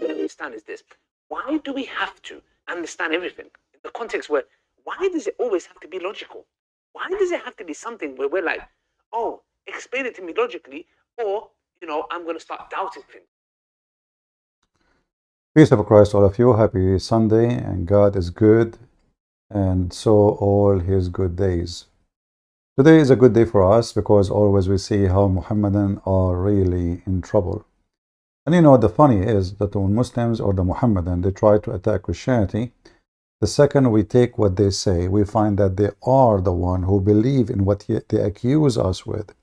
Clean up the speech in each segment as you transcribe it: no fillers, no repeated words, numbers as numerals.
Understand is this: why do we have to understand everything in the context where, why does it always have to be logical? Why does it have to be something where we're like, oh, explain it to me logically, or, you know, I'm going to start doubting things? Peace of Christ, all of you. Happy Sunday, and God is good, and so all his good days. Today is a good day for us because always we see how Muhammadan are really in trouble. And you know, the funny is that when Muslims or the Muhammadan, they try to attack Christianity, the second we take what they say, we find that they are the one who believe in what they accuse us with.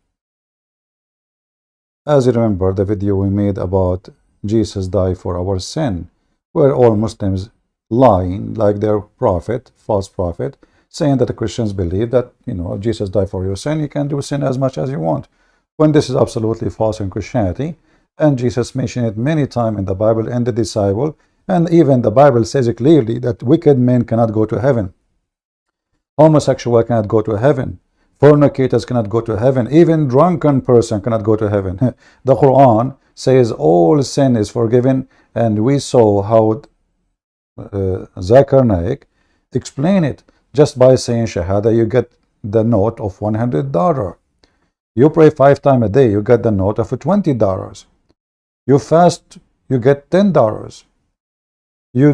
As you remember the video we made about Jesus died for our sin, where all Muslims lying like their prophet, false prophet, saying that the Christians believe that, you know, Jesus died for your sin, you can do sin as much as you want, when this is absolutely false in Christianity. And Jesus mentioned it many times in the Bible and the disciple, and even the Bible says it clearly that wicked men cannot go to heaven, homosexual cannot go to heaven, fornicators cannot go to heaven, even drunken person cannot go to heaven. The Qur'an says all sin is forgiven, and we saw how Zakir Naik explained it. Just by saying Shahada, you get the note of $100. You pray 5 times a day, you get the note of $20. You fast, you get $10. You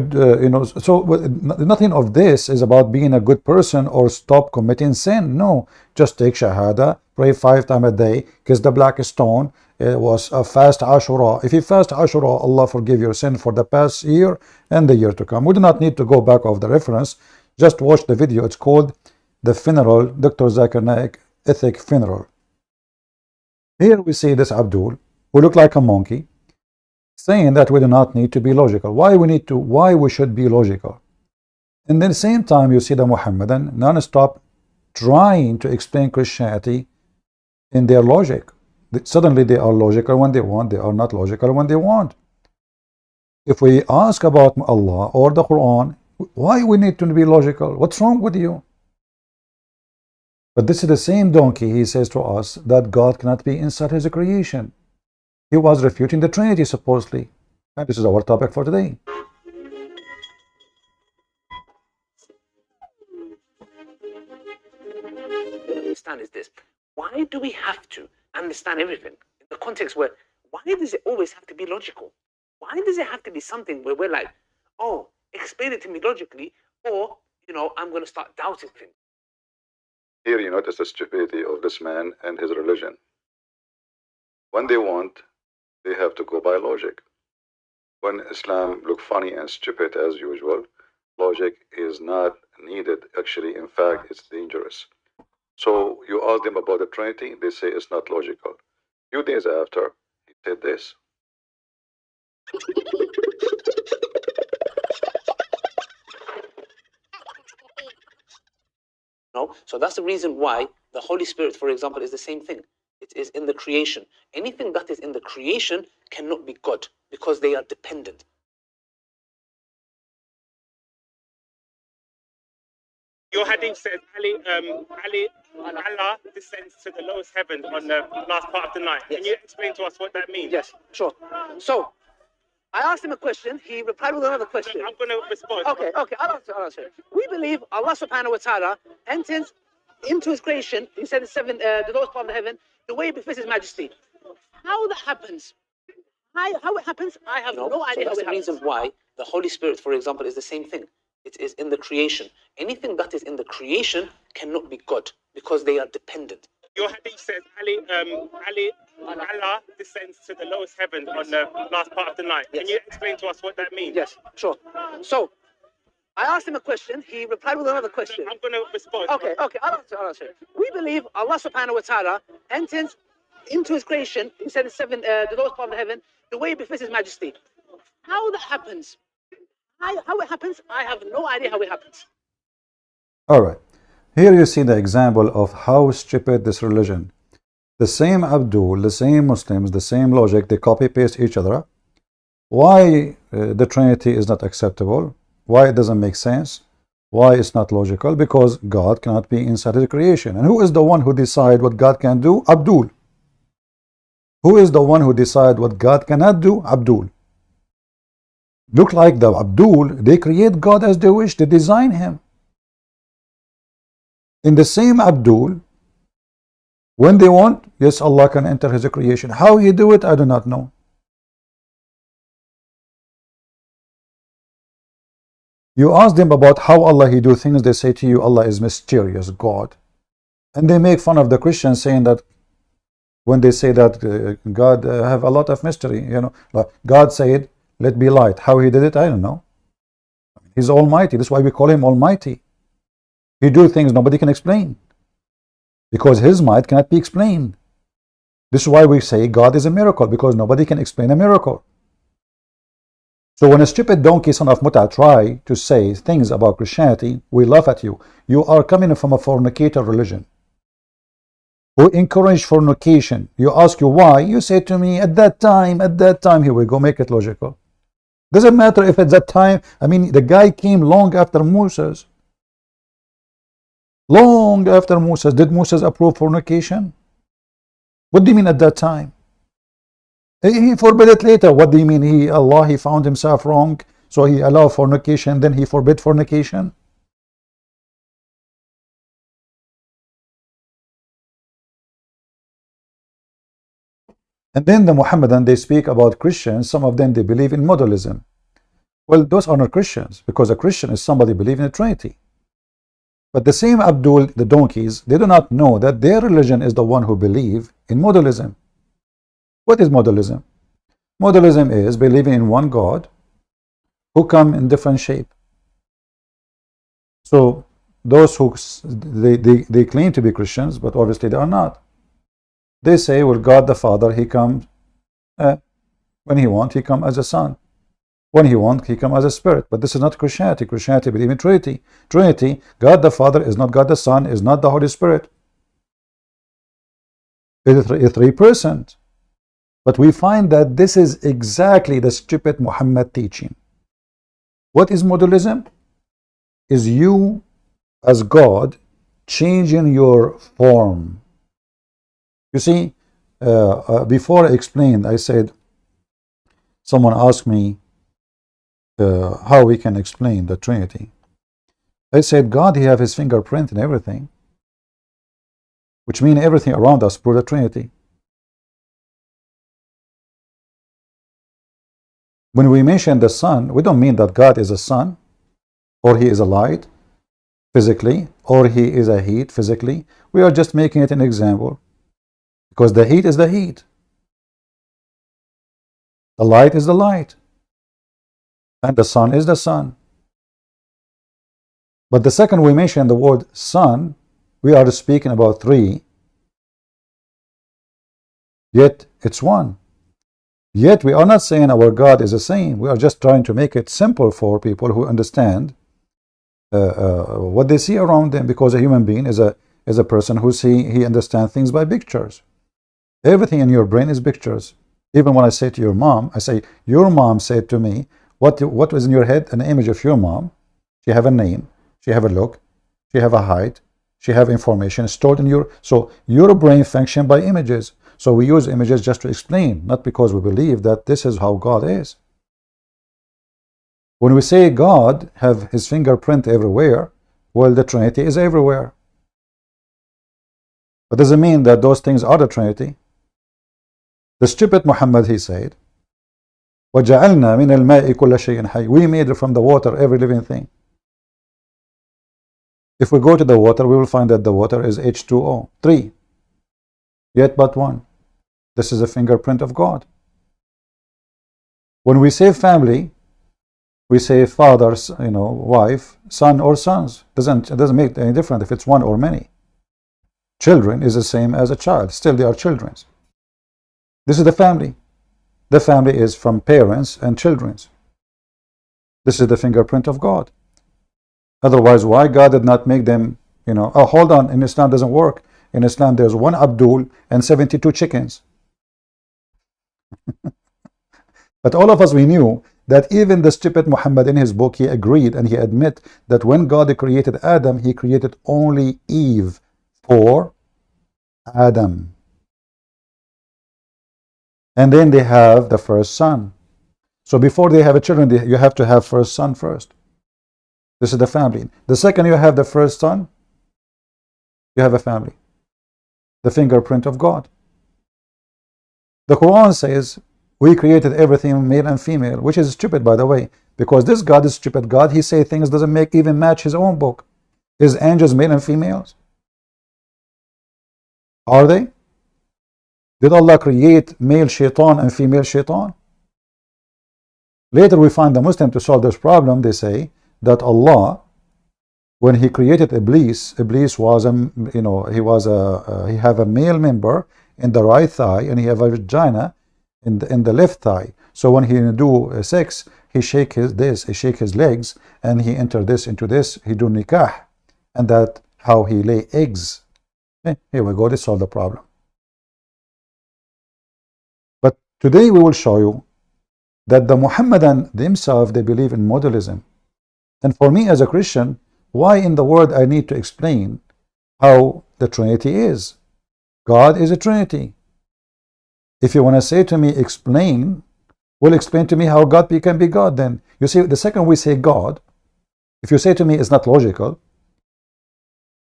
know, so nothing of this is about being a good person or stop committing sin. No, just take Shahada, pray 5 times a day, kiss the black stone. It was a fast Ashura. If you fast Ashura, Allah forgive your sin for the past year and the year to come. We do not need to go back of the reference. Just watch the video. It's called The Funeral, Dr. Zakir Naik, Ethic Funeral. Here we see this Abdul, who looked like a monkey, saying that we do not need to be logical. Why we should be logical? And then at the same time, you see the Muhammadan non-stop trying to explain Christianity in their logic. Suddenly they are logical when they want, they are not logical when they want. If we ask about Allah or the Quran, why we need to be logical? What's wrong with you? But this is the same donkey, he says to us that God cannot be inside his creation. He was refuting the Trinity, supposedly. And this is our topic for today. Understand is this: why do we have to understand everything in the context where, why does it always have to be logical? Why does it have to be something where we're like, oh, explain it to me logically, or, you know, I'm going to start doubting things? Here you notice the stupidity of this man and his religion. When they want, they have to go by logic. When Islam look funny and stupid as usual, logic is not needed. Actually, in fact, it's dangerous. So you ask them about the Trinity, they say it's not logical. Few days after, he said this. No, so that's the reason why the Holy Spirit, for example, is the same thing. It is in the creation. Anything that is in the creation cannot be God, because they are dependent. Your hadith says Allah descends to the lowest heaven on the last part of the night. Yes. Can you explain to us what that means? Yes, sure. So I asked him a question. He replied with another question. I'm going to respond. Okay, I'll answer. We believe Allah subhanahu wa ta'ala enters into his creation. He said the lowest part of the heaven, the way it befits his majesty. How that happens? How it happens? I have no idea. So that's the reason why the Holy Spirit, for example, is the same thing. It is in the creation. Anything that is in the creation cannot be God, because they are dependent. Your hadith says Allah descends to the lowest heaven on the last part of the night. Yes. Can you explain to us what that means? Yes, sure. So I asked him a question. He replied with another question. I'm going to respond. Okay, I'll answer. We believe Allah subhanahu wa ta'ala enters into his creation. He said the lowest part of the heaven, the way it befits his majesty. How that happens? How it happens? I have no idea how it happens. All right. Here you see the example of how stupid this religion. The same Abdul, the same Muslims, the same logic, they copy paste each other. why the Trinity is not acceptable, why it doesn't make sense, why it's not logical. Because God cannot be inside the creation. And who is the one who decide what God can do? Abdul. Who is the one who decide what God cannot do? Abdul. Look like the Abdul, they create God as they wish, they design him. In the same Abdul, when they want, yes, Allah can enter his creation. How he do it, I do not know. You ask them about how Allah he do things, they say to you, Allah is mysterious God. And they make fun of the Christians, saying that when they say that God have a lot of mystery, you know, like God said, let be light. How he did it, I don't know. He's almighty. That's why we call him almighty. He do things nobody can explain, because his might cannot be explained. This is why we say God is a miracle, because nobody can explain a miracle. So when a stupid donkey son of Muta try to say things about Christianity, we laugh at you. You are coming from a fornicator religion who encourage fornication. You ask you why, you say to me, at that time, here we go, make it logical. Doesn't matter if at that time, I mean, the guy came long after Moses. Long after Moses. Did Moses approve fornication? What do you mean at that time? He forbid it later. What do you mean? Allah, he found himself wrong, so he allowed fornication, then he forbid fornication? And then the Muhammadan, they speak about Christians. Some of them, they believe in modalism. Well, those are not Christians, because a Christian is somebody believing in the Trinity. But the same Abdul, the donkeys, they do not know that their religion is the one who believe in modalism. What is modalism? Modalism is believing in one God who come in different shape. So those who they claim to be Christians, but obviously they are not. They say, well, God the Father, he comes when he wants, he comes as a son. When he wants, he comes as a spirit. But this is not Christianity. Christianity believes in Trinity. Trinity, God the Father is not God the Son, is not the Holy Spirit. It is three persons. But we find that this is exactly the stupid Muhammad teaching. What is modalism? Is you as God changing your form. You see, before I explained, I said, someone asked me how we can explain the Trinity. I said, God, he have his fingerprint in everything, which means everything around us proves the Trinity. When we mention the sun, we don't mean that God is a sun, or he is a light physically, or he is a heat physically. We are just making it an example, because the heat is the heat. The light is the light. And the sun is the sun. But the second we mention the word sun, we are speaking about three, yet it's one. Yet we are not saying our God is the same. We are just trying to make it simple for people who understand what they see around them, because a human being is a person who he understands things by pictures. Everything in your brain is pictures. Even when I say to your mom, I say, your mom said to me, what was in your head? An image of your mom. She have a name, she have a look, she have a height, she have information stored in your, so your brain function by images. So we use images just to explain, not because we believe that this is how God is. When we say God have his fingerprint everywhere, well, the Trinity is everywhere. But does it mean that those things are the Trinity? The stupid Muhammad, he said, وَجَعَلْنَا مِنَ الْمَاءِ كُلَّ شَيْءٍ حَيٍّ. We made from the water every living thing. If we go to the water, we will find that the water is H2O, 3, yet but one. This is a fingerprint of God. When we say family, we say father, wife, son or sons. It doesn't make any difference if it's one or many. Children is the same as a child. Still, they are children. This is the family. The family is from parents and children. This is the fingerprint of God. Otherwise, why God did not make them, oh, hold on, in Islam doesn't work. In Islam, there's one Abdul and 72 chickens. But all of us, we knew that even the stupid Muhammad in his book, he agreed and he admit that when God created Adam, he created only Eve for Adam. And then they have the first son. So before they have a children, you have to have first son first. This is the family. The second you have the first son, you have a family. The fingerprint of God. The Quran says we created everything male and female, which is stupid, by the way, because this God is stupid God. He say things doesn't even match his own book. Is angels male and females? Are they? Did Allah create male shaitan and female shaitan? Later we find the Muslim to solve this problem. They say that Allah, when he created Iblis, Iblis was he have a male member in the right thigh and he have a vagina in the left thigh. So when he do sex, he shake his legs and he enter this into this. He do nikah, and that how he lay eggs. Here we go. This solve the problem. But today we will show you that the Muhammadan themselves, they believe in modalism. And for me as a Christian, why in the world I need to explain how the Trinity is? God is a Trinity. If you want to say to me, explain, well, explain to me how God can be God then. You see, the second we say God, if you say to me it's not logical,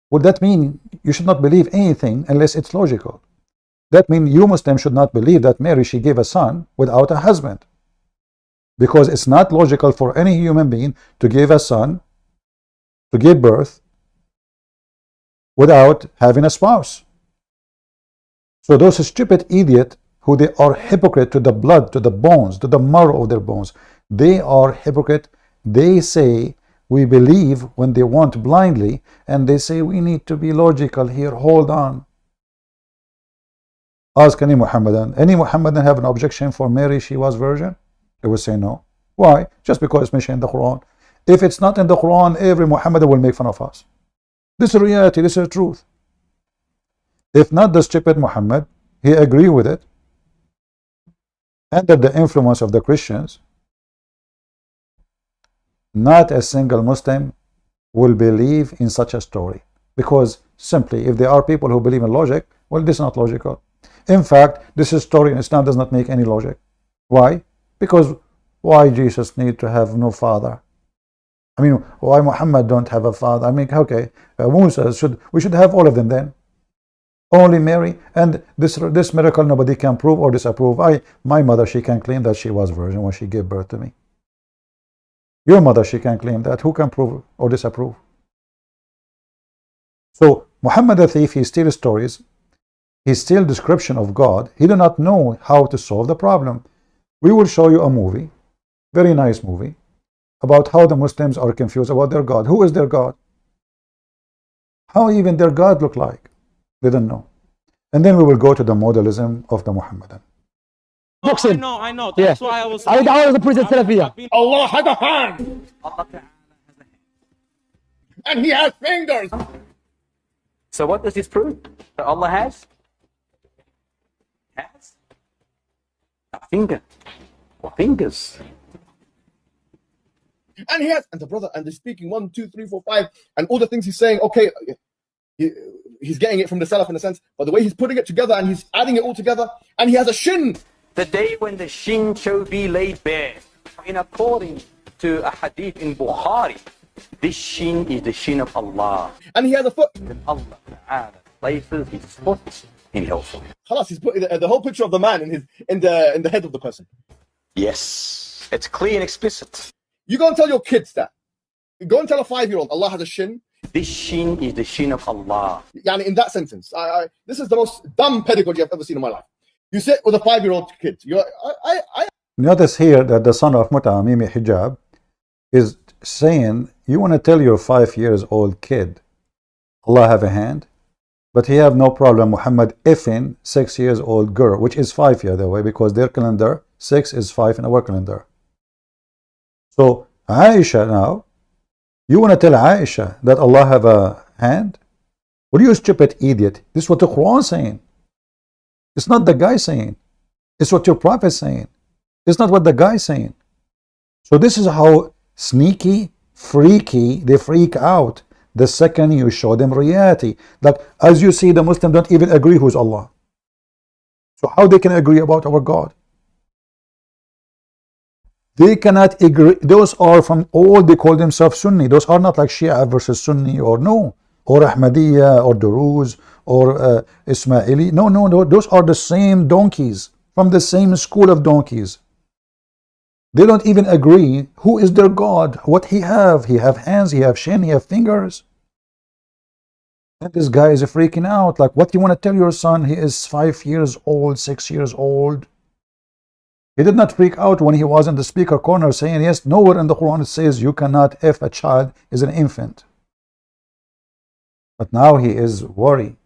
would that mean you should not believe anything unless it's logical? That means you Muslims should not believe that Mary, she gave a son without a husband. Because it's not logical for any human being to give a son, to give birth, without having a spouse. So those stupid idiots who they are hypocrite to the blood, to the bones, to the marrow of their bones, they are hypocrite. They say we believe when they want blindly, and they say we need to be logical here. Hold on. Ask any Muhammadan. Any Muhammadan have an objection for Mary, she was virgin? They will say no. Why? Just because it's mentioned in the Quran. If it's not in the Quran, every Muhammadan will make fun of us. This is reality, this is truth. If not the stupid Muhammad, he agree with it. Under the influence of the Christians, not a single Muslim will believe in such a story. Because simply, if there are people who believe in logic, well, this is not logical. In fact, this story in Islam does not make any logic. Why? Because why Jesus need to have no father? I mean, why Muhammad don't have a father? I mean, okay, Musa we should have all of them then. Only Mary, and this miracle nobody can prove or disapprove. My mother, she can claim that she was virgin when she gave birth to me. Your mother, she can claim that. Who can prove or disapprove? So Muhammad the thief, he steals stories. He steals description of God. He do not know how to solve the problem. We will show you a movie, very nice movie, about how the Muslims are confused about their God. Who is their God? How even their God look like? They don't know. And then we will go to the modalism of the Muhammadan. Boxing. I know. That's why I was. I was the president Salafiyah. Allah has a hand. And he has fingers. So what does this prove? That Allah has a finger or fingers. And he has, and the brother, and they're speaking 1, 2, 3, 4, 5, and all the things he's saying, okay, he's getting it from the Salaf in a sense, but the way he's putting it together and he's adding it all together, and he has a shin. The day when the shin shall be laid bare, in according to a hadith in Bukhari, this shin is the shin of Allah. And he has a foot. Then Allah Ta'ala places his foot in hellfire. Khalas, he's put the whole picture of the man in the head of the person. Yes, it's clear and explicit. You go and tell your kids that. Go and tell a 5-year-old Allah has a shin. This shin is the shin of Allah. Yani in that sentence, this is the most dumb pedagogy I've ever seen in my life. You sit with a 5-year-old kid. Notice here that the son of Mut'amimi Hijab is saying, you want to tell your 5-year-old kid Allah have a hand, but he have no problem Muhammad effing 6-year-old girl, which is 5 years the way, because their calendar 6 is 5 in our calendar. So Aisha now, you want to tell Aisha that Allah have a hand? What are you, stupid idiot? This is what the Quran is saying. It's not the guy saying. It's what your prophet is saying. It's not what the guy is saying. So this is how sneaky, freaky they freak out the second you show them reality. Like, as you see, the Muslims don't even agree who's Allah. So how they can agree about our God? They cannot agree. Those are from all, they call themselves Sunni. Those are not like Shia versus Sunni, or no, or Ahmadiyya or Duruz or Ismaili. No, no, no. Those are the same donkeys from the same school of donkeys. They don't even agree who is their God, what he have. He have hands, he have shin, he have fingers. And this guy is freaking out. Like, what do you want to tell your son? He is 5 years old, 6 years old. He did not freak out when he was in the speaker corner saying, yes, nowhere in the Quran it says you cannot if a child is an infant. But now he is worried.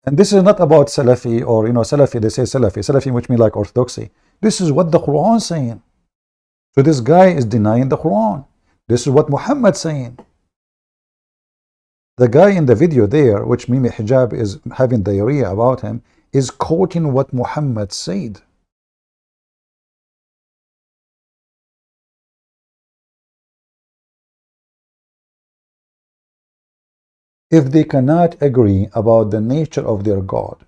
And this is not about Salafi, or, Salafi, they say Salafi, which means like orthodoxy. This is what the Quran is saying. So this guy is denying the Quran. This is what Muhammad is saying. The guy in the video there, which Mimi Hijab is having diarrhea about him, is quoting what Muhammad said. If they cannot agree about the nature of their God,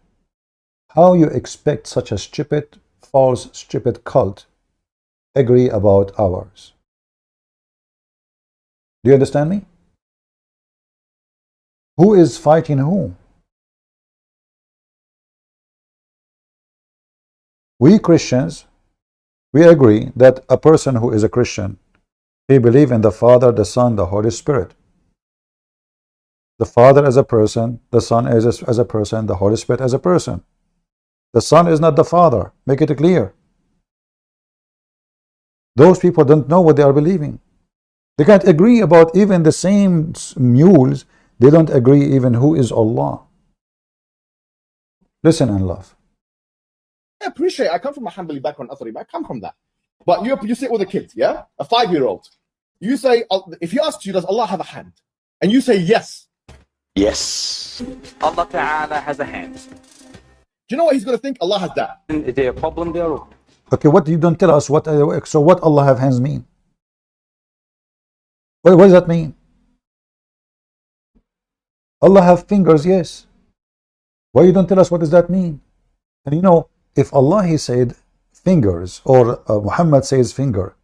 how you expect such a stupid, false, stupid cult agree about ours? Do you understand me? Who is fighting who? We Christians, we agree that a person who is a Christian, he believes in the Father, the Son, the Holy Spirit. The Father as a person, the Son as a person, the Holy Spirit as a person. The Son is not the Father. Make it clear. Those people don't know what they are believing. They can't agree about even the same mules. They don't agree even who is Allah. Listen and love. I appreciate. I come from a Hanbali background, Athari, but I come from that. But you sit with a kid, yeah, a 5-year-old. You say, if he asks you, does Allah have a hand? And you say yes. Yes. Allah Ta'ala has a hand. Do you know what he's going to think? Allah has that. Is there a problem there? Okay, what you don't tell us what? So what Allah have hands mean? What does that mean? Allah have fingers, yes. Why you don't tell us what does that mean? And if Allah he said fingers, or Muhammad says finger,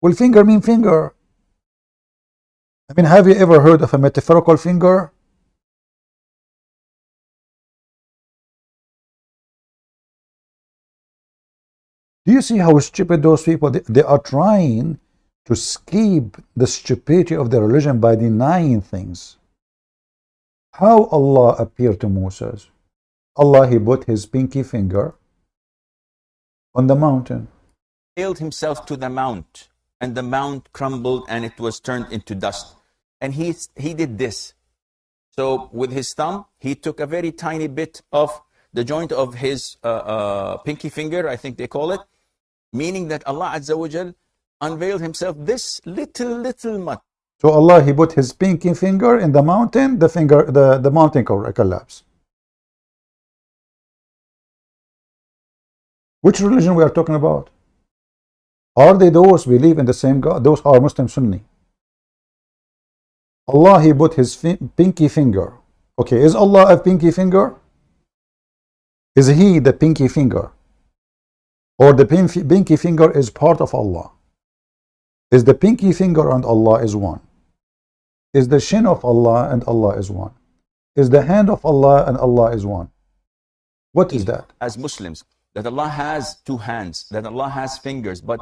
will finger mean finger? I mean, have you ever heard of a metaphorical finger? Do you see how stupid those people, they are trying to escape the stupidity of their religion by denying things. How Allah appeared to Moses? Allah, he put his pinky finger on the mountain. Nailed himself to the mount, and the mount crumbled and it was turned into dust. And he did this. So with his thumb, he took a very tiny bit of the joint of his pinky finger, I think they call it, meaning that Allah Azza wa Jal unveiled himself this little much. So Allah, he put his pinky finger in the mountain, the mountain collapsed. Which religion we are talking about? Are they those who believe in the same God? Those are Muslim Sunni. Allah, he put his pinky finger. Okay, is Allah a pinky finger? Is he the pinky finger? Or the pinky finger is part of Allah? Is the pinky finger and Allah is one? Is the shin of Allah and Allah is one? Is the hand of Allah and Allah is one? What is that? As Muslims, that Allah has two hands, that Allah has fingers, but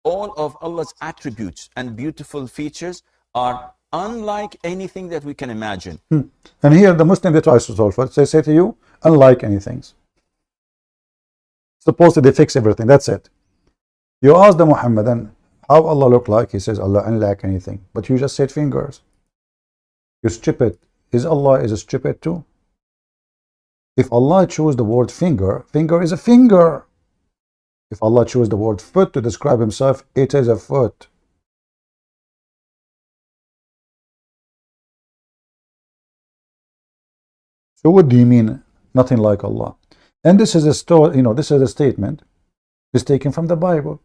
all of Allah's attributes and beautiful features are unlike anything that we can imagine. And here the Muslim, they try to solve it. They say to you, unlike anything. Supposedly they fix everything, that's it. You ask the Muhammadan, how Allah look like? He says, Allah unlike anything. But you just said fingers. You're stupid. Is Allah is stupid too? If Allah chose the word finger, finger is a finger. If Allah chose the word foot to describe himself, it is a foot. So what do you mean nothing like Allah? And this is a story, this is a statement. is taken from the Bible.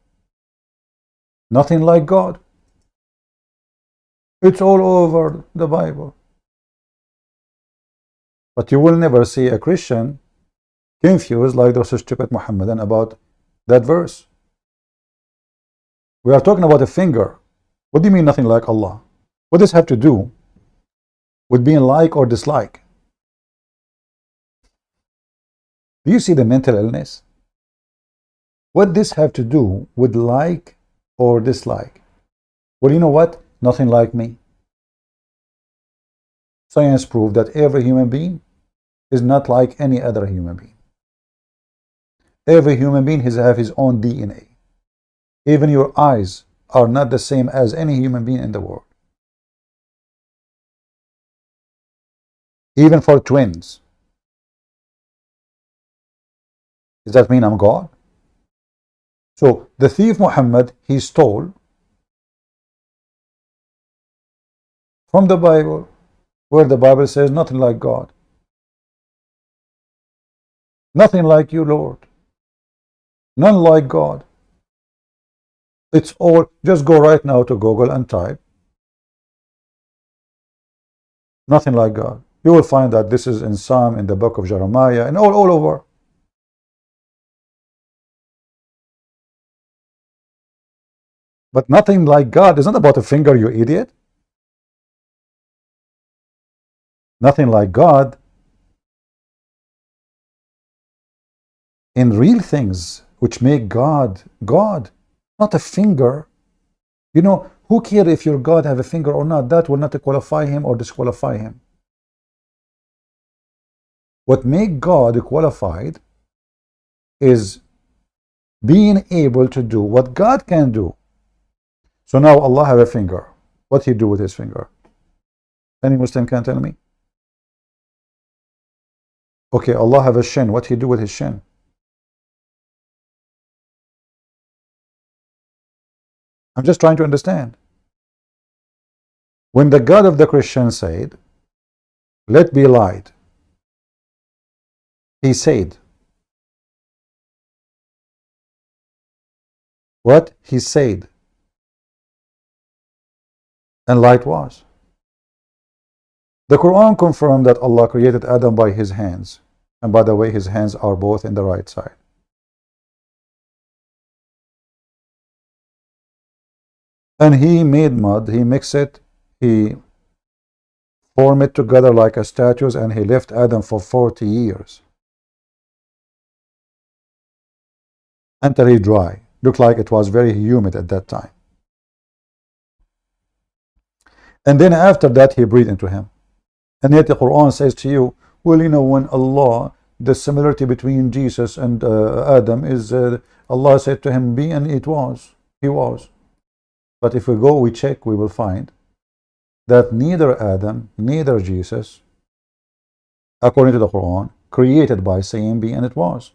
Nothing like God. It's all over the Bible. But you will never see a Christian confused like those stupid Muhammadan about that verse. We are talking about a finger. What do you mean nothing like Allah? What does this have to do with being like or dislike? Do you see the mental illness? What does this have to do with like or dislike? Well, you know what? Nothing like me. Science proved that every human being is not like any other human being. Every human being has his own DNA. Even your eyes are not the same as any human being in the world. Even for twins. Does that mean I'm God? So the thief Muhammad, he stole from the Bible, where the Bible says nothing like God. Nothing like you, Lord. None like God. It's all, just go right now to Google and type nothing like God. You will find that this is in Psalm, in the book of Jeremiah, and all over. But nothing like God is not about a finger, you idiot. Nothing like God in real things which make God God, not a finger. You know, who cares if your God have a finger or not? That will not qualify him or disqualify him. What make God qualified is being able to do what God can do. So now Allah have a finger. What he do with his finger? Any Muslim can tell me? Okay, Allah have a shin. What he do with his shin? I'm just trying to understand. When the God of the Christians said, let be light, he said, what he said, and light was. The Quran confirmed that Allah created Adam by his hands, and by the way, his hands are both in the right side. And he made mud, he mixed it, he formed it together like a statues, and he left Adam for 40 years until he dry. Looked like it was very humid at that time. And then after that, he breathed into him. And yet the Quran says to you, well, you know, when Allah, the similarity between Jesus and Adam is, Allah said to him, be, and it was. He was. But if we go, we check, we will find that neither Adam, neither Jesus, according to the Quran, created by saying be, and it was.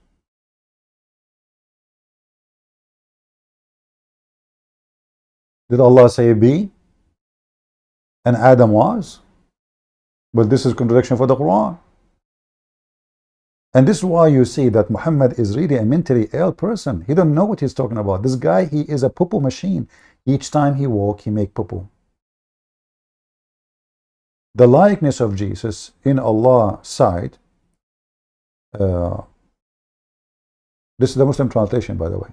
Did Allah say be, and Adam was? But this is contradiction for the Quran. And this is why you see that Muhammad is really a mentally ill person. He don't know what he's talking about. This guy, he is a poo-poo machine. Each time he walk, he make poo-poo. The likeness of Jesus in Allah's sight, this is the Muslim translation, by the way.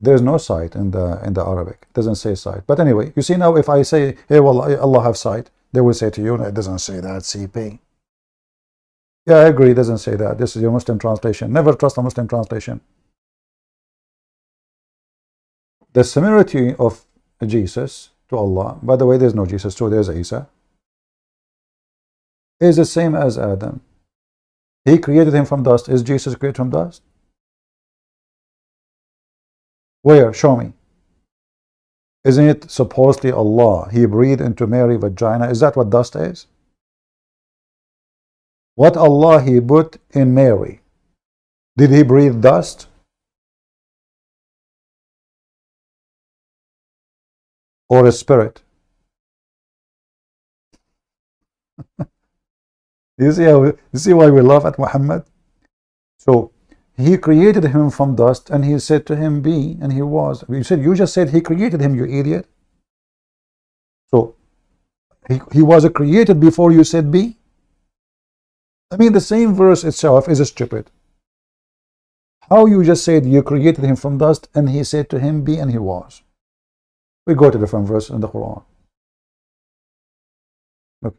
There's no sight in the Arabic. It doesn't say sight. But anyway, you see now, if I say, hey, well, Allah have sight, they will say to you, no, it doesn't say that, CP. Yeah, I agree, it doesn't say that. This is your Muslim translation. Never trust a Muslim translation. The similarity of Jesus to Allah, by the way, there's no Jesus too, there's Isa, is the same as Adam. He created him from dust. Is Jesus created from dust? Where? Show me. Isn't it supposedly Allah? He breathed into Mary's vagina. Is that what dust is? What Allah he put in Mary? Did he breathe dust? Or a spirit? You see why we laugh at Muhammad? So He created him from dust, and he said to him, be, and he was. You just said he created him, you idiot. So he was created before you said be. I mean, the same verse itself is stupid. How you just said you created him from dust, and he said to him, be, and he was. We go to different verse in the Quran. Look,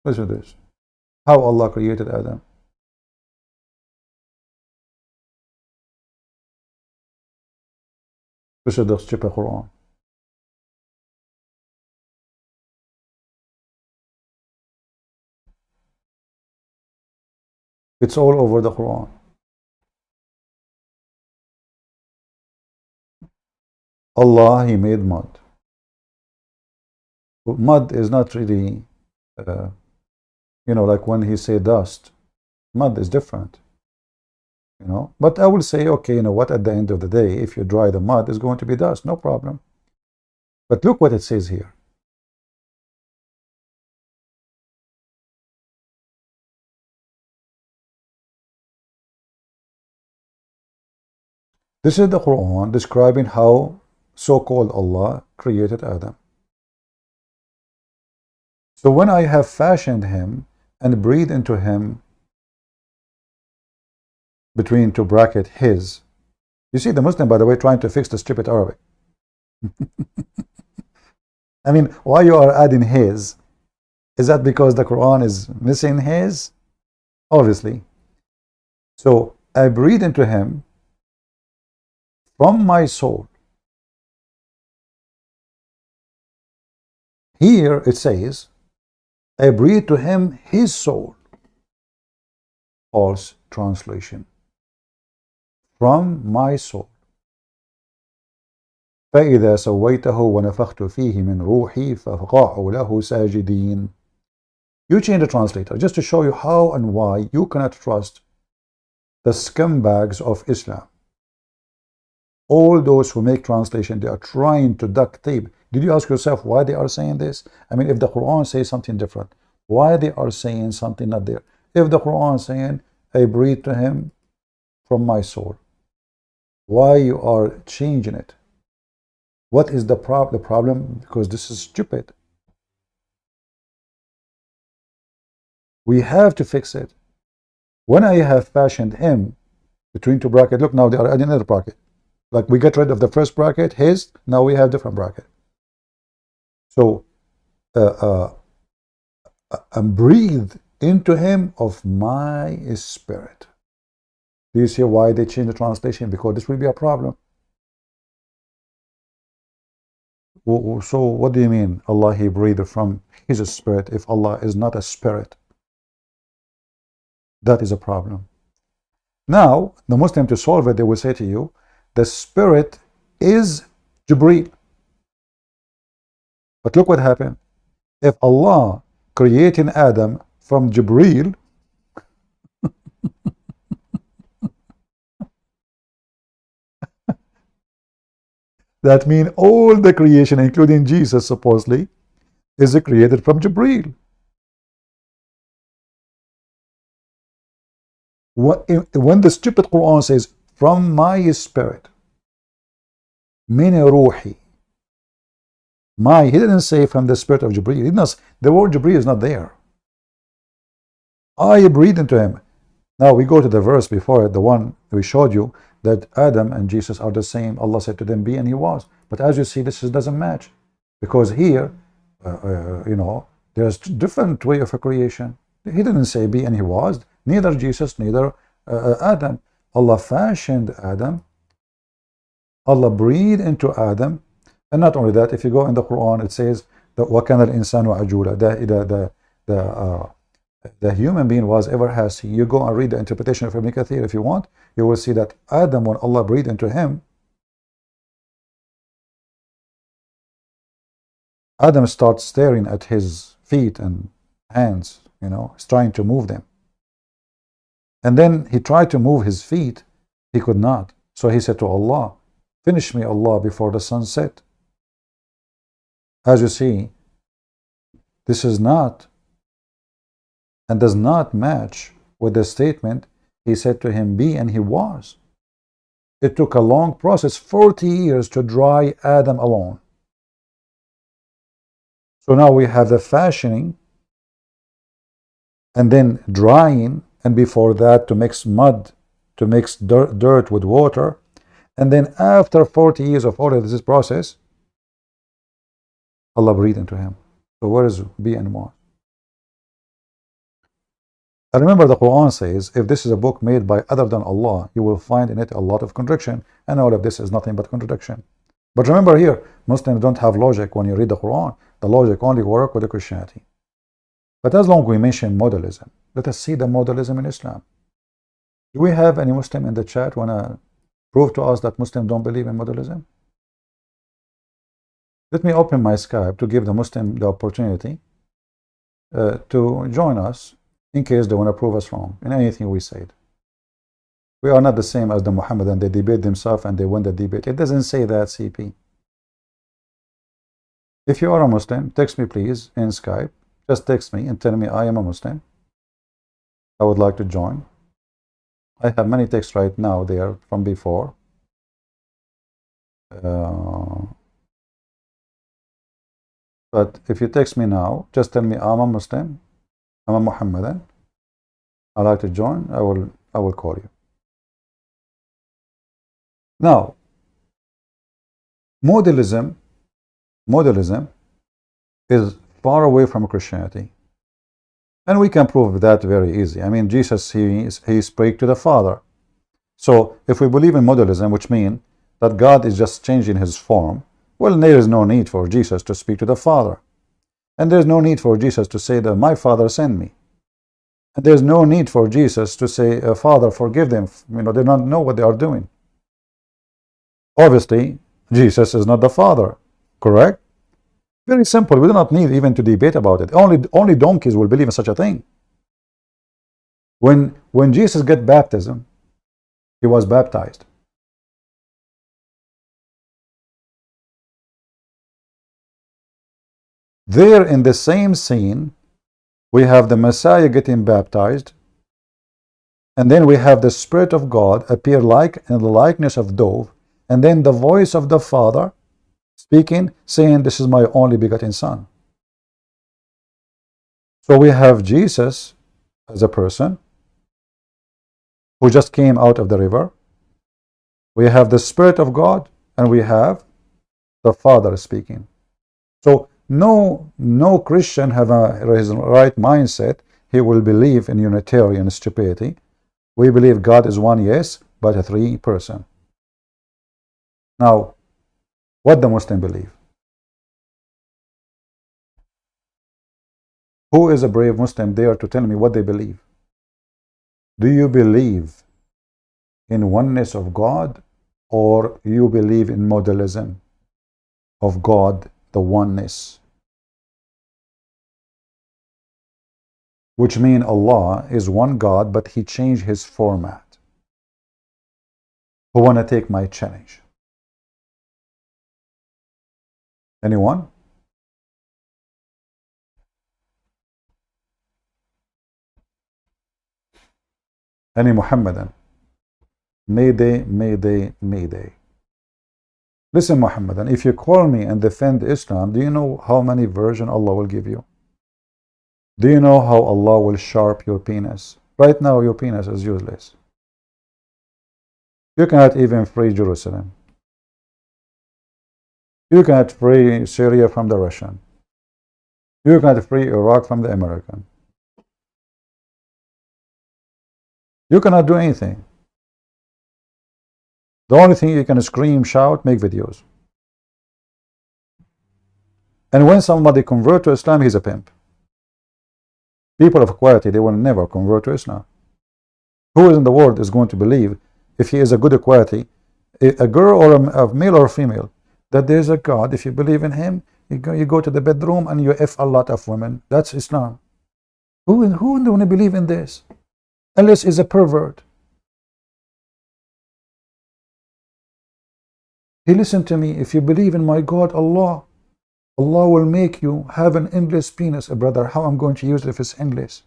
listen to this. How Allah created Adam. This is the stupid Quran. It's all over the Quran. Allah, He made mud. Mud is not really, like when He say dust, mud is different. But I will say, okay, what, at the end of the day, if you dry the mud, it's going to be dust, no problem. But look what it says here. This is the Quran describing how so-called Allah created Adam. So when I have fashioned him and breathed into him, between two bracket his. You see the Muslim, by the way, trying to fix the stupid Arabic. I mean, why you are adding his? Is that because the Quran is missing his? Obviously. So I breathe into him from my soul. Here it says, I breathe to him his soul. False translation. From my soul. فإذا سويته ونفخت فيه من روحي فقعوا له ساجدين. You change the translator just to show you how and why you cannot trust the scumbags of Islam. All those who make translation, they are trying to duct tape. Did you ask yourself why they are saying this? I mean, if the Quran says something different, why they are saying something not there? If the Quran is saying, I breathe to him from my soul, why you are changing it? What is the problem? Because this is stupid. We have to fix it. When I have fashioned him between two brackets, look, now they are adding another bracket. Like we get rid of the first bracket, his, now we have different bracket. So, and breathe into him of my spirit. Do you see why they change the translation? Because this will be a problem. So what do you mean Allah He breathed from His spirit if Allah is not a spirit? That is a problem. Now the Muslim, to solve it, they will say to you, the spirit is Jibreel. But look what happened. If Allah creating Adam from Jibreel, that means all the creation, including Jesus, supposedly, is created from Jibreel. When the stupid Quran says, from my spirit, min ruhi, he didn't say from the spirit of Jibreel. The word Jibreel is not there. I breathe into him. Now we go to the verse before it, the one we showed you, that Adam and Jesus are the same. Allah said to them, be, and he was. But as you see, this doesn't match. Because here, there's different way of a creation. He didn't say be, and he was. Neither Jesus, neither Adam. Allah fashioned Adam. Allah breathed into Adam. And not only that, if you go in the Quran, it says that وَكَانَ الْإِنسَانُ عَجُولًا. The human being was ever hasty. You go and read the interpretation of Ibn Kathir if you want. You will see that Adam, when Allah breathed into him, Adam starts staring at his feet and hands, he's trying to move them. And then he tried to move his feet, he could not. So he said to Allah, finish me, Allah, before the sun set. As you see, this is not and does not match with the statement, he said to him, be, and he was. It took a long process, 40 years, to dry Adam alone. So now we have the fashioning, and then drying, and before that to mix mud, to mix dirt with water, and then after 40 years of all of this process, Allah breathed into him. So where is B and Y? I remember the Quran says, if this is a book made by other than Allah, you will find in it a lot of contradiction, and all of this is nothing but contradiction. But remember here, Muslims don't have logic when you read the Quran. The logic only works with the Christianity. But as long as we mention modalism, let us see the modalism in Islam. Do we have any Muslim in the chat want to prove to us that Muslims don't believe in modalism? Let me open my Skype to give the Muslim the opportunity to join us in case they want to prove us wrong in anything we said. We are not the same as the Muhammadan. They debate themselves and they win the debate. It doesn't say that, CP. If you are a Muslim, text me please in Skype. Just text me and tell me I am a Muslim. I would like to join. I have many texts right now there from before. But if you text me now, just tell me I'm a Muslim, I'm a Muhammadan, I'd like to join, I will call you. Now, modalism is far away from Christianity. And we can prove that very easy. I mean, Jesus, he spoke to the Father. So if we believe in modalism, which means that God is just changing his form, well, there is no need for Jesus to speak to the Father. And there's no need for Jesus to say that my Father sent me. And there's no need for Jesus to say, Father, forgive them. They don't know what they are doing. Obviously, Jesus is not the Father, correct? Very simple. We do not need even to debate about it. Only donkeys will believe in such a thing. When Jesus got baptism, he was baptized. There in the same scene, we have the Messiah getting baptized, and then we have the Spirit of God appear like in the likeness of dove, and then the voice of the Father speaking, saying, this is my only begotten Son. So we have Jesus as a person who just came out of the river. We have the Spirit of God, and we have the Father speaking. So no Christian have his right mindset. He will believe in Unitarian stupidity. We believe God is one, yes, but a three person. Now, what the Muslim believe? Who is a brave Muslim there to tell me what they believe? Do you believe in oneness of God, or you believe in modalism of God, the oneness? Which means Allah is one God, but he changed his format. Who want to take my challenge? Anyone? Any Muhammadan? Mayday, Mayday, Mayday. Listen, Muhammadan, if you call me and defend Islam, do you know how many versions Allah will give you? Do you know how Allah will sharp your penis? Right now, your penis is useless. You cannot even free Jerusalem. You cannot free Syria from the Russian. You cannot free Iraq from the American. You cannot do anything. The only thing you can scream, shout, make videos. And when somebody converts to Islam, he's a pimp. People of quality, they will never convert to Islam. Who in the world is going to believe, if he is a good quality, a girl or a male or a female, that there is a God? If you believe in him, you go to the bedroom and you F a lot of women. That's Islam. Who don't believe in this? Unless he's a pervert. He listened to me. If you believe in my God, Allah will make you have an endless penis. Brother, how I'm going to use it if it's endless?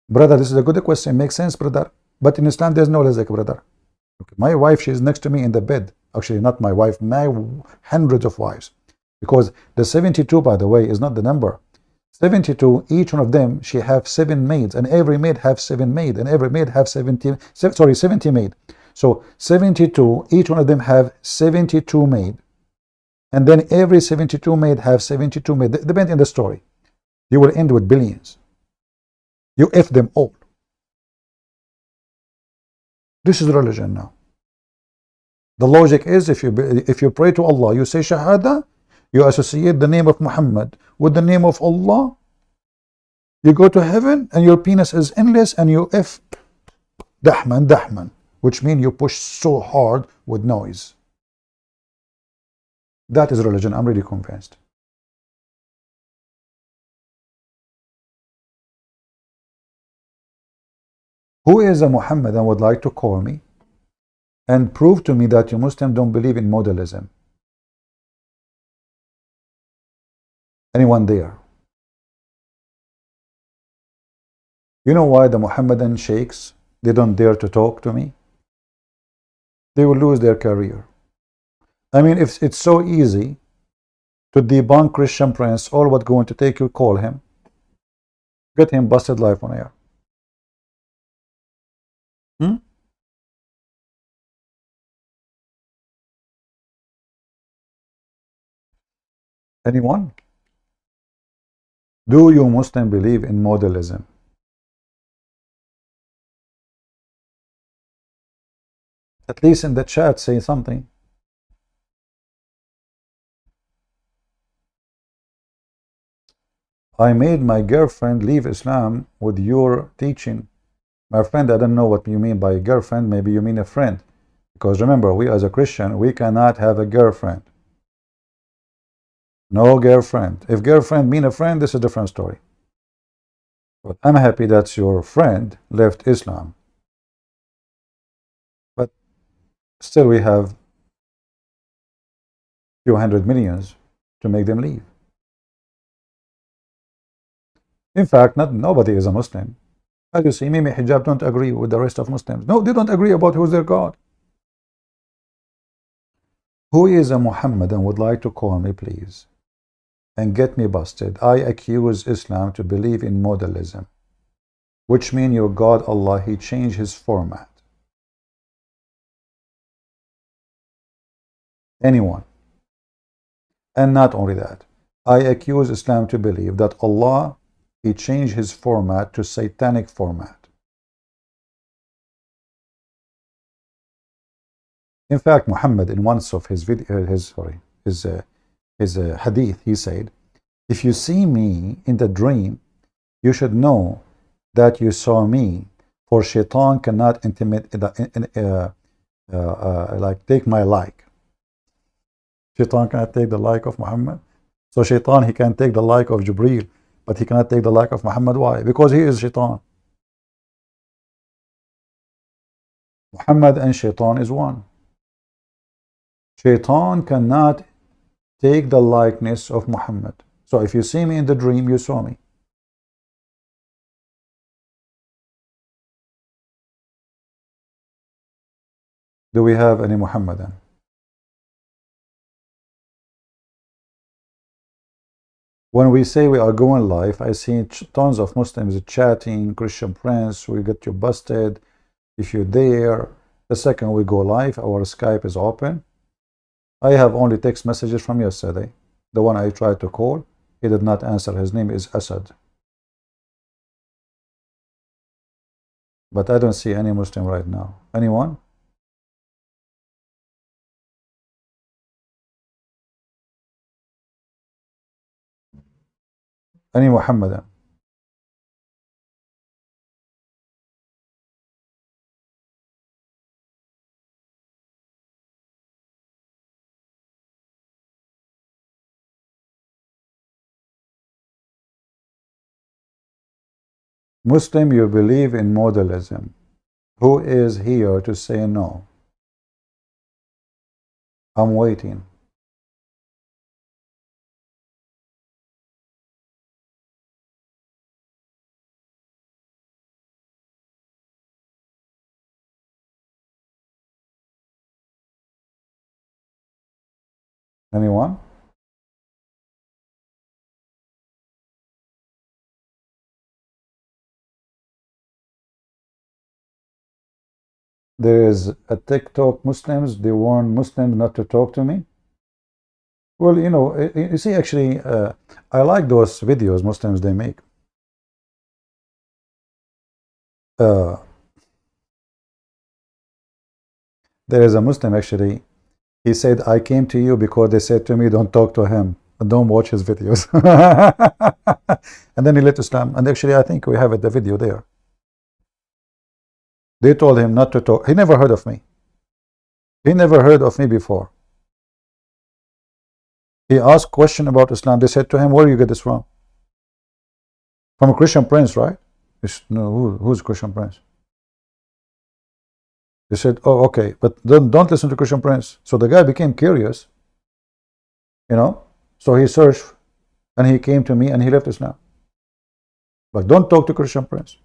Brother, this is a good question. Makes sense, brother. But in Islam, there's no rizq, brother. Okay. My wife, she's next to me in the bed. Actually, not my wife, my hundreds of wives. Because the 72, by the way, is not the number. 72, each one of them, she have 7 maids, and every maid have 7 maids, and every maid have 70 maids. So 72, each one of them have 72 maids. And then every 72 maid have 72 maids. Depends on the story. You will end with billions. You F them all. This is religion now. The logic is if you pray to Allah, you say Shahada, you associate the name of Muhammad with the name of Allah, you go to heaven and your penis is endless and you F Dahman, which means you push so hard with noise. That is religion. I'm really convinced. Who is a Muhammad and would like to call me and prove to me that you Muslims don't believe in modalism? Anyone there? You know why the Muhammadan sheikhs, they don't dare to talk to me? They will lose their career. I mean, if it's so easy to debunk Christian Prince, all what going to take you, call him, get him busted live on air. Anyone? Do you Muslim believe in modalism? At least in the chat say something. I made my girlfriend leave Islam with your teaching. My friend, I don't know what you mean by girlfriend. Maybe you mean a friend. Because remember, we as a Christian, we cannot have a girlfriend. No girlfriend. If girlfriend mean a friend, this is a different story. But I'm happy that your friend left Islam. But still we have few hundred millions to make them leave. In fact, nobody is a Muslim. As you see, Mimi Hijab don't agree with the rest of Muslims. No, they don't agree about who's their God. Who is a Muhammad and would like to call me, please, and get me busted? I accuse Islam to believe in modalism, which means your God Allah, he changed his format. Anyone? And not only that, I accuse Islam to believe that Allah, he changed his format to satanic format. In fact, Muhammad, in one of his hadith, he said, if you see me in the dream, you should know that you saw me, for shaitan cannot take my like. Shaitan cannot take the like of Muhammad. So shaitan, he can take the like of Jibreel, but he cannot take the like of Muhammad. Why? Because he is shaitan. Muhammad and shaitan is one. Shaitan cannot take the likeness of Muhammad. So if you see me in the dream, you saw me. Do we have any Muhammadan? When we say we are going live, I see tons of Muslims chatting, Christian Prince, we get you busted. If you're there, the second we go live, our Skype is open. I have only text messages from yesterday. The one I tried to call, he did not answer. His name is Asad. But I don't see any Muslim right now. Anyone? Any Muhammadan? Muslim, you believe in modalism. Who is here to say no? I'm waiting. Anyone? There is a TikTok Muslims, they warn Muslims not to talk to me. Well, you know, you see, actually, I like those videos Muslims they make. There is a Muslim actually, he said, I came to you because they said to me, don't talk to him, don't watch his videos. And then he left Islam. And actually, I think we have it, the video there. They told him not to talk. He never heard of me. He never heard of me before. He asked question about Islam. They said to him, where do you get this from? From a Christian prince, right? No, who's Christian prince? They said, oh, okay, but don't listen to Christian prince. So the guy became curious, you know. So he searched, and he came to me, and he left Islam. But don't talk to Christian prince.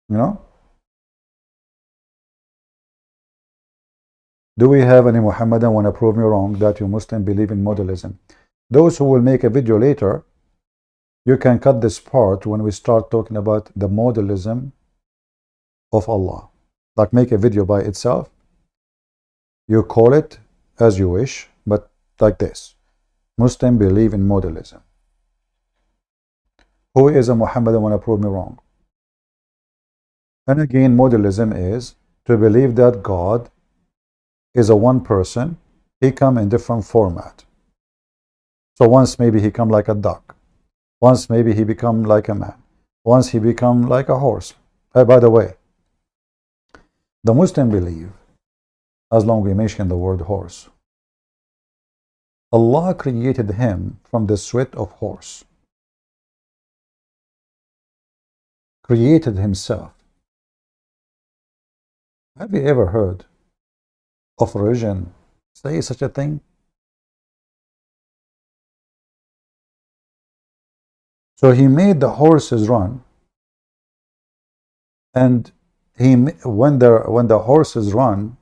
You know. Do we have any Muhammadan want to prove me wrong that you Muslim believe in modalism? Those who will make a video later, you can cut this part when we start talking about the modalism of Allah. Like make a video by itself. You call it as you wish, but like this. Muslim believe in modalism. Who is a Muhammadan want to prove me wrong? And again, modalism is to believe that God is a one person. He come in different format. So once maybe he come like a duck. Once maybe he become like a man. Once he become like a horse. By the way, the Muslim believe, as long as we mention the word horse, Allah created him from the sweat of horse. Created himself. Have you ever heard of religion say such a thing? So he made the horses run, and when the horses run,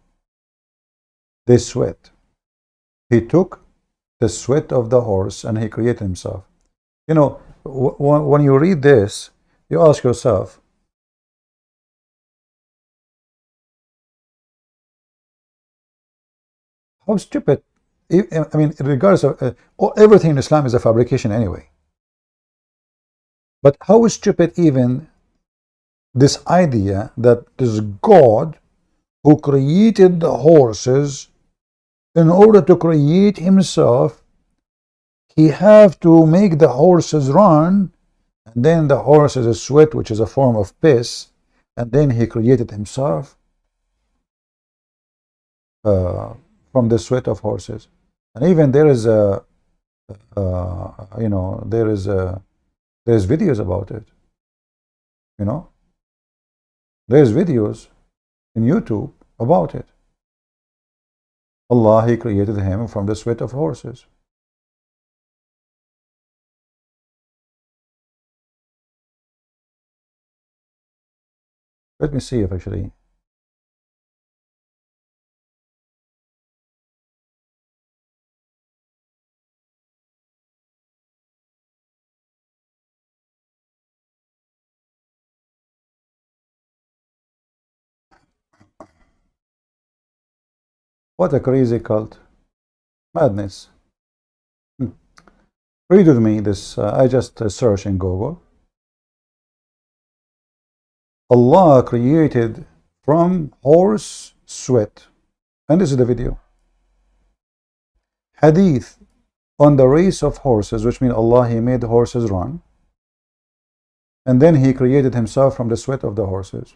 they sweat. He took the sweat of the horse and he created himself. You know, when you read this, you ask yourself, how stupid. I mean, regardless of everything in Islam is a fabrication anyway. But how stupid even this idea that this God who created the horses, in order to create himself, he have to make the horses run, and then the horses sweat, which is a form of piss, and then he created himself from the sweat of horses. And even there is a you know, there's videos about it. You know, there's videos in YouTube about it. Allah, he created him from the sweat of horses. Let me see if actually. What a crazy cult. Madness. Read with me this. I just searched in Google. Allah created from horse sweat. And this is the video. Hadith on the race of horses, which means Allah, he made the horses run. And then he created himself from the sweat of the horses.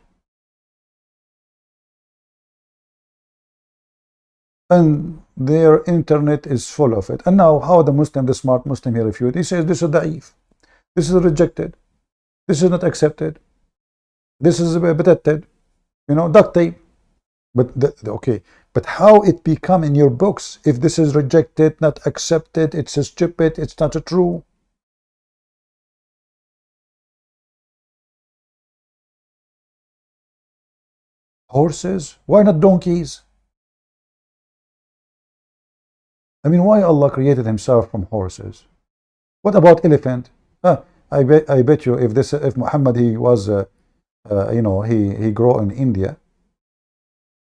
And their internet is full of it. And now how the Muslim, the smart Muslim, he refute? He says this is da'if. This is rejected. This is not accepted. This is protected. You know, duct tape. But okay, but how it become in your books if this is rejected, not accepted, it's stupid, it's not true? Horses? Why not donkeys? I mean, why Allah created himself from horses? What about elephant? I bet you if Muhammad he was he grew in India,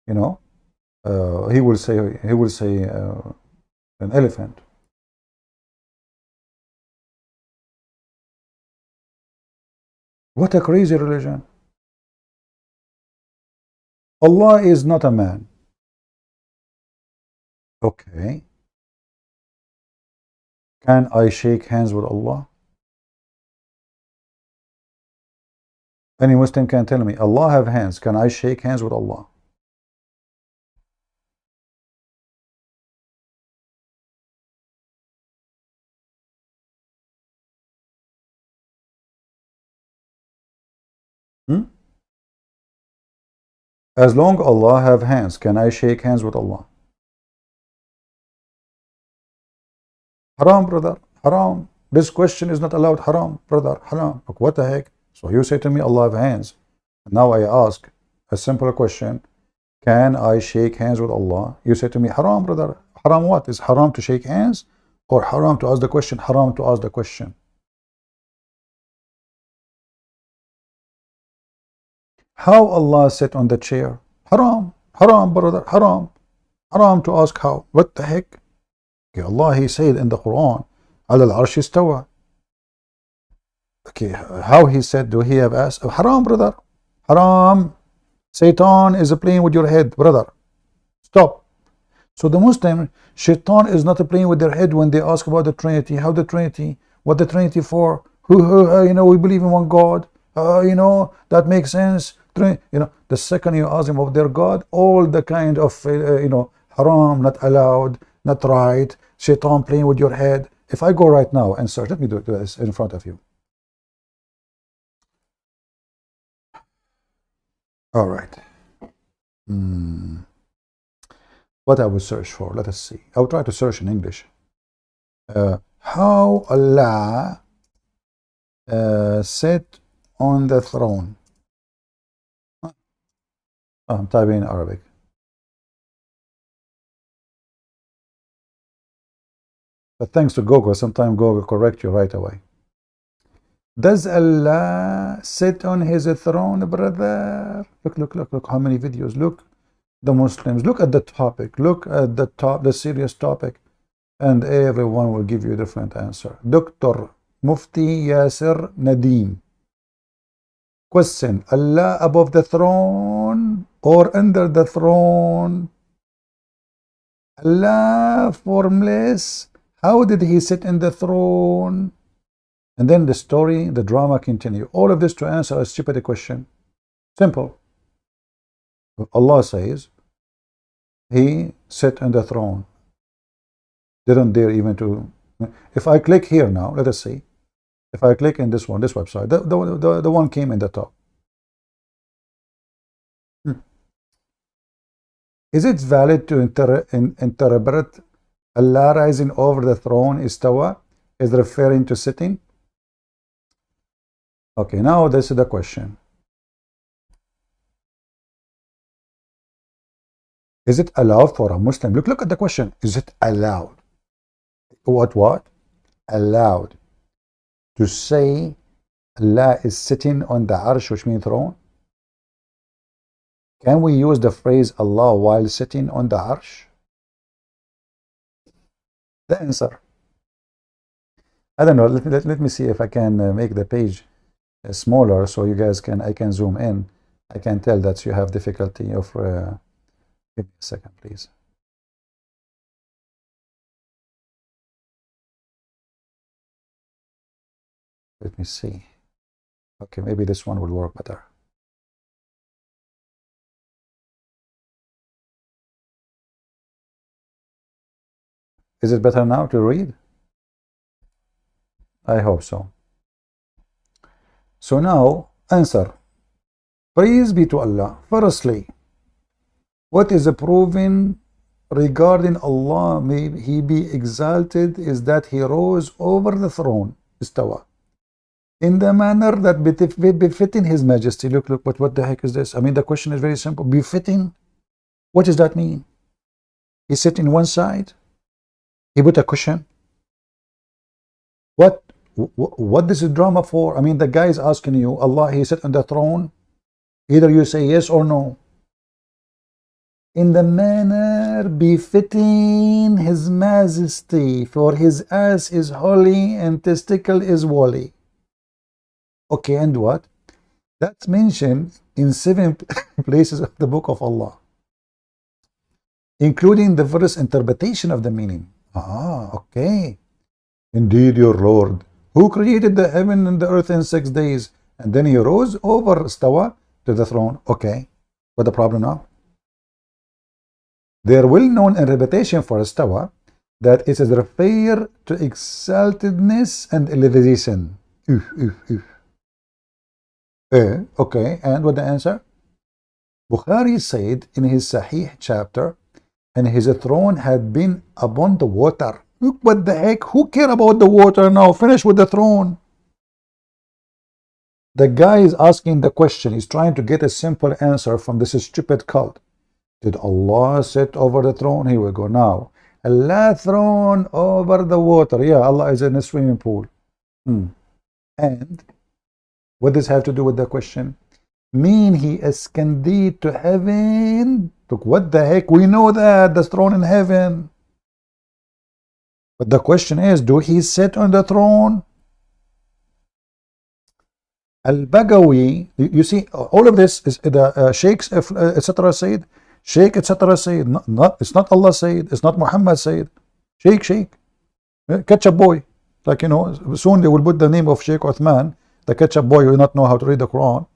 you know, he will say an elephant. What a crazy religion. Allah is not a man. Okay. Can I shake hands with Allah? Any Muslim can tell me, Allah have hands. Can I shake hands with Allah? As long Allah have hands, can I shake hands with Allah? Haram, brother. Haram. This question is not allowed. Haram, brother. Haram. Look, what the heck? So you say to me, Allah have hands. And now I ask a simple question. Can I shake hands with Allah? You say to me, haram, brother. Haram what? Is haram to shake hands? Or haram to ask the question? Haram to ask the question. How Allah sit on the chair? Haram. Haram, brother. Haram. Haram to ask how. What the heck? Okay, Allah, He said in the Quran, Al Arsh istawa. Okay, how He said, do He have asked? Haram, brother. Haram. Satan is playing with your head, brother. Stop. So the Muslim, Shaitan is not playing with their head when they ask about the Trinity. How the Trinity? What the Trinity for? We believe in one God. That makes sense. The second you ask them about their God, all the kind of, haram, not allowed, not right, Shaitan playing with your head. If I go right now and search, let me do this in front of you. All right. What I will search for, let us see. I will try to search in English. How Allah sit on the throne. I'm typing in Arabic. But thanks to Google, sometimes Google correct you right away. Does Allah sit on His throne, brother? Look, how many videos. Look, the Muslims. Look at the topic. Look at the serious topic. And everyone will give you a different answer. Dr. Mufti Yasir Nadeem. Question, Allah above the throne or under the throne? Allah formless. How did He sit in the throne? And then the story, the drama continue. All of this to answer a stupid question. Simple. Allah says, He sit on the throne. Didn't dare even to... If I click here now, let us see. If I click in this website, the one came in the top. Is it valid to interpret Allah rising over the throne, istawa, is referring to sitting? Okay, now this is the question. Is it allowed for a Muslim? Look at the question. Is it allowed? What? Allowed to say Allah is sitting on the arsh, which means throne? Can we use the phrase Allah while sitting on the arsh? The answer. I don't know. Let me see if I can make the page smaller so you guys I can zoom in. I can tell that you have difficulty of... give me a second, please. Let me see. Okay, maybe this one will work better. Is it better now to read? I hope so. So now, answer. Praise be to Allah. Firstly, what is proven regarding Allah, may He be exalted, is that He rose over the throne, istawa, in the manner that befitting His Majesty. Look, but what the heck is this? I mean, the question is very simple. Befitting? What does that mean? He sit in one side? He put a cushion. What this is drama for? I mean, the guy is asking you, Allah, he sit on the throne. Either you say yes or no. In the manner befitting his majesty, for his ass is holy and testicle is woolly. Okay, and what? That's mentioned in 7 places of the book of Allah, including the verse interpretation of the meaning. Okay. Indeed, your Lord, who created the heaven and the earth in 6 days, and then he rose over stawa to the throne. Okay, what the problem now? Their well-known interpretation for stawa, that it is referred to exaltedness and elevation. Okay, and what the answer? Bukhari said in his Sahih chapter, and his throne had been upon the water. Look, what the heck? Who care about the water now? Finish with the throne. The guy is asking the question. He's trying to get a simple answer from this stupid cult. Did Allah sit over the throne? Here we go now. Allah throne over the water. Yeah, Allah is in a swimming pool. And what does have to do with the question? Mean he ascended to heaven? Look, what the heck? We know that the throne in heaven. But the question is, do he sit on the throne? Al-Bagawi, you see, all of this is the sheikhs, etc. said. Sheikh, etc. said. It's not Allah said. It's not Muhammad said. Sheikh. Ketchup boy. Like, you know, soon they will put the name of Sheikh Uthman. The ketchup boy will not know how to read the Quran.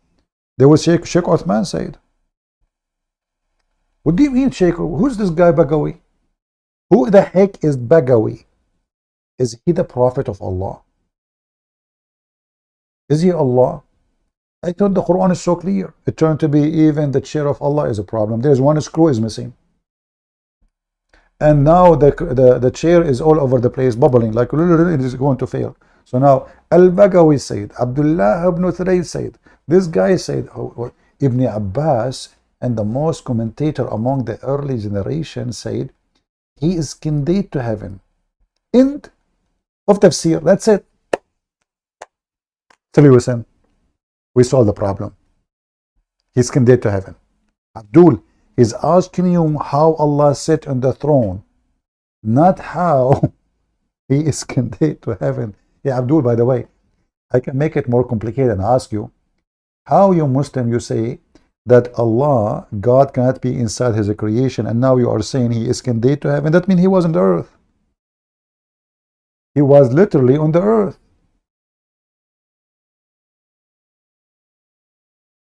They will say Sheikh Uthman said. What do you mean, Sheikh? Who's this guy Bagawi? Who the heck is Bagawi? Is he the prophet of Allah? Is he Allah? I thought the Quran is so clear. It turned to be even the chair of Allah is a problem. There's one screw is missing. And now the chair is all over the place, bubbling, like it is going to fail. So now Al-Bagawi said, Abdullah ibn Thurayd said, this guy said, Ibn Abbas, and the most commentator among the early generation said, he is kindred to heaven. End of tafsir. That's it. Tell you listen, we solved the problem. He's kindred to heaven. Abdul is asking you how Allah sat on the throne, not how he is kindred to heaven. Yeah, Abdul, by the way, I can make it more complicated and ask you, how you Muslim, you say that Allah, God cannot be inside his creation, and now you are saying he is kindred to heaven. That means he was on the earth. He was literally on the earth.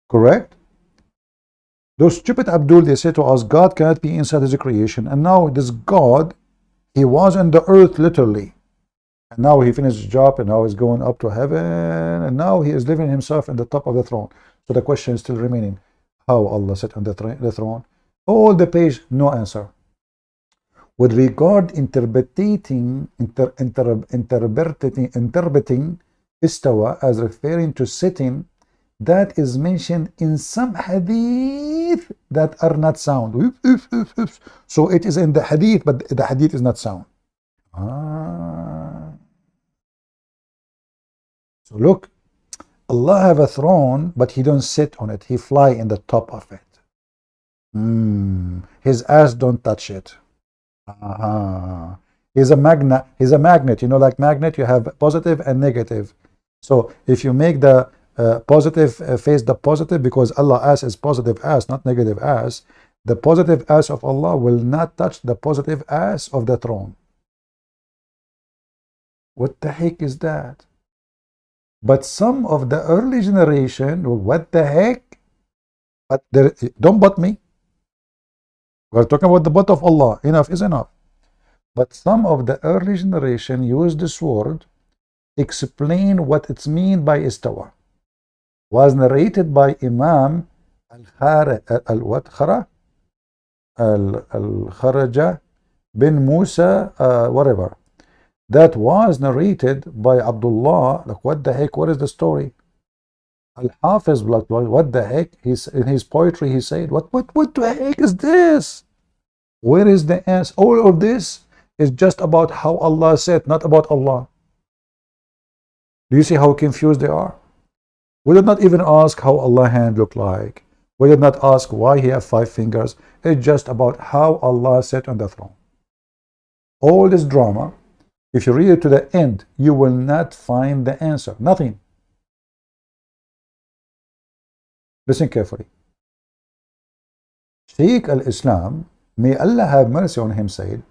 Correct? Those stupid Abdul, they say to us, God cannot be inside his creation, and now this God, he was on the earth literally. And now he finished his job, and now he's going up to heaven, and now he is living himself in the top of the throne. So the question is still remaining. How Allah sat on the throne? All the page, no answer. With regard interpreting istawa as referring to sitting, that is mentioned in some hadith that are not sound. So it is in the hadith, but the hadith is not sound. So look, Allah have a throne, but he don't sit on it. He fly in the top of it. His ass don't touch it. He's a magnet. He's a magnet. You know, like magnet, you have positive and negative. So if you make the positive face the positive, because Allah ass is positive ass, not negative ass, the positive ass of Allah will not touch the positive ass of the throne. What the heck is that? But some of the early generation, what the heck? But there, don't butt me. We're talking about the butt of Allah. Enough is enough. But some of the early generation use this word, explain what it's mean by istawa. Was narrated by Imam Al-Kharaja bin Musa, whatever. That was narrated by Abdullah. Like, what the heck? What is the story? Al-Hafiz, like, what the heck? In his poetry, he said, what the heck is this? Where is the answer? All of this is just about how Allah said, not about Allah. Do you see how confused they are? We did not even ask how Allah's hand looked like. We did not ask why he has 5 fingers. It's just about how Allah sat on the throne. All this drama, if you read it to the end, you will not find the answer. Nothing. Listen carefully. Sheikh al-Islam, may Allah have mercy on him, said,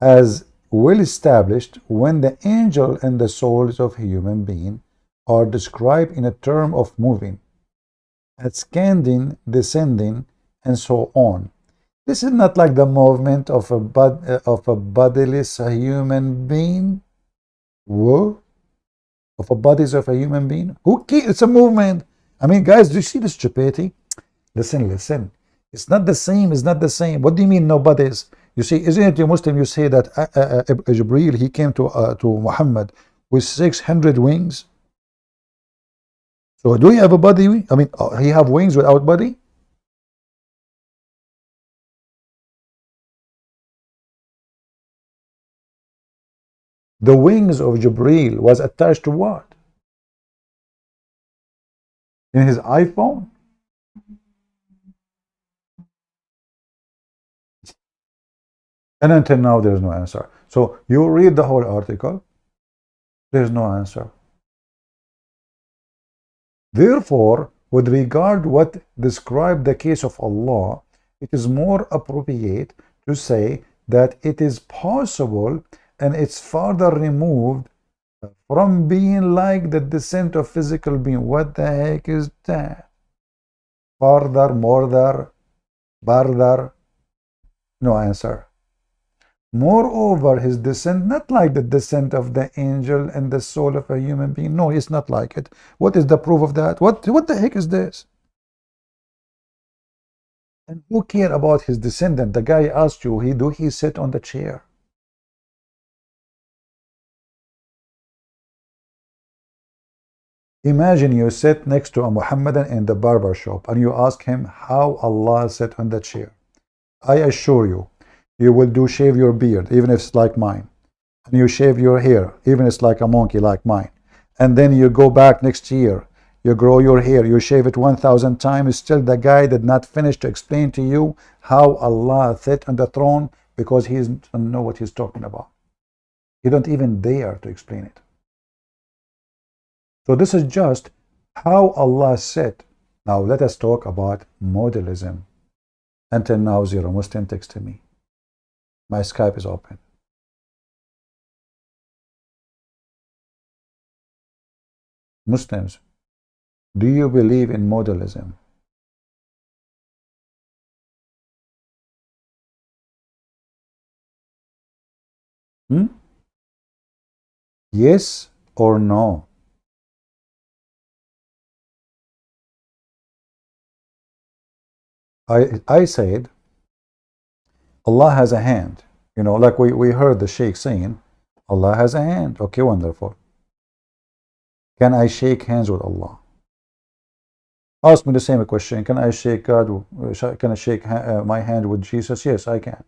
as well established, when the angel and the souls of a human being are described in a term of moving, ascending, descending, and so on. This is not like the movement of a bodiless human being. Whoa. Of a bodies of a human being. Who cares? It's a movement. I mean, guys, do you see the stupidity? Listen, listen. It's not the same. It's not the same. What do you mean no bodies? You see, isn't it you Muslim? You say that Jibreel, he came to Muhammad with 600 wings. So do he have a body? I mean, he have wings without body? The wings of Jibreel was attached to what? In his iPhone? And until now, there is no answer. So you read the whole article, there is no answer. Therefore, with regard what describe the case of Allah, it is more appropriate to say that it is possible and it's further removed from being like the descent of physical being. What the heck is that? Further, more, farther, no answer. Moreover, his descent, not like the descent of the angel and the soul of a human being. No, it's not like it. What is the proof of that? What the heck is this? And who care about his descendant? The guy asked you, do he sit on the chair? Imagine you sit next to a Muhammadan in the barber shop and you ask him how Allah sat on the chair. I assure you, you will shave your beard, even if it's like mine. And you shave your hair, even if it's like a monkey like mine. And then you go back next year, you grow your hair, you shave it 1,000 times. Still the guy did not finish to explain to you how Allah sat on the throne, because he doesn't know what he's talking about. He don't even dare to explain it. So this is just how Allah said. Now let us talk about modalism. Until now, zero Muslim texted me. My Skype is open. Muslims, do you believe in modalism? Yes or no? I said Allah has a hand. You know, like we heard the Sheikh saying, Allah has a hand. Okay, wonderful. Can I shake hands with Allah? Ask me the same question. Can I shake God? Can I shake my hand with Jesus? Yes, I can.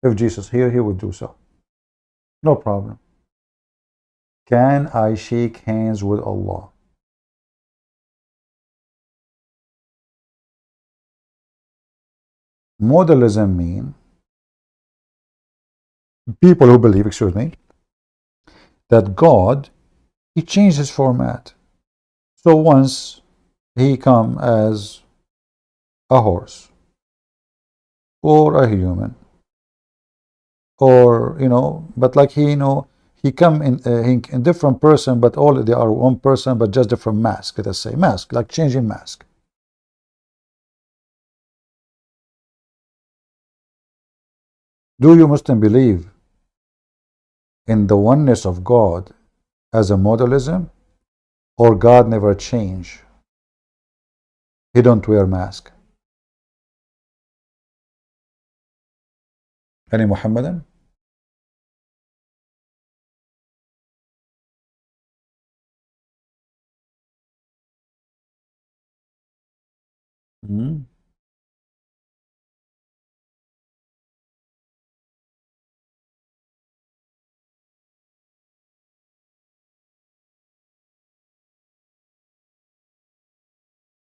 If Jesus here, he would do so. No problem. Can I shake hands with Allah? Modalism means people who believe, excuse me, that God, he changed his format. So once he come as a horse or a human, or but like he he come in different person, but all they are one person, but just different mask. Let us say mask, like changing mask. Do you Muslim believe in the oneness of God as a modalism, or God never change? He don't wear mask. Any Muhammadan?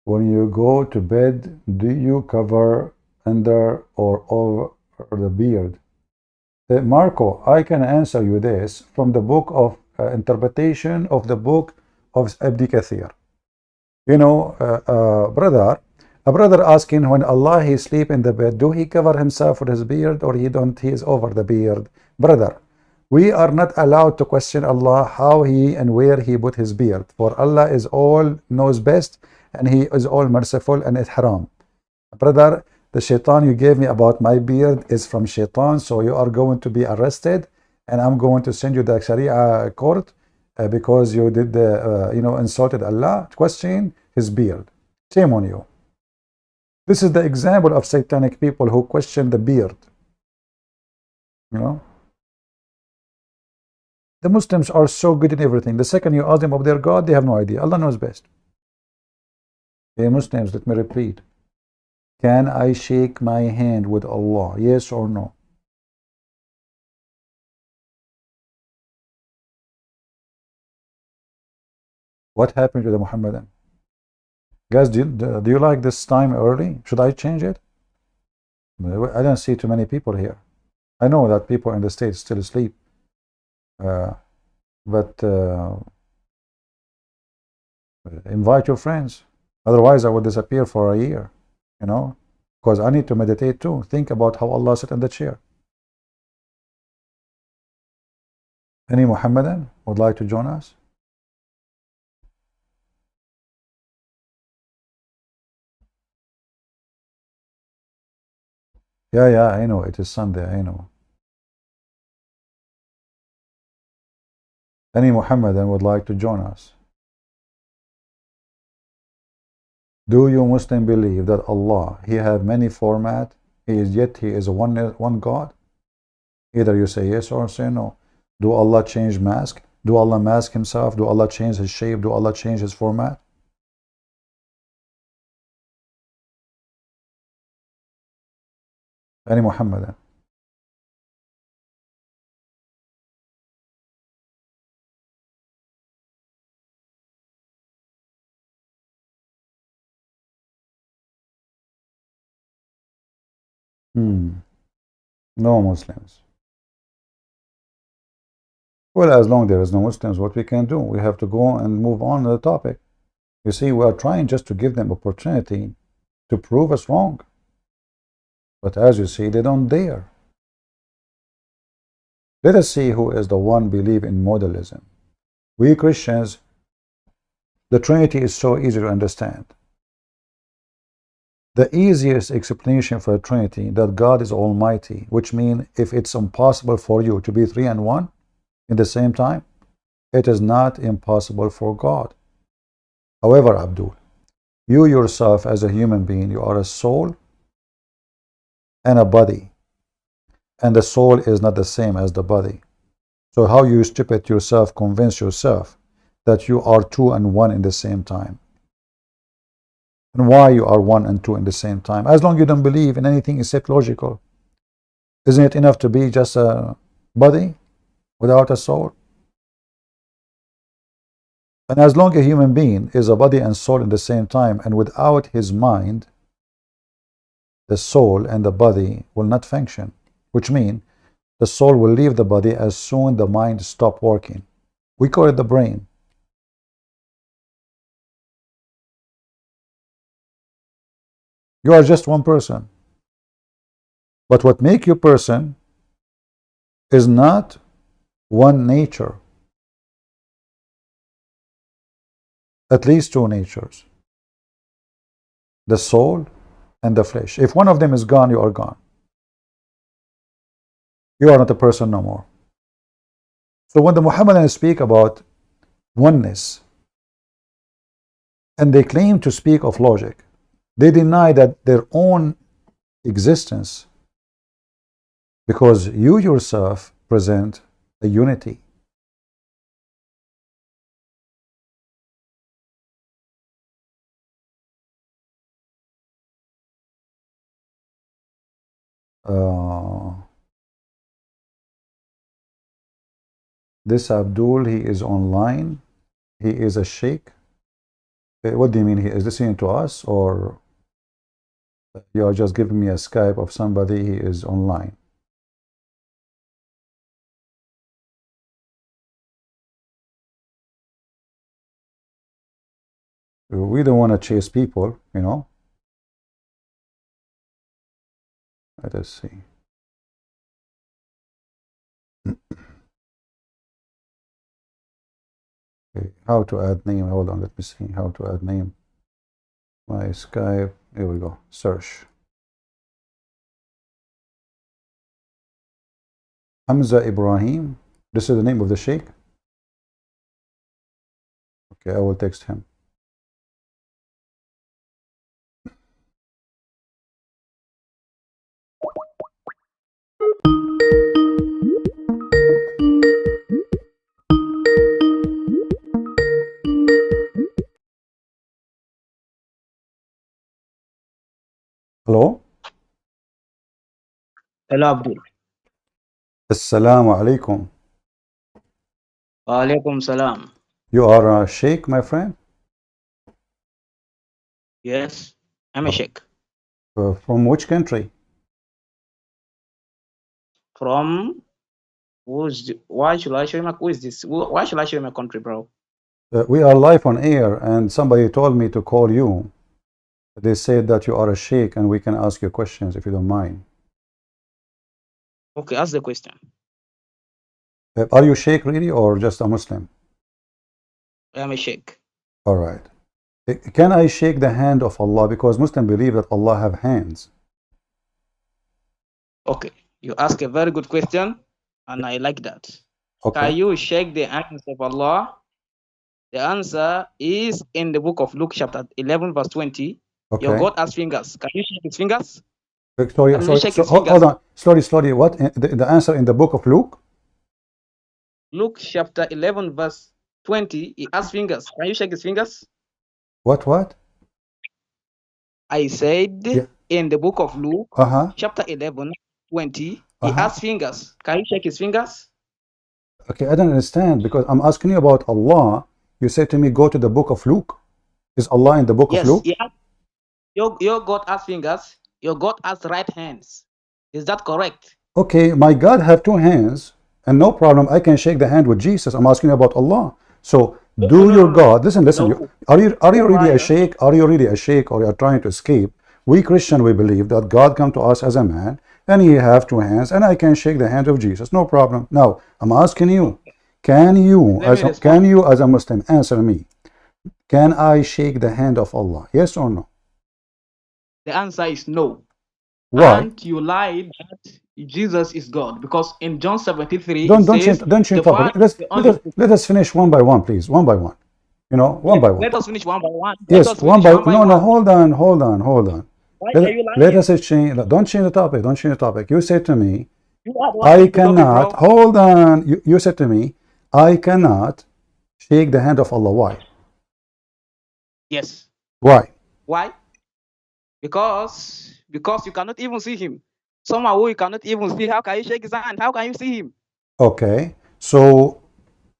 when you go to bed, do you cover under or over the beard? Marco, I can answer you this from the book of interpretation of the book of Ibn Kathir. You know, a brother asking when Allah he sleep in the bed, do he cover himself with his beard or he don't? He is over the beard. Brother, we are not allowed to question Allah how he and where he put his beard. For Allah is all knows best and he is all merciful and it's haram. Brother, the shaitan you gave me about my beard is from shaitan, so you are going to be arrested and I'm going to send you the Sharia court because you did insulted Allah, questioning his beard. Shame on you. This is the example of satanic people who question the beard. You know, the Muslims are so good in everything. The second you ask them of their God, they have no idea. Allah knows best. Hey Muslims, let me repeat. Can I shake my hand with Allah? Yes or no? What happened to the Muhammadan? Guys, do you like this time early? Should I change it? I don't see too many people here. I know that people in the States still asleep. But invite your friends. Otherwise, I will disappear for a year. You know, because I need to meditate too. Think about how Allah sat in the chair. Any Muhammadan would like to join us? Yeah, I know. It is Sunday, I know. Any Muhammadan would like to join us? Do you Muslim believe that Allah, He have many format, yet He is one God? Either you say yes or say no. Do Allah change mask? Do Allah mask Himself? Do Allah change His shape? Do Allah change His format? Any Muhammadan? No Muslims. Well, as long as there is no Muslims, what we can do? We have to go and move on to the topic. You see, we are trying just to give them opportunity to prove us wrong. But as you see, they don't dare. Let us see who is the one believe in modalism. We Christians, the Trinity is so easy to understand. The easiest explanation for a Trinity that God is Almighty, which means if it's impossible for you to be three and one in the same time, it is not impossible for God. However, Abdul, you yourself as a human being, you are a soul and a body, and the soul is not the same as the body. So how you stupid yourself convince yourself that you are two and one in the same time? And why you are one and two in the same time? As long as you don't believe in anything except logical, isn't it enough to be just a body without a soul? And as long as a human being is a body and soul in the same time, and without his mind, the soul and the body will not function, which means the soul will leave the body as soon the mind stop working. We call it the brain. You are just one person. But what makes you person is not one nature. At least two natures. The soul and the flesh. If one of them is gone, you are gone. You are not a person no more. So when the Muhammadans speak about oneness, and they claim to speak of logic, they deny that their own existence, because you yourself present a unity. This Abdul, he is online. He is a sheikh. What do you mean? He is listening to us, or you are just giving me a Skype of somebody he is online? We don't want to chase people, you know. Let us see. Okay, how to add name? Hold on, let me see how to add name. My Skype. Here we go. Search. Hamza Ibrahim. This is the name of the sheikh. Okay, I will text him. Hello. Hello, Abdul. Assalamu alaikum. Wa alaikum salam. You are a sheikh, my friend? Yes, I'm a sheikh. From which country? From why should I show you who is this? Why should I show you my country, bro? We are live on air, and somebody told me to call you. They said that you are a sheikh, and we can ask you questions if you don't mind. Okay, ask the question. Are you sheikh really, or just a Muslim? I am a sheikh. All right. Can I shake the hand of Allah? Because Muslims believe that Allah have hands. Okay, you ask a very good question, and I like that. Okay. Can you shake the hands of Allah? The answer is in the book of Luke, chapter 11, verse 20. Okay. Your God has fingers. Can you shake his fingers? Sorry, Can you shake his hold fingers? on. Slowly. What? The answer in the book of Luke? Luke, chapter 11, verse 20. He has fingers. Can you shake his fingers? What? I said in the book of Luke, chapter 11, 20, he has fingers. Can you shake his fingers? Okay, I don't understand, because I'm asking you about Allah. You say to me, go to the book of Luke. Is Allah in the book of Luke? Yes. Your God has fingers. Your God has right hands. Is that correct? Okay, my God have two hands, and no problem. I can shake the hand with Jesus. I'm asking you about Allah. So, God, listen. Are you really a sheikh? Are you really a sheikh, or you are trying to escape? We Christian, we believe that God come to us as a man, and he have two hands, and I can shake the hand of Jesus. No problem. Now, I'm asking you, can you as a Muslim answer me? Can I shake the hand of Allah? Yes or no? The answer is no. Why? And you lied that Jesus is God, because in John 73 don't says, change topic. Let us finish one by one, please. One by one. You know, one by one. Let us finish one by one. Yes, one by one. No, hold on. Why are you lying? Let us exchange. Don't change the topic. You said to me, I cannot. Hold on. You said to me, I cannot shake the hand of Allah. Why? Yes. Why? Why? Because you cannot even see him. Someone who you cannot even see, how can you shake his hand? How can you see him? Okay. So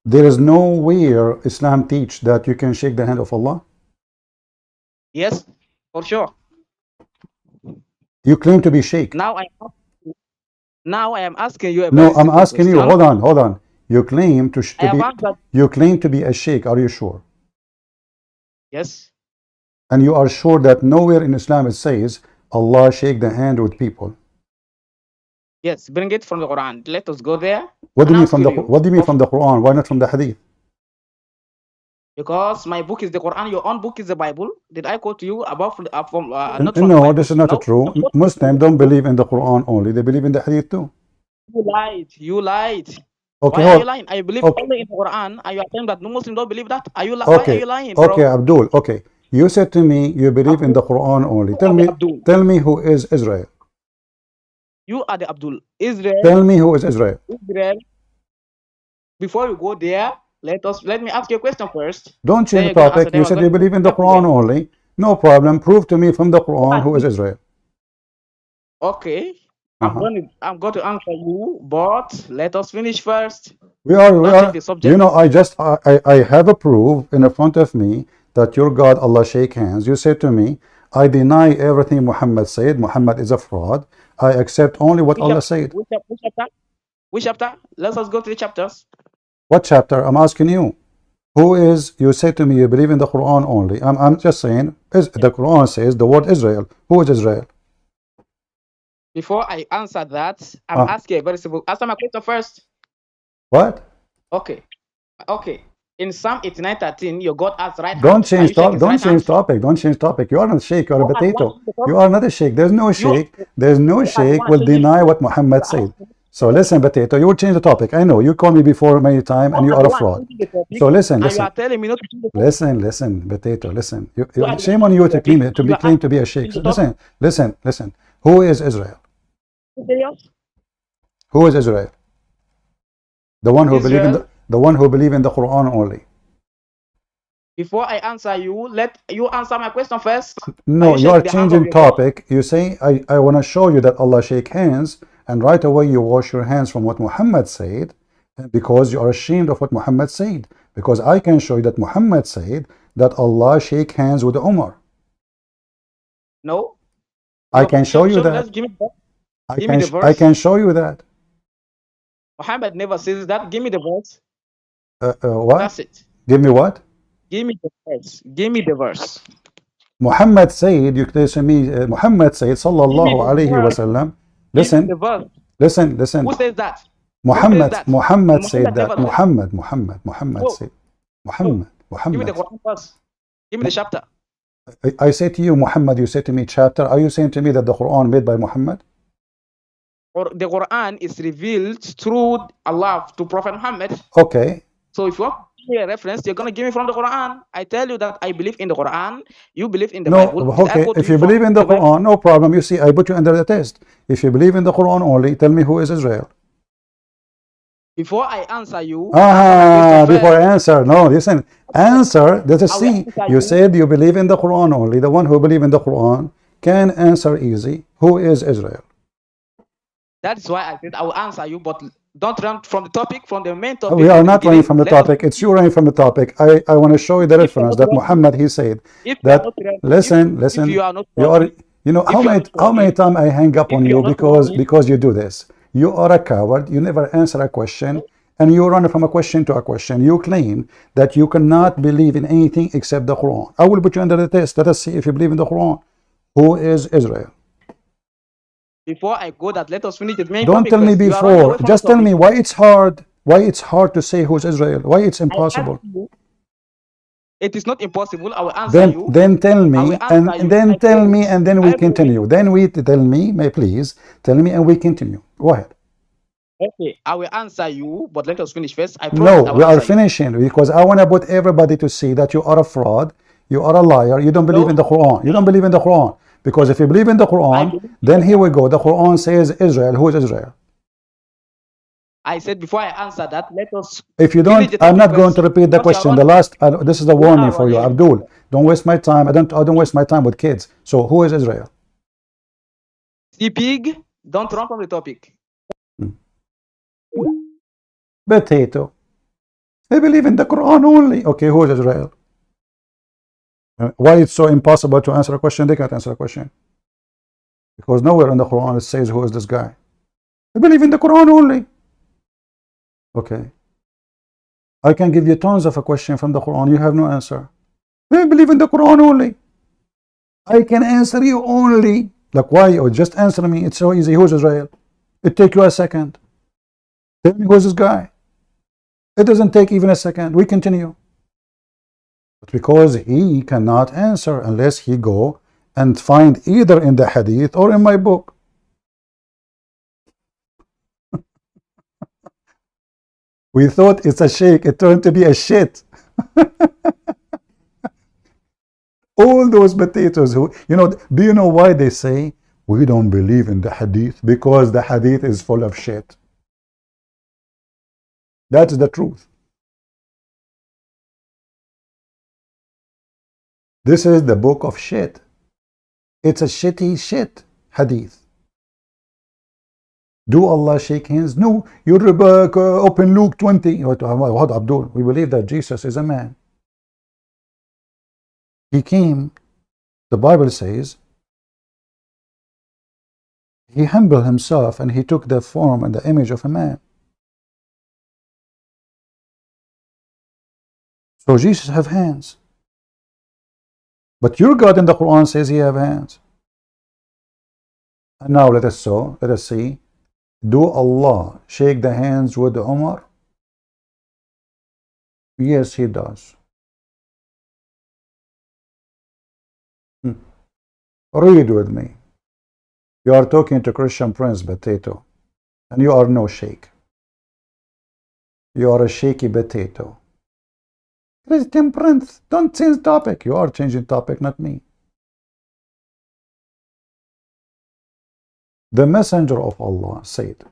there is nowhere Islam teach that you can shake the hand of Allah? Yes, for sure. You claim to be sheikh. Now I am asking you a No, very I'm asking question. you. Hold on. You claim to be a sheikh. Are you sure? Yes. And you are sure that nowhere in Islam it says Allah shake the hand with people? Yes, bring it from the Quran. Let us go there. What do you mean from the Quran? Why not from the Hadith? Because my book is the Quran, your own book is the Bible. Did I quote you about not from No, this is not true. Muslims don't believe in the Quran only. They believe in the Hadith too. You lied. Okay, why are you lying? I believe only in the Quran. Are you saying that no Muslims don't believe that? Why are you lying, bro? Okay, Abdul. Okay, you said to me you believe in the Quran only. Tell me who is Israel. You are the Abdul. Israel. Tell me who is Israel. Before you go there, let me ask you a question first. Don't change the topic. You said you believe in the Quran only. No problem. Prove to me from the Quran who is Israel. Okay. I'm going to answer you, but let us finish first. We are. You know, I have a proof in front of me that your God Allah shake hands, you say to me, I deny everything Muhammad said. Muhammad is a fraud. I accept only what Allah said. Which chapter? Let us go to the chapters. What chapter? I'm asking you. Who is, you say to me, you believe in the Quran only. I'm just saying, the Quran says the word Israel. Who is Israel? Before I answer that, I'm asking a very simple. Answer my question first. What? Okay. Okay. In Psalm 89:13, your God has right hand. Don't change topic. Don't change topic. Don't change topic. You are not a sheikh. You are a potato. You are not a sheikh. There's no sheikh. There's no sheikh will deny what Muhammad said. So listen, potato. You will change the topic. I know you called me before many times, and you are a fraud. So listen. You are telling me not to change the topic. Listen, potato. Listen. Shame on you to claim to be claimed to be a sheikh. So listen. Who is Israel? Who is Israel? The one who believe in the Quran only. Before I answer you, let you answer my question first. No, you are changing topic. You say, I want to show you that Allah shake hands, and right away you wash your hands from what Muhammad said, because you are ashamed of what Muhammad said. Because I can show you that Muhammad said that Allah shake hands with Umar. No. I can show you that. I can show you that. Muhammad never says that. Give me the verse. What? That's it. Give me what? Give me the verse. Give me the verse. Muhammad said, you can say me, Muhammad said, sallallahu alayhi wa sallam. Listen. Listen. Who says that? Muhammad said that. Muhammad said. Muhammad. Give me the Quran verse. Give me the chapter. I say to you, Muhammad, you say to me, chapter. Are you saying to me that the Quran made by Muhammad? Or the Quran is revealed through Allah to Prophet Muhammad. Okay. So if you want to give me a reference, you're going to give me from the Quran. I tell you that I believe in the Quran. You believe in the Bible. Okay. If you believe in the Quran, no problem. You see, I put you under the test. If you believe in the Quran only, tell me who is Israel. Before I answer you. Before I answer. No, listen. Answer. Let us see. You said you believe in the Quran only. The one who believes in the Quran can answer easy. Who is Israel? That is why I said I will answer you, but don't run from the topic, from the main topic. We are not running from the topic. It's you running from the topic. I want to show you the reference that Muhammad, he said that. Listen. You know how many times I hang up on you because you do this. You are a coward. You never answer a question, and you run from a question to a question. You claim that you cannot believe in anything except the Quran. I will put you under the test. Let us see if you believe in the Quran. Who is Israel? Before I go that, let us finish the main topic. Don't tell me before. Just tell me why it's hard. Why it's hard to say who's Israel. Why it's impossible. It is not impossible. I will answer you. Then tell me, and then tell me, and then we continue. Then we tell me, may please tell me, and we continue. Go ahead. Okay, I will answer you, but let us finish first. No, we are finishing because I want to put everybody to see that you are a fraud, you are a liar, you don't believe in the Quran. You don't believe in the Quran. Because if you believe in the Quran, then here we go. The Quran says Israel. Who is Israel? I said before I answer that, let us. If you don't, I'm not going to repeat the question. The last, this is a warning for you, Abdul. Don't waste my time. I don't waste my time with kids. So who is Israel? See pig, don't run from the topic. Potato. They believe in the Quran only. Okay, who is Israel? Why it's so impossible to answer a question? They can't answer a question because nowhere in the Quran it says who is this guy. They believe in the Quran only. Okay, I can give you tons of a question from the Quran. You have no answer. They believe in the Quran only. I can answer you only. Like why? Or just answer me. It's so easy. Who's Israel? It take you a second. Tell me who's this guy. It doesn't take even a second. We continue. But because he cannot answer unless he go and find either in the hadith or in my book. We thought it's a sheikh, it turned to be a shit. All those potatoes who, do you know why they say we don't believe in the hadith? Because the hadith is full of shit. That's the truth. This is the book of shit. It's a shitty shit hadith. Do Allah shake hands? No. You open Luke 20. What Abdul? We believe that Jesus is a man. He came, the Bible says, he humbled himself and he took the form and the image of a man. So Jesus have hands. But your God in the Quran says he have hands. And now let us see. Do Allah shake the hands with Umar? Yes, he does. Read with me. You are talking to Christian Prince Potato, and you are no shake. You are a shaky potato. Christian Prince, don't change topic. You are changing topic, not me. The Messenger of Allah said,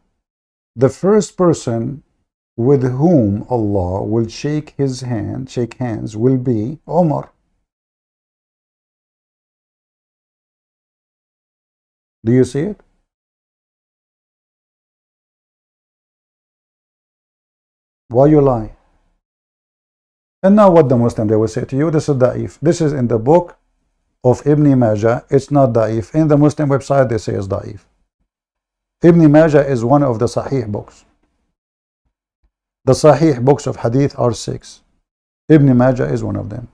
the first person with whom Allah will shake hands will be Umar. Do you see it? Why you lie? And now what the Muslim, they will say to you, this is da'if. This is in the book of Ibn Majah. It's not da'if. In the Muslim website, they say it's da'if. Ibn Majah is one of the Sahih books. The Sahih books of Hadith are 6. Ibn Majah is one of them.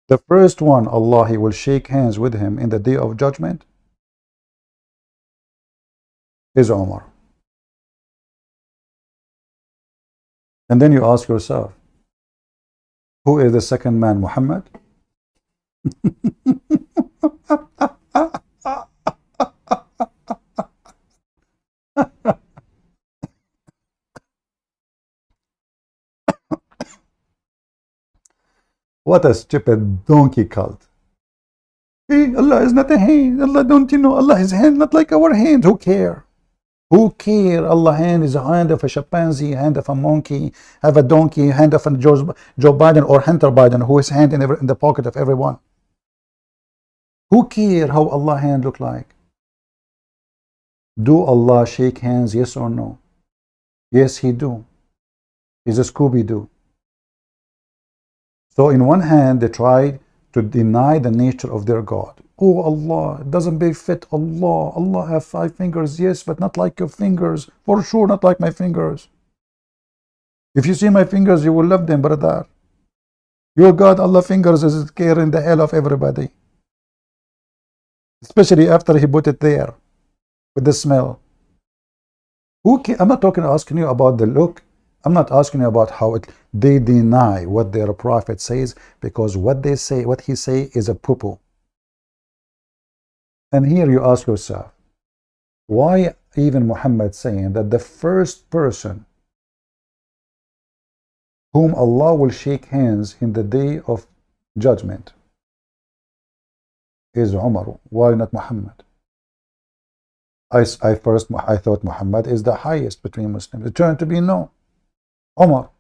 The first one, Allah, he will shake hands with him in the day of judgment, is Umar. And then you ask yourself, who is the second man, Muhammad? What a stupid donkey cult. Hey, Allah is not a hand. Allah, don't you know, Allah is hand, not like our hand. Who care? Who care? Allah hand is a hand of a chimpanzee, hand of a monkey, have a donkey, hand of a Joe Biden or Hunter Biden, who is hand in the pocket of everyone. Who care how Allah hand look like? Do Allah shake hands, yes or no? Yes, he do. He's a Scooby-Doo. So in one hand, they tried to deny the nature of their God. Oh Allah, it doesn't befit Allah. Allah have 5 fingers, yes, but not like your fingers. For sure, not like my fingers. If you see my fingers, you will love them, brother. Your God, Allah fingers is scaring the hell of everybody. Especially after he put it there with the smell. I'm not asking you about the look. I'm not asking you about how they deny what their prophet says, because what they say, what he say is a poo-poo. And here you ask yourself, why even Muhammad saying that the first person whom Allah will shake hands in the day of judgment is Umar? Why not Muhammad? I thought Muhammad is the highest between Muslims. It turned to be no. Umar.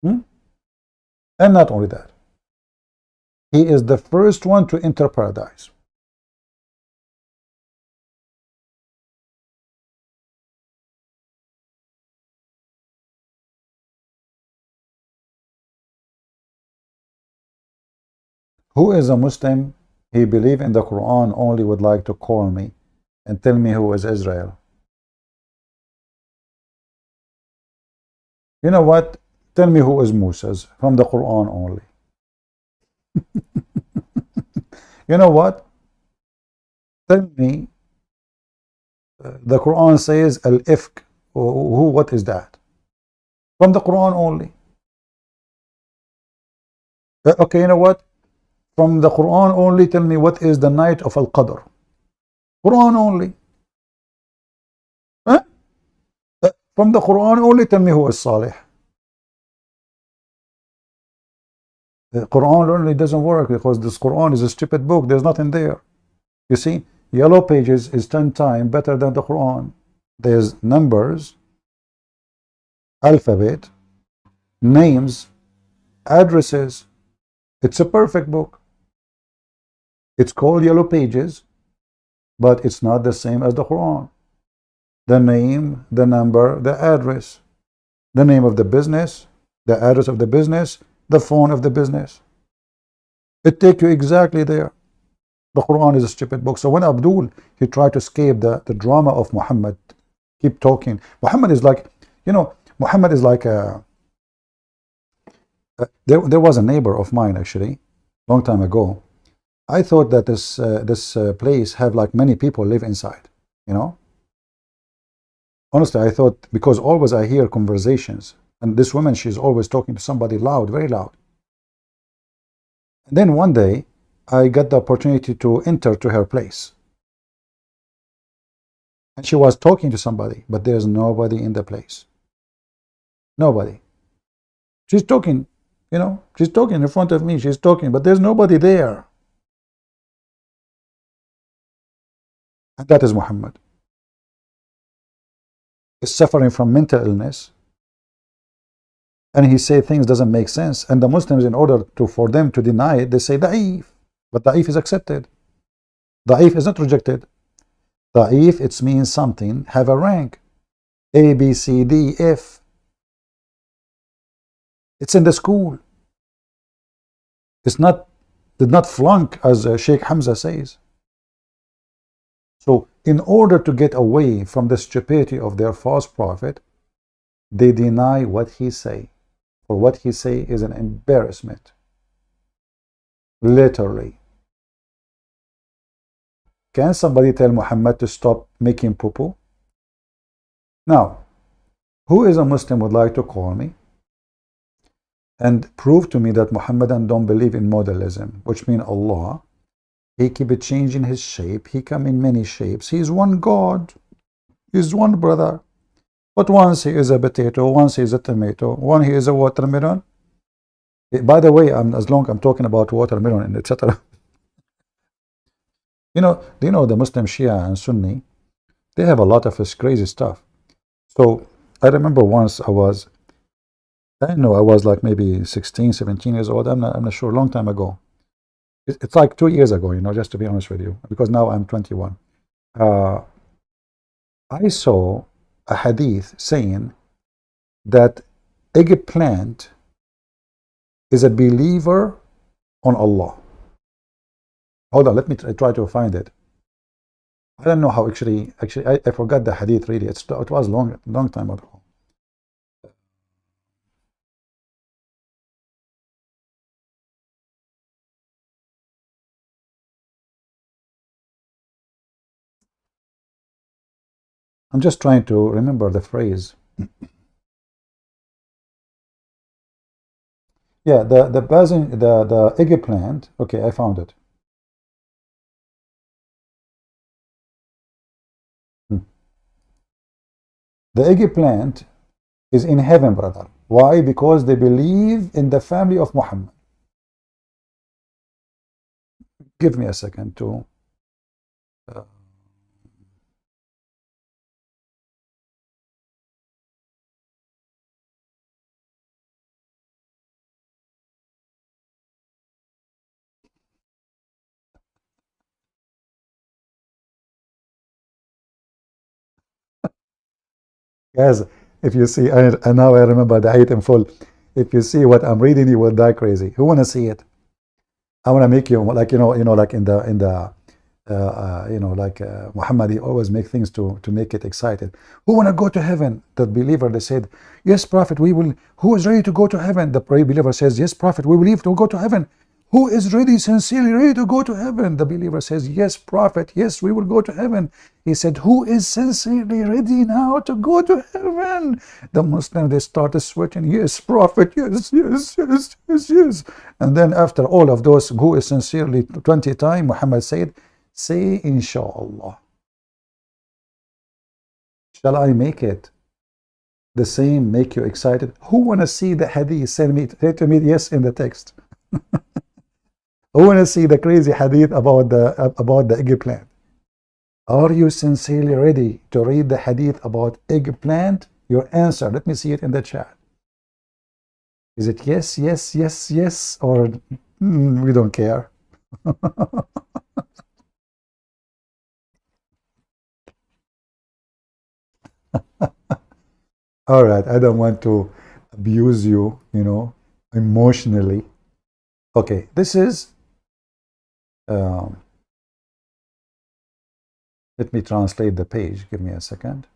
And not only that, he is the first one to enter paradise. Who is a Muslim? He believe in the Quran only would like to call me and tell me who is Israel. You know what? Tell me who is Moses from the Quran only. You know what? Tell me, the Quran says al-ifk. What is that? From the Quran only. Okay, you know what? From the Quran only, tell me what is the night of Al-Qadr. Quran only. Huh? From the Quran only, tell me who is Salih. The Quran only doesn't work because this Quran is a stupid book. There's nothing there. You see, Yellow Pages is 10 times better than the Quran. There's numbers, alphabet, names, addresses. It's a perfect book. It's called Yellow Pages, but it's not the same as the Quran. The name, the number, the address, the name of the business, the address of the business, the phone of the business. It takes you exactly there. The Quran is a stupid book. So when Abdul, he tried to escape the drama of Muhammad, keep talking. Muhammad is like, Muhammad is like there was a neighbor of mine actually, long time ago. I thought that this place have like many people live inside, Honestly, I thought, because always I hear conversations, and this woman, she's always talking to somebody loud, very loud. And then one day, I got the opportunity to enter to her place. And she was talking to somebody, but there's nobody in the place. Nobody. She's talking, she's talking in front of me, she's talking, but there's nobody there. And that is Muhammad. He's suffering from mental illness. And he say things doesn't make sense. And the Muslims, in order for them to deny it, they say da'if. But da'if is accepted. Da'if is not rejected. Da'if, it means something have a rank. A, B, C, D, F. It's in the school. Did not flunk, as Sheikh Hamza says. So in order to get away from the stupidity of their false prophet, they deny what he say. For what he say is an embarrassment. Literally. Can somebody tell Muhammad to stop making poo-poo? Now, who is a Muslim would like to call me and prove to me that Muhammadan don't believe in modelism, which means Allah, he keep changing his shape, he come in many shapes, he is one God, he is one brother. But once he is a potato, once he is a tomato, one he is a watermelon. By the way, as long I'm talking about watermelon and etc. Do you know the Muslim Shia and Sunni? They have a lot of this crazy stuff. So I remember once I was like maybe 16, 17 years old. I'm not sure, long time ago. It's like 2 years ago, just to be honest with you, because now I'm 21. I saw a hadith saying that eggplant is a believer on Allah. Hold on, let me try to find it. I don't know how actually I forgot the hadith really. It was long time ago. I'm just trying to remember the phrase. Yeah, the eggplant. Okay, I found it. The eggplant is in heaven, brother. Why? Because they believe in the family of Muhammad. Give me a second to guys, if you see, and now I remember the ayat in full. If you see what I'm reading, you will die crazy. Who wanna see it? I wanna make you like like in the Muhammad, he always make things to make it excited. Who wanna go to heaven? The believer, they said, yes, Prophet, we will. Who is ready to go to heaven? The believer says, yes, Prophet, we believe to go to heaven. Who is ready, sincerely ready to go to heaven? The believer says, yes, Prophet, yes, we will go to heaven. He said, who is sincerely ready now to go to heaven? The Muslims, they started sweating, yes, Prophet, yes, yes, yes, yes, yes. And then after all of those, who is sincerely 20 times, Muhammad said, say, inshallah. Shall I make it the same, make you excited? Who want to see the hadith? Say to me, yes, in the text. Who want to see the crazy hadith about the eggplant? Are you sincerely ready to read the hadith about eggplant? Your answer, let me see it in the chat. Is it yes, yes, yes, yes, or we don't care? All right, I don't want to abuse you, emotionally. Okay, this is, let me translate the page. Give me a second.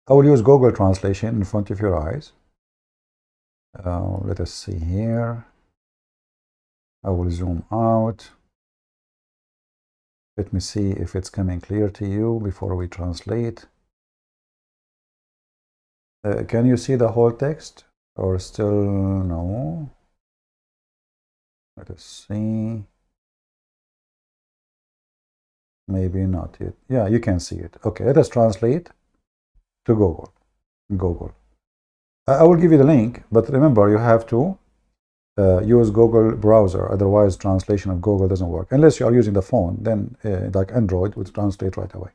I will use Google Translation in front of your eyes. Let us see here. I will zoom out. Let me see if it's coming clear to you before we translate. Can you see the whole text or still no? Let us see. Maybe not yet. Yeah, you can see it. Okay, let us translate to Google. I will give you the link, but remember you have to use Google browser, otherwise translation of Google doesn't work. Unless you are using the phone, then like Android would translate right away.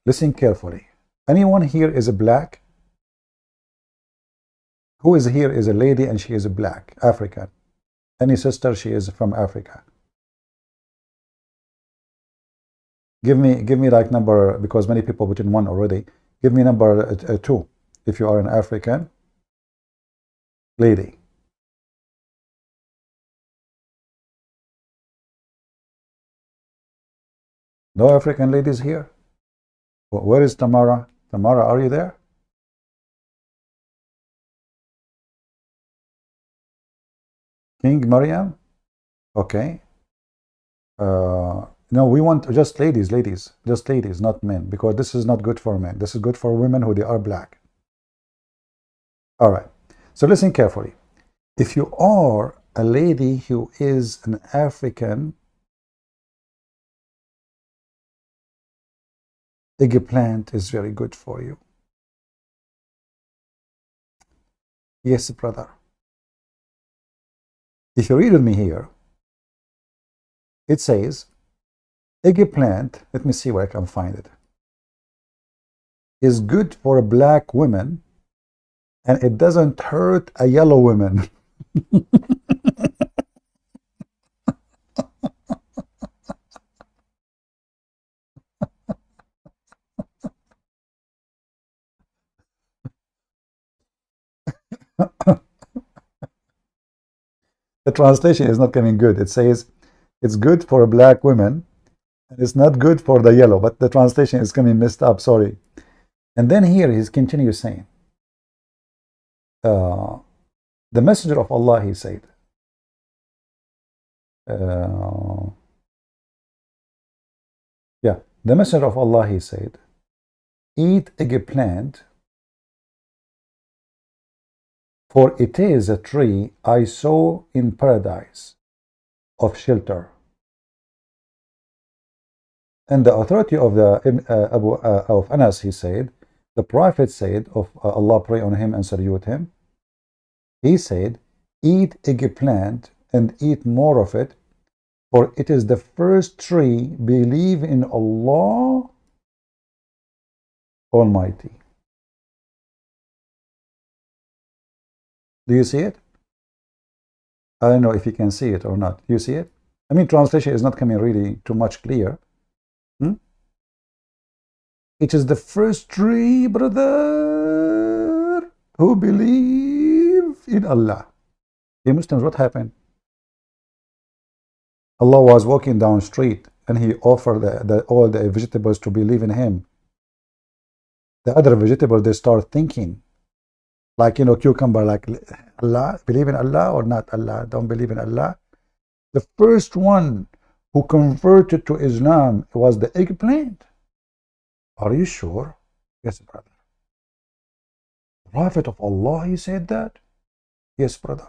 Listen carefully. Anyone here is a black? Who is here is a lady and she is a black, African? Any sister, she is from Africa? Give me like number, because many people put in one already. Give me number 2 if you are an African lady. No African ladies here? Where is Tamara? Tamara, are you there? King Mariam? Okay. No, we want just ladies, just ladies, not men, because this is not good for men. This is good for women who they are black. All right. So listen carefully. If you are a lady who is an African, eggplant is very good for you. Yes, brother. If you read with me here, it says, eggplant, let me see where I can find it, is good for a black woman and it doesn't hurt a yellow woman. The translation is not coming good. It says it's good for a black woman and it's not good for the yellow, but the translation is coming messed up, sorry. And then here he continues saying, the messenger of Allah, he said, yeah, the messenger of Allah, he said, eat eggplant, for it is a tree I saw in paradise of shelter. And the authority of the of Anas, he said, the Prophet said, of Allah pray on him and salute him, he said, eat eggplant and eat more of it, for it is the first tree, believe in Allah Almighty. Do you see it? I don't know if you can see it or not. Do you see it? I mean, translation is not coming really too much clear. It is the first tree, brother, who believe in Allah. Hey Muslims, what happened? Allah was walking down the street and he offered all the vegetables to believe in him. The other vegetables, they start thinking, like, you know, cucumber, like, Allah, believe in Allah or not Allah, don't believe in Allah. The first one who converted to Islam was the eggplant. Are you sure? Yes, brother. The Prophet of Allah, he said that? Yes, brother.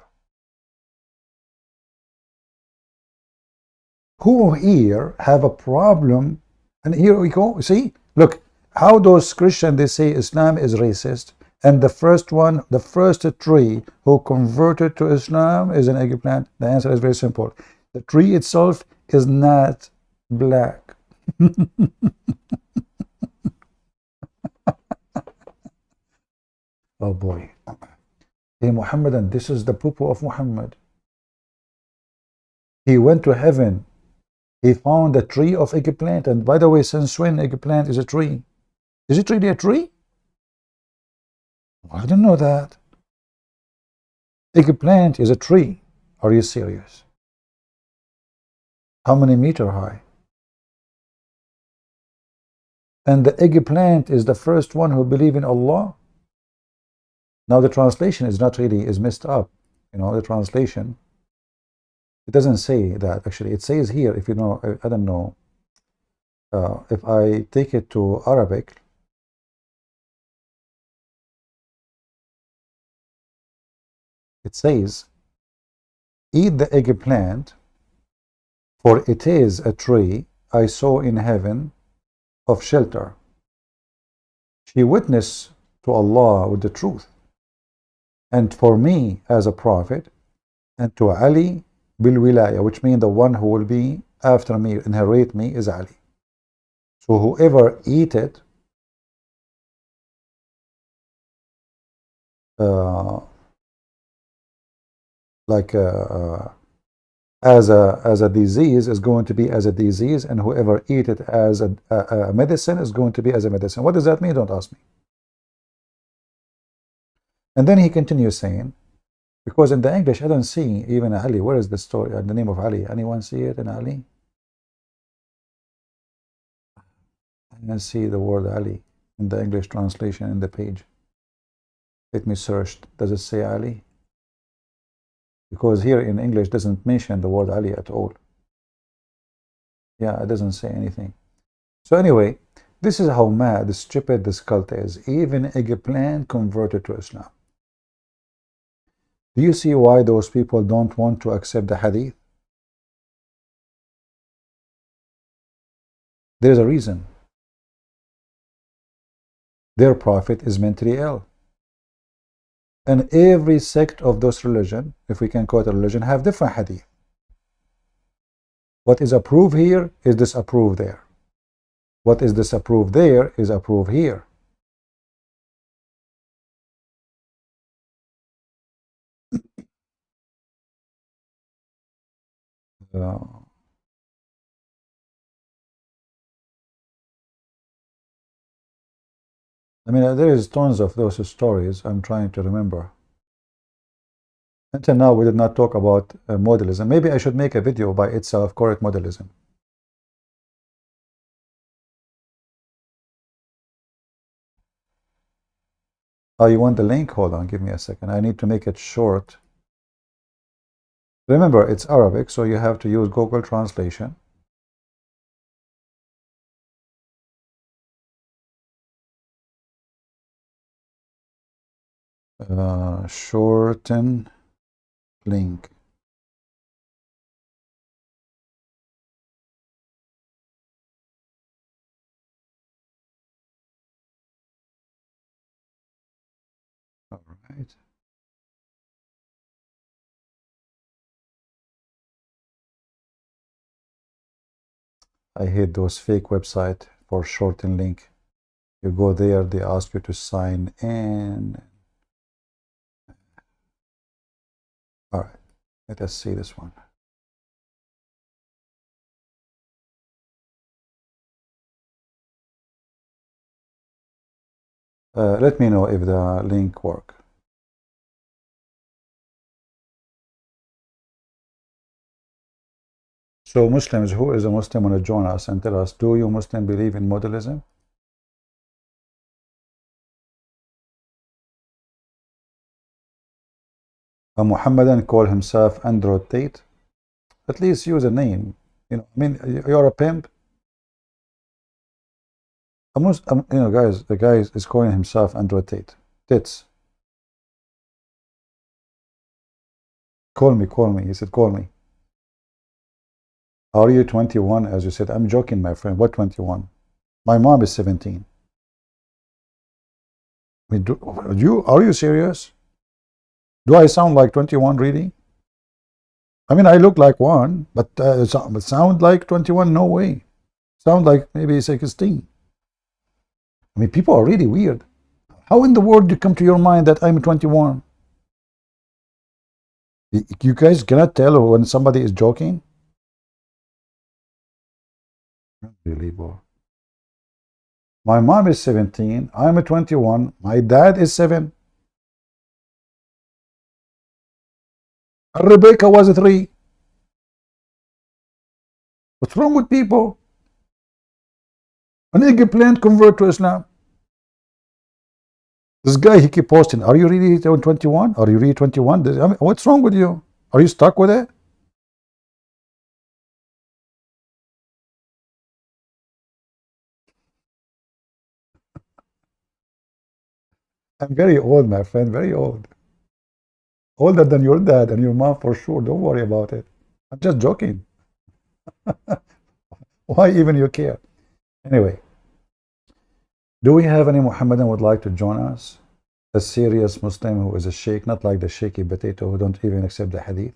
Who here have a problem? And here we go. See, look, how those Christians, they say Islam is racist. And the first one, the first tree who converted to Islam is an eggplant. The answer is very simple. The tree itself is not black. Oh boy. Hey Muhammadan, this is the poo-poo of Muhammad. He went to heaven. He found a tree of eggplant. And by the way, since when eggplant is a tree? Is it really a tree? I don't know that. Eggplant is a tree. Are you serious? How many meter high? And the eggplant is the first one who believe in Allah. Now the translation is not really, is messed up. You know, the translation, it doesn't say that actually. It says here, if you know, I don't know, if I take it to Arabic, it says, eat the eggplant, for it is a tree I saw in heaven of shelter. She witnessed to Allah with the truth, and for me as a prophet, and to Ali bil wilaya, which means the one who will be after me, inherit me, is Ali. So whoever eat it as a disease is going to be as a disease, and whoever eat it as a medicine is going to be as a medicine. What does that mean? Don't ask me. And then he continues saying, because in the English I don't see even Ali. Where is the story, the name of Ali? Anyone see it in Ali? I don't see the word Ali in the English translation in the page. Let me search. Does it say Ali? Because here in English doesn't mention the word Ali at all. Yeah, it doesn't say anything. So anyway, this is how mad, stupid this cult is. Even eggplant converted to Islam. Do you see why those people don't want to accept the hadith? There's a reason. Their prophet is mentally ill. And every sect of those religion, if we can call it a religion, have different hadith. What is approved here is disapproved there. What is disapproved there is approved here. I mean, there is tons of those stories I'm trying to remember. Until now, we did not talk about modalism. Maybe I should make a video by itself, correct modalism. Oh, you want the link? Hold on, give me a second. I need to make it short. Remember, it's Arabic, so you have to use Google Translation. Shorten link. All right. I hate those fake websites for shorten link. You go there, they ask you to sign in. All right, let us see this one. Let me know if the link works. So Muslims, who is a Muslim, want to join us and tell us, do you Muslim believe in modalism? A Muhammadan call himself Andrew Tate? At least use a name. You know, I mean, you're a pimp. You know, guys, the guy is calling himself Andrew Tate. Tits. Call me. He said, call me. Are you 21? As you said, I'm joking, my friend. What 21? My mom is 17. I mean, are you serious? Do I sound like 21 really? I mean, I look like one, but sound like 21? No way. Sound like maybe 16. I mean, people are really weird. How in the world do you come to your mind that I'm 21? You guys cannot tell when somebody is joking? Unbelievable. My mom is 17. I'm 21. My dad is 7. Rebecca was 3. What's wrong with people? An eggplant convert to Islam. This guy, he keep posting, are you really 21? Are you really 21? I mean, what's wrong with you? Are you stuck with it? I'm very old, my friend, very old. Older than your dad and your mom for sure. Don't worry about it. I'm just joking. Why even you care? Anyway, do we have any Muhammadan who would like to join us? A serious Muslim who is a sheikh, not like the shaky potato who don't even accept the hadith?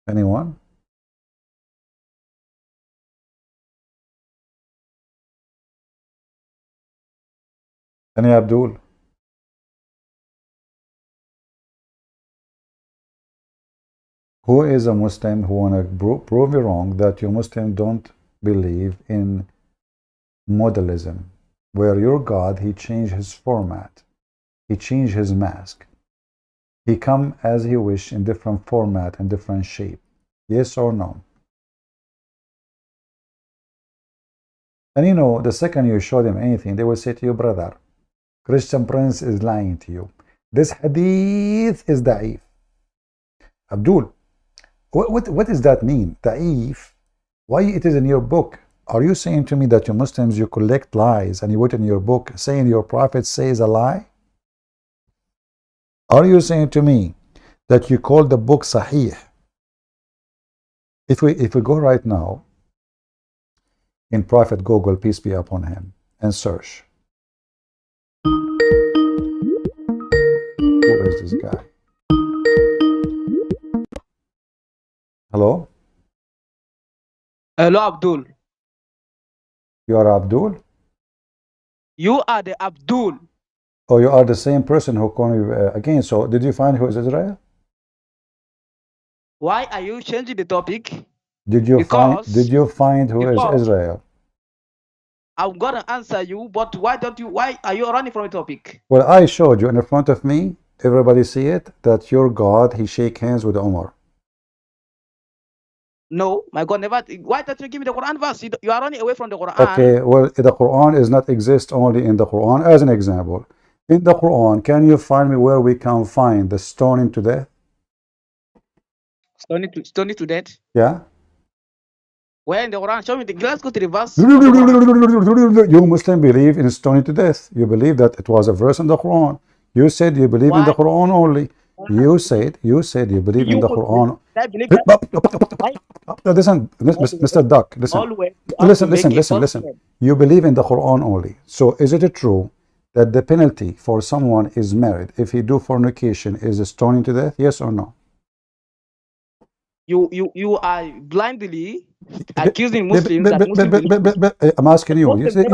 Anyone? Any Abdul? Who is a Muslim who want to prove you wrong that you Muslim don't believe in modalism, where your God, he changed his format, he changed his mask, he come as he wish in different format and different shape? Yes or no? And you know, the second you show them anything, they will say to you, brother, Christian Prince is lying to you. This hadith is da'if. Abdul, what does that mean? Da'if? Why it is in your book? Are you saying to me that you Muslims, you collect lies and you put in your book saying your prophet says a lie? Are you saying to me that you call the book Sahih? If we go right now in Prophet Google, peace be upon him, and search, who is this guy? Hello? Hello, Abdul. You are Abdul? You are the Abdul. Oh, you are the same person who called me again. So did you find who is Israel? Why are you changing the topic? Did you find who is Israel? I'm gonna answer you, but why are you running from the topic? Well, I showed you in front of me, everybody see it, that your God, he shake hands with Omar. No, my God never. Why don't you give me the Quran verse? You are running away from the Quran. Okay, well, the Quran is not exist only in the Quran. As an example, in the Quran, can you find me where we can find the stoning to death? Stoning to death? Yeah. Where in the Quran? Show me the. Let's go to the verse. You Muslim believe in stoning to death. You believe that it was a verse in the Quran. You said you believe in the Quran only. You said you believe in the Quran. Listen, Mr. Duck, listen. You believe in the Quran only. So is it true that the penalty for someone is married if he do fornication is stoning to death? Yes or no? You are blindly accusing Muslims that I'm asking you. You say,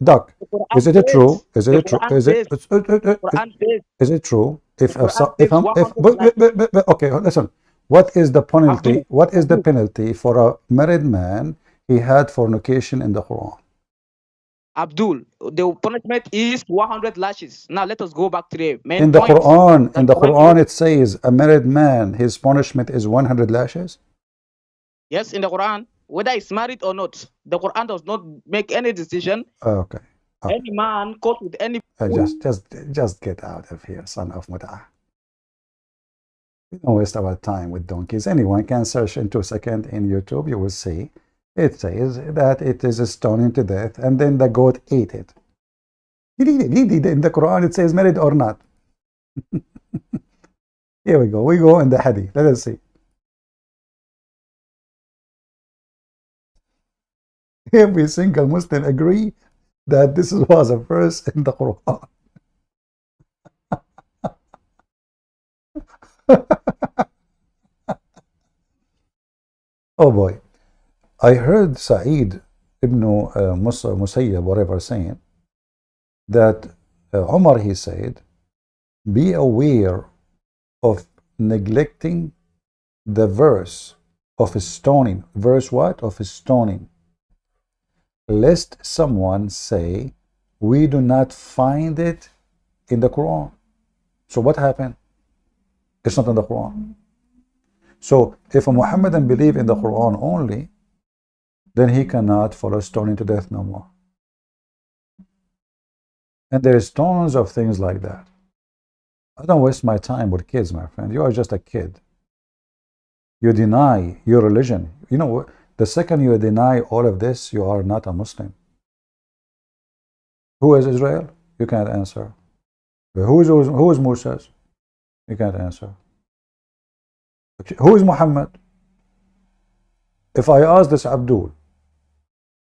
Duck, is it true? Is it true? Is it true? Okay, listen. What is the penalty? What is the penalty for a married man? He had fornication in the Quran. Abdul, the punishment is 100 lashes. Now let us go back to the main in the point. In the Quran, it says a married man, his punishment is 100 lashes. Yes, in the Quran, whether he's married or not, the Quran does not make any decision. Okay. Any man caught with any. Just get out of here, son of Mut'ah. We don't waste our time with donkeys. Anyone can search in 2 seconds in YouTube. You will see. It says that it is a stoning to death, and then the goat ate it. In the Quran, it says married or not. Here we go. We go in the Hadith. Let us see. Every single Muslim agree that this was a verse in the Quran. Oh boy. I heard Sa'id ibn Musayyab, whatever, saying that Umar, he said be aware of neglecting the verse of stoning. Verse what? Of stoning. Lest someone say, we do not find it in the Quran. So what happened? It's not in the Quran. So if a Muhammadan believe in the Quran only, then he cannot follow stoning to death no more. And there's tons of things like that. I don't waste my time with kids, my friend. You are just a kid. You deny your religion. You know, the second you deny all of this, you are not a Muslim. Who is Israel? You can't answer. Who is Moses? You can't answer. Who is Muhammad? If I ask this Abdul,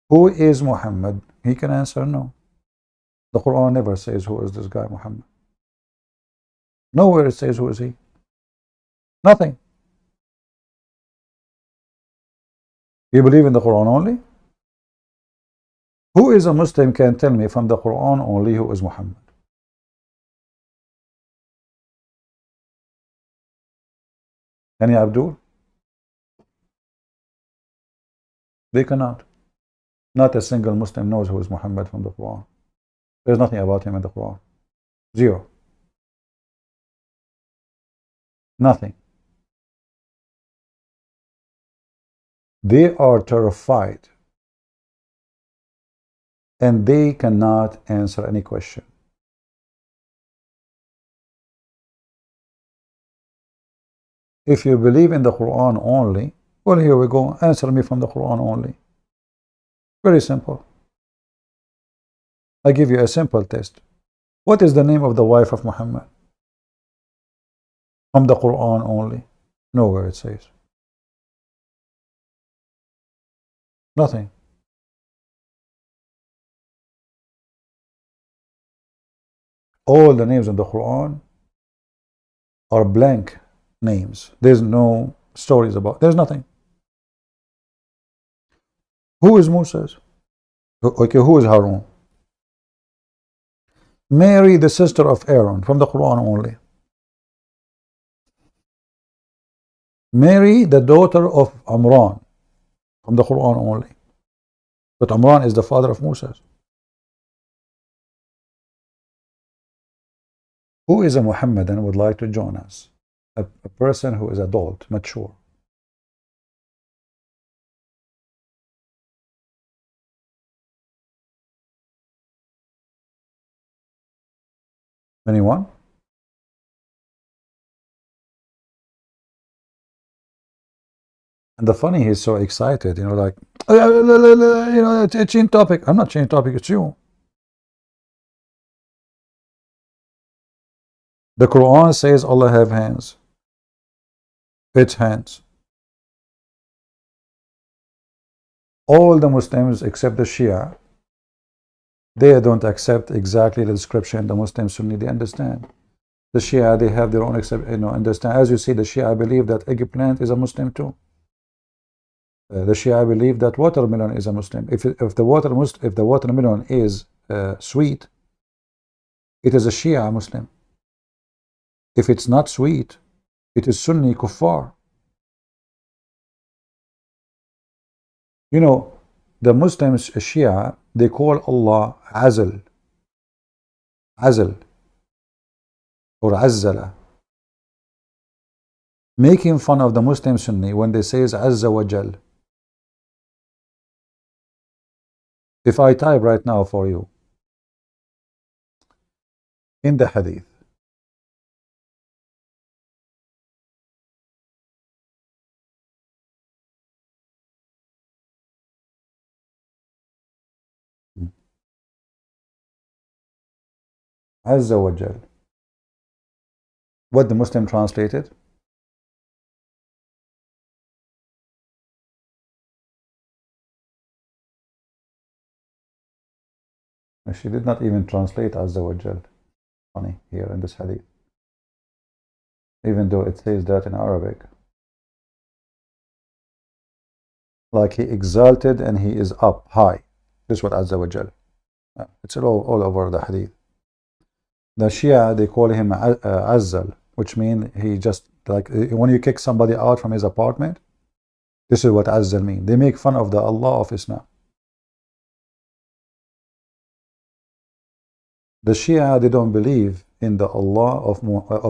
who is Muhammad? He can answer no. The Quran never says who is this guy Muhammad. Nowhere it says who is he. Nothing. You believe in the Quran only? Who is a Muslim can tell me from the Quran only who is Muhammad? Any Abdul? They cannot. Not a single Muslim knows who is Muhammad from the Quran. There's nothing about him in the Quran. Zero. Nothing. They are terrified and they cannot answer any question. If you believe in the Quran only, well, here we go. Answer me from the Quran only. Very simple. I give you a simple test. What is the name of the wife of Muhammad? From the Quran only. Nowhere it says. Nothing. All the names in the Quran are blank names. There's no stories about. There's nothing. Who is Moses? Okay, who is Harun? Mary, the sister of Aaron, from the Quran only. Mary, the daughter of Amran, from the Quran only. But Amran is the father of Moses. Who is a Muhammadan would like to join us? A person who is adult, mature. Anyone? And the funny, he's so excited, you know, like, you know, change topic. I'm not changing topic, it's you. The Quran says Allah have hands. It's hands. All the Muslims except the Shia, they don't accept exactly the description the Muslim Sunni they understand. The Shia, they have their own understand. As you see, the Shia believe that eggplant is a Muslim too. The Shia believe that watermelon is a Muslim. If the watermelon is sweet, it is a Shia Muslim. If it's not sweet, it is Sunni kuffar. You know, the Muslims, Shia, they call Allah Azal. Azal. Or Azzala. Making fun of the Muslim Sunni when they say Azza wa Jal. If I type right now for you, in the Hadith, Azza wa Jal. What the Muslim translated? She did not even translate Azza wa Jal. Funny here in this hadith. Even though it says that in Arabic. Like he exalted and he is up high. This is what Azza wa Jal. It's all over the hadith. The Shia, they call him Azzal, which means he just, like when you kick somebody out from his apartment, this is what Azzal means. They make fun of the Allah of Islam. The Shia, they don't believe in the Allah of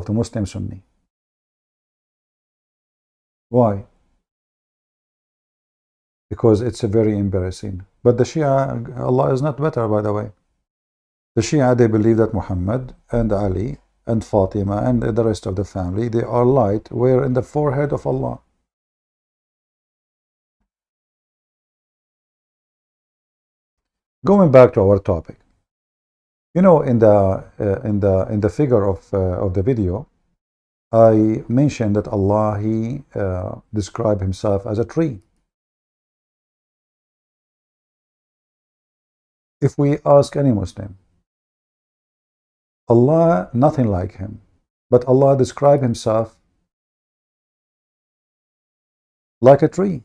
the Muslim Sunni. Why? Because it's very embarrassing. But the Shia, Allah is not better, by the way. The Shia, they believe that Muhammad and Ali and Fatima and the rest of the family, they are light, where in the forehead of Allah. Going back to our topic, you know, in the figure of the video, I mentioned that Allah, He described Himself as a tree. If we ask any Muslim, Allah, nothing like Him, but Allah described Himself like a tree.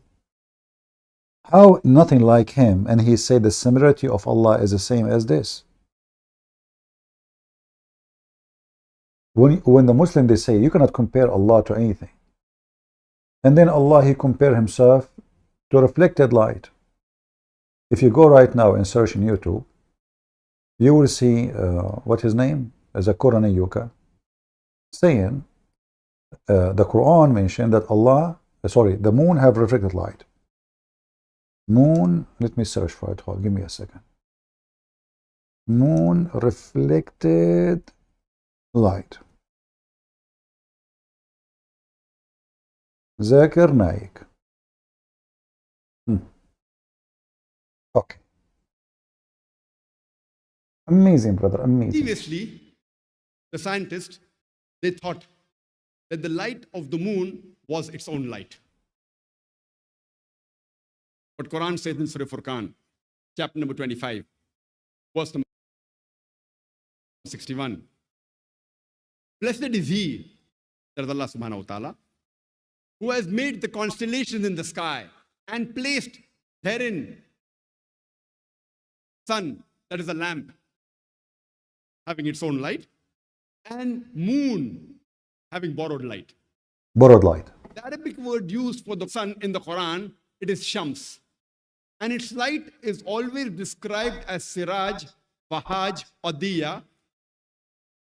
How nothing like Him, and He said the similarity of Allah is the same as this? When the Muslim, they say you cannot compare Allah to anything, and then Allah, He compared Himself to reflected light. If you go right now and search in YouTube, you will see what his name is, a Qur'an Yuka, saying the Quran mentioned that Allah, the moon have reflected light. Moon, let me search for it. Hold, give me a second. Moon reflected light. Zakir Naik. Okay. Amazing, brother, amazing. Previously, the scientists, they thought that the light of the moon was its own light. But Quran says in Surah Furqan, chapter number 25, verse number 61, blessed is he, that is Allah subhanahu wa ta'ala, who has made the constellations in the sky and placed therein sun, that is a lamp, having its own light, and moon having borrowed light. Borrowed light. The Arabic word used for the sun in the Quran, it is shams. And its light is always described as siraj, wahaj, or diya,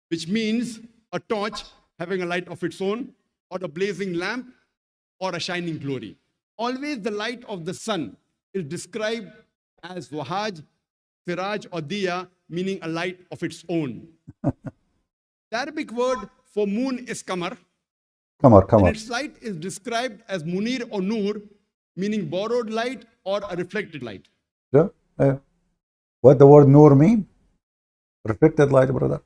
which means a torch having a light of its own, or a blazing lamp, or a shining glory. Always the light of the sun is described as wahaj, siraj, or diya, meaning a light of its own. The Arabic word for moon is kamar. Kamar. And its light is described as munir or nur, meaning borrowed light or a reflected light. Yeah. What the word nur mean? Reflected light, brother.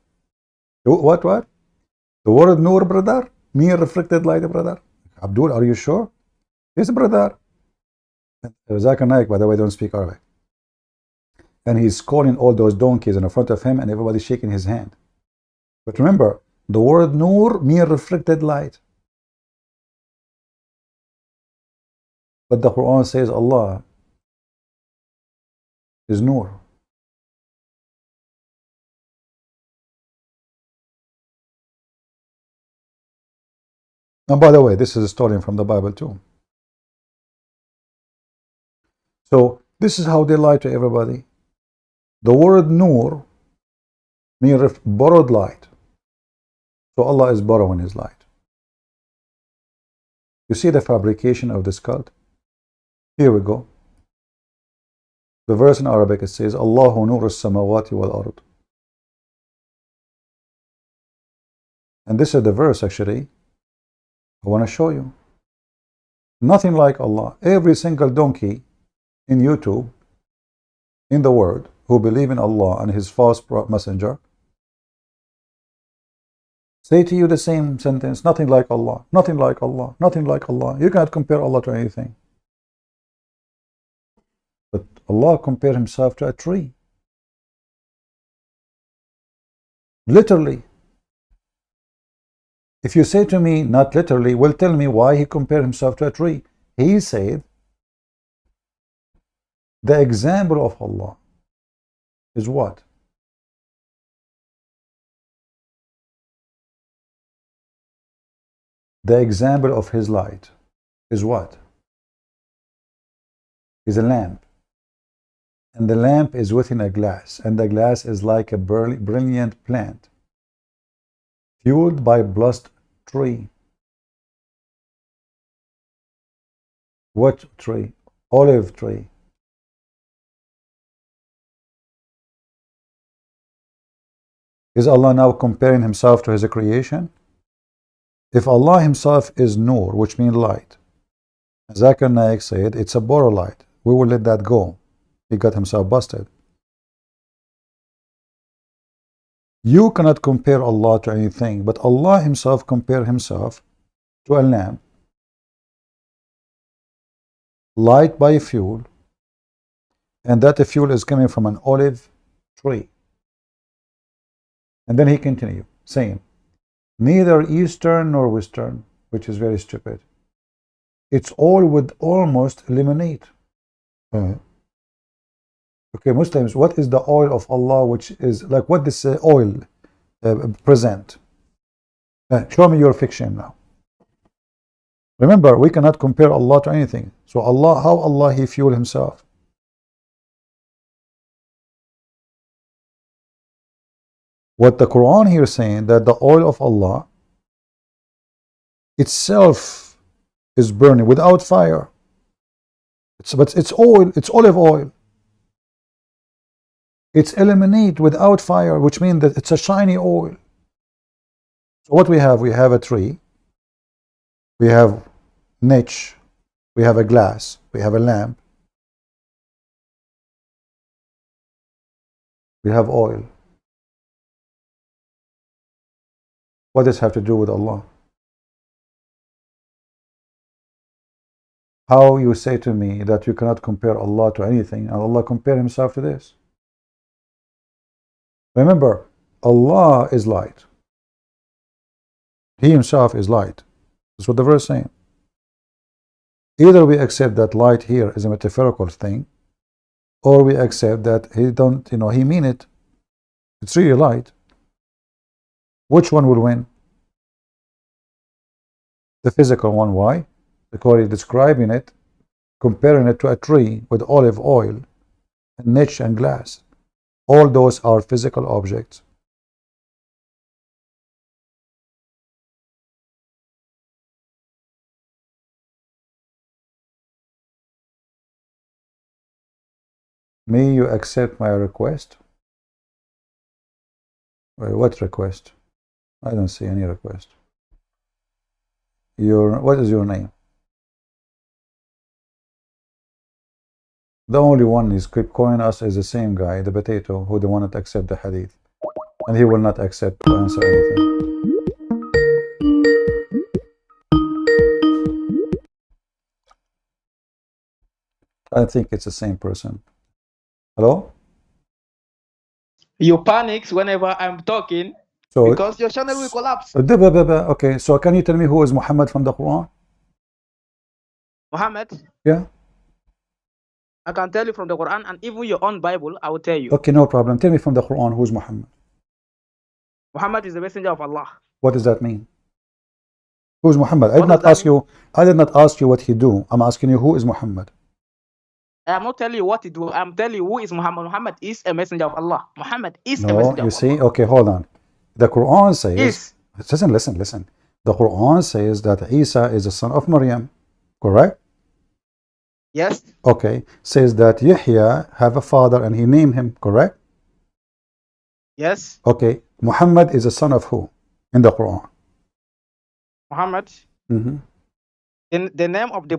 What? The word nur, brother, mean reflected light, brother. Abdul, are you sure? Yes, brother. Zakir Naik, by the way, don't speak Arabic. And he's calling all those donkeys in front of him, and everybody's shaking his hand. But remember, the word nur means reflected light. But the Quran says Allah is nur. And by the way, this is a story from the Bible too. So this is how they lie to everybody. The word nur means borrowed light. So Allah is borrowing His light. You see the fabrication of this cult? Here we go. The verse in Arabic, it says, Allahu nur as-samawati wal-ard. And this is the verse, actually, I want to show you. Nothing like Allah. Every single donkey in YouTube, in the world, who believe in Allah and His false messenger, say to you the same sentence, nothing like Allah, nothing like Allah, nothing like Allah. You cannot compare Allah to anything. But Allah compared Himself to a tree. Literally. If you say to me, not literally, well, tell me why He compared Himself to a tree. He said, the example of Allah is what? The example of his light is what? Is a lamp. And the lamp is within a glass, and the glass is like a brilliant plant, fueled by blessed tree. What tree? Olive tree. Is Allah now comparing himself to his creation? If Allah himself is Nur, which means light, Zakir Naik said it's a borrow light, we will let that go. He got himself busted. You cannot compare Allah to anything, but Allah himself compared himself to a lamp, light by fuel, and that fuel is coming from an olive tree. And then he continued saying, neither Eastern nor Western, which is very stupid. It's all would almost eliminate. Okay, Muslims, what is the oil of Allah, which is like what this oil present? Show me your fiction now. Remember, we cannot compare Allah to anything. So Allah, how Allah he fuel himself? What the Quran here is saying, that the oil of Allah itself is burning without fire. But it's oil, it's olive oil. It's eliminate without fire, which means that it's a shiny oil. So what we have a tree, we have niche, we have a glass, we have a lamp, we have oil. What does this have to do with Allah? How you say to me that you cannot compare Allah to anything, and Allah compare himself to this? Remember, Allah is light. He himself is light. That's what the verse is saying. Either we accept that light here is a metaphorical thing, or we accept that he don't, he mean it. It's really light. Which one will win? The physical one. Why? Because he's describing it, comparing it to a tree with olive oil, and niche and glass. All those are physical objects. May you accept my request? Well, what request? I don't see any request. What is your name? The only one is keep calling us is the same guy, the potato, who don't want to accept the hadith. And he will not accept to answer anything. I think it's the same person. Hello? You panic whenever I'm talking, so, because your channel will collapse. Okay, so can you tell me who is Muhammad from the Quran? Muhammad? Yeah. I can tell you from the Quran, and even your own Bible, I will tell you. Okay, no problem. Tell me from the Quran, who's Muhammad? Muhammad is the messenger of Allah. What does that mean? Who's Muhammad? I did not ask you what he do. I'm asking you who is Muhammad. I'm not telling you what to do. I'm telling you who is Muhammad. Muhammad is a messenger of Allah. Muhammad is a messenger you see? Okay, hold on. The Quran says, listen. The Quran says that Isa is the son of Maryam, correct? Yes. Okay, says that Yahya have a father and he named him, correct? Yes. Okay, Muhammad is a son of who in the Quran? Muhammad. In the name of the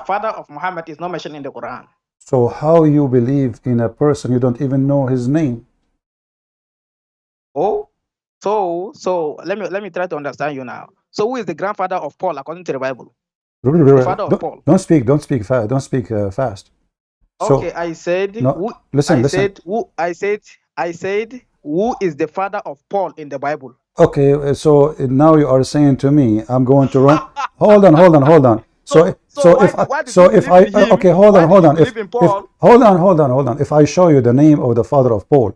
father of Muhammad is not mentioned in the Quran. So how you believe in a person you don't even know his name? Oh, so let me try to understand you now. So who is the grandfather of Paul according to the Bible? The father of Paul. Don't speak fast. Okay, so, I said. No, listen. I said who is the father of Paul in the Bible? Okay, so now you are saying to me, I'm going to run. Hold on. If I show you the name of the father of Paul,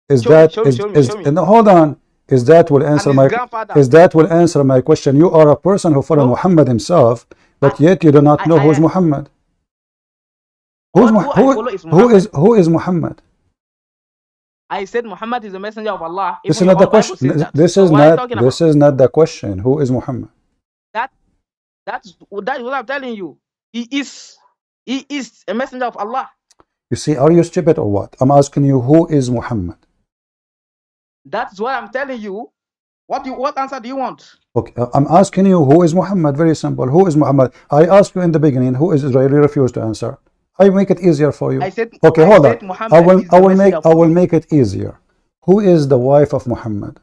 hold on. Is that will answer his my grandfather. is that will answer my question? You are a person who follows Muhammad himself, but yet you do not know who's Muhammad. Who is Muhammad? I said Muhammad is the messenger of Allah. This is not the question. This is not the question. Who is Muhammad? That's what I'm telling you. He is a messenger of Allah. You see, are you stupid or what? I'm asking you, who is Muhammad? That's what I'm telling you. What answer do you want? Okay, I'm asking you, who is Muhammad? Very simple. Who is Muhammad? I asked you in the beginning, who is Israel? You refused to answer. I make it easier for you. Okay, hold on. I will make it easier. Who is the wife of Muhammad?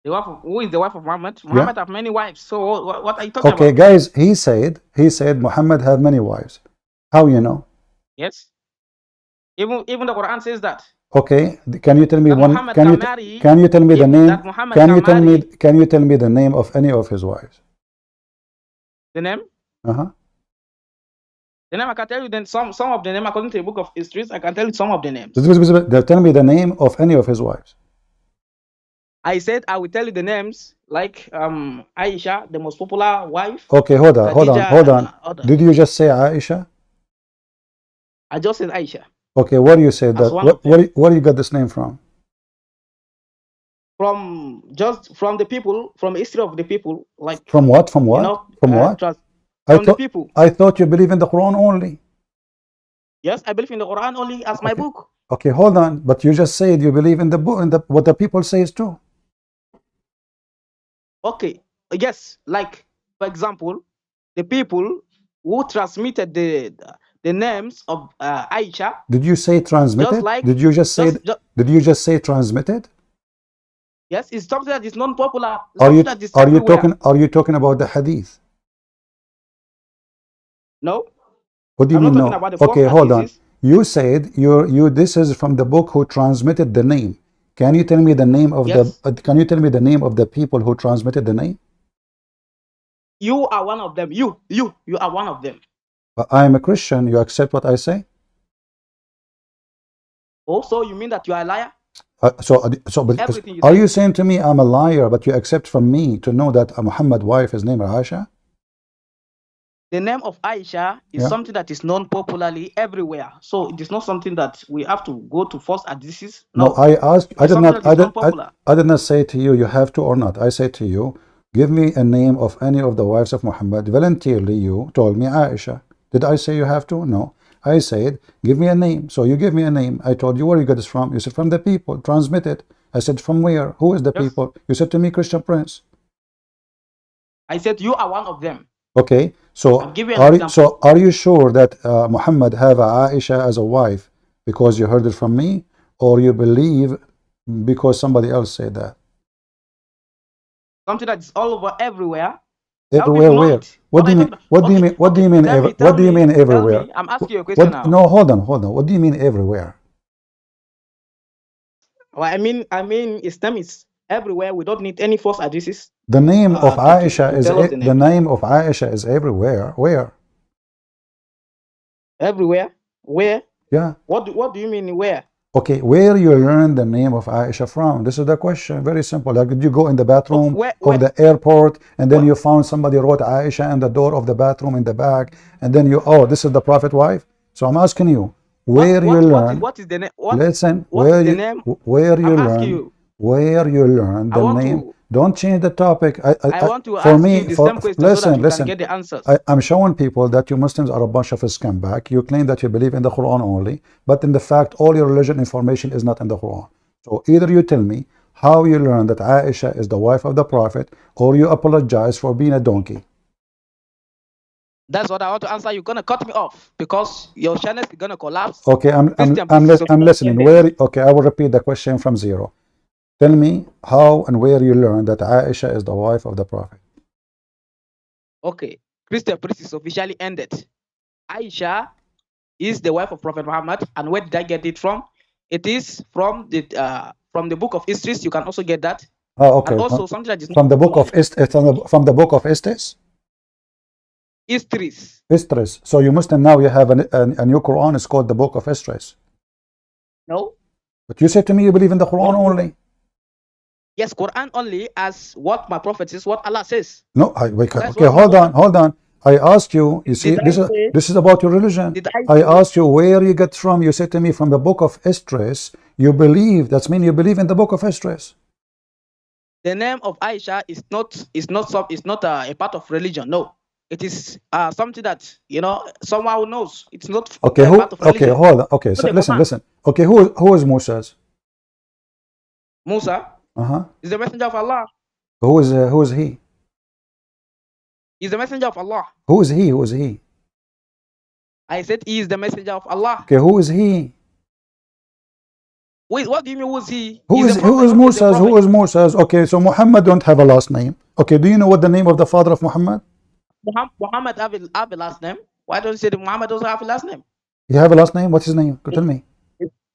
Who is the wife of Muhammad? Muhammad have many wives. So what are you talking about? Okay, guys, he said Muhammad have many wives. How you know? Yes. Even the Quran says that. Okay, can you tell me one? Can you tell me the name? Can you tell me the name of any of his wives? The name? The name I can tell you. Then some of the name according to the book of Histories. I can tell you some of the names. Tell me the name of any of his wives. I said I will tell you the names, like Aisha, the most popular wife. Okay, hold on. Did you just say Aisha? I just said Aisha. Okay, where do you say that? Where do you get this name from? From the people, from the history of the people, like. From what? From what? You know, from what? The people. I thought you believe in the Quran only. Yes, I believe in the Quran only as my book. Okay, hold on. But you just said you believe in the book, in what the people says too. Okay. Yes, like for example, the people who transmitted the names of Aisha. Did you say transmitted? Did you just say transmitted? Yes, it's something that is non-popular. Are you talking about the hadith? No. What do you mean no? Okay, hold on. You said this is from the book who transmitted the name. Can you tell me the name of can you tell me the name of the people who transmitted the name? You are one of them. You are one of them. I am a Christian. You accept what I say? Also, you mean that you are a liar? Are you saying to me I'm a liar, but you accept from me to know that Muhammad's wife is named Aisha? The name of Aisha is something that is known popularly everywhere. So it is not something that we have to go to force hadiths. No, I did not say to you you have to or not. I say to you, give me a name of any of the wives of Muhammad. Voluntarily you told me Aisha. Did I say you have to? No. I said, give me a name. So you give me a name. I told you where you got this from. You said from the people. Transmit it. I said from where? Who is the people? You said to me Christian Prince. I said you are one of them. Okay. So are you sure that Muhammad have Aisha as a wife because you heard it from me, or you believe because somebody else said that? Something that is all over everywhere. Everywhere where? What do you mean? What do you mean? What do you mean? What do you mean everywhere? I'm asking you a question now. No, hold on. What do you mean everywhere? Well, I mean, Islam is everywhere. We don't need any false addresses. The name of Aisha is the name of Aisha is everywhere. Where? Everywhere. Where? Yeah. What do you mean where? Okay, where you learn the name of Aisha from? This is the question. Very simple. Like, did you go in the bathroom of the airport and then you found somebody wrote Aisha in the door of the bathroom in the back, and then this is the Prophet wife? So I'm asking you, where you learn? What is the name? Listen, where you learn the name? Don't change the topic. I want to ask you the same question so that you can get the answers. I'm showing people that you Muslims are a bunch of scumbags. You claim that you believe in the Quran only, but in the fact, all your religion information is not in the Quran. So either you tell me how you learn that Aisha is the wife of the Prophet, or you apologize for being a donkey. That's what I want to answer. You're gonna cut me off because your channel is gonna collapse. Okay, I'm listening. Okay, I will repeat the question from zero. Tell me how and where you learned that Aisha is the wife of the Prophet. Okay, Christian priest is officially ended. Aisha is the wife of Prophet Muhammad, and where did I get it from? It is from the book of Histories. You can also get that. Oh, okay. And also something that is from the book of from the book of Histories. Histories. So you Muslim now you have a new Quran. It's called the book of Histories. No. But you said to me you believe in the Quran only. Yes, Quran only as what my prophet says, what Allah says. No, That's okay, what hold on. I asked you, you see, did I say? this is about your religion. Did I I say asked you where you get from. You said to me from the book of Esdras. You believe, that's mean you believe in the book of Esdras. the name of Aisha is not a part of religion? No, it is something that someone who knows. It's not Okay, a part of okay, religion. hold on. Okay, Not so a listen, command. listen. Okay, who is Moses? Musa Uh-huh. is the messenger of Allah. Who is he? He's the messenger of Allah. Who is he? Who is he? I said he is the messenger of Allah. Okay, who is he? Wait, what do you mean? Who is he? Who He's is a prophet. He's a Moses? Who prophet. is Moses? Okay, so Muhammad don't have a last name. Okay, do you know what the name of the father of Muhammad? Muhammad have a last name. Why don't you say that Muhammad doesn't have a last name? You have a last name? What's his name? Tell me.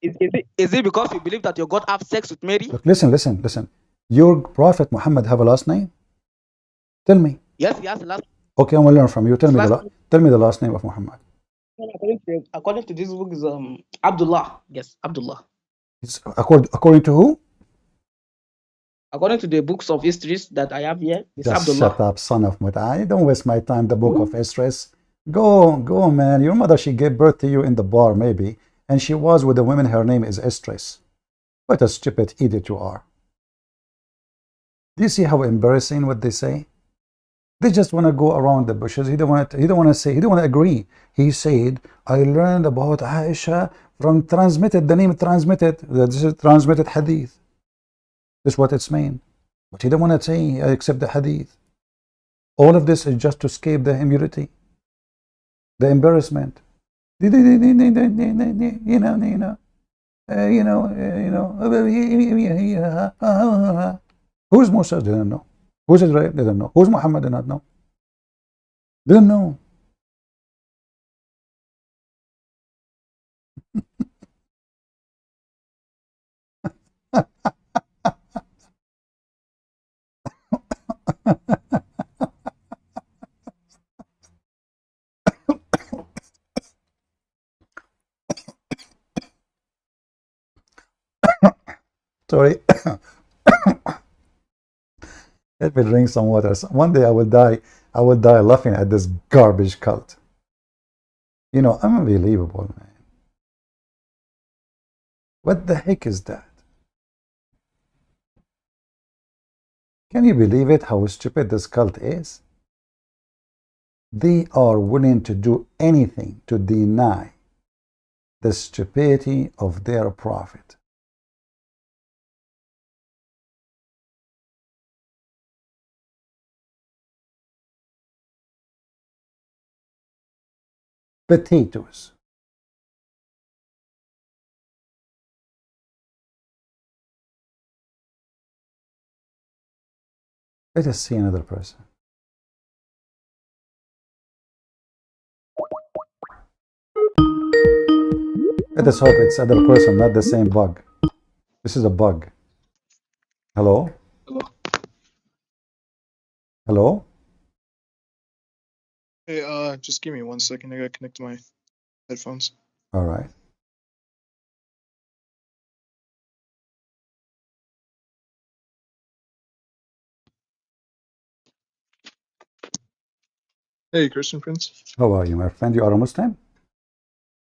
Is it because you believe that your God have sex with Mary? Look, listen. Your prophet Muhammad have a last name? Tell me. Yes, he has a last Okay, I want to learn from you. Tell me the last name of Muhammad. name. According to this book is Abdullah. Yes, Abdullah. It's according to who? According to the books of histories that I have here, it's Just Abdullah. shut up, son of Mut'ai. Don't waste my time. The book of Esdras. Go, man. Your mother, she gave birth to you in the bar, maybe, and she was with a woman. Her name is Esdras. What a stupid idiot you are. Do you see how embarrassing what they say? They just want to go around the bushes. He don't want to agree. He said, I learned about Aisha from transmitted, the name transmitted. This is transmitted hadith. This is what it's mean. But he don't want to say, I accept the hadith. All of this is just to escape the humility, the embarrassment. Who's Musa? Didn't know. Who's Israel? Didn't know. Who's Muhammad? Did not know. Didn't know. Sorry. Let me drink some water. One day I will die. I will die laughing at this garbage cult. Unbelievable, man. What the heck is that? Can you believe it, how stupid this cult is? They are willing to do anything to deny the stupidity of their prophet. Potatoes. Let us see another person. Let us hope it's other person, not the same bug. This is a bug. Hello? Hello? Hey, just give me 1 second. I gotta connect to my headphones. All right. Hey, Christian Prince. How are you, my friend? You are a Muslim?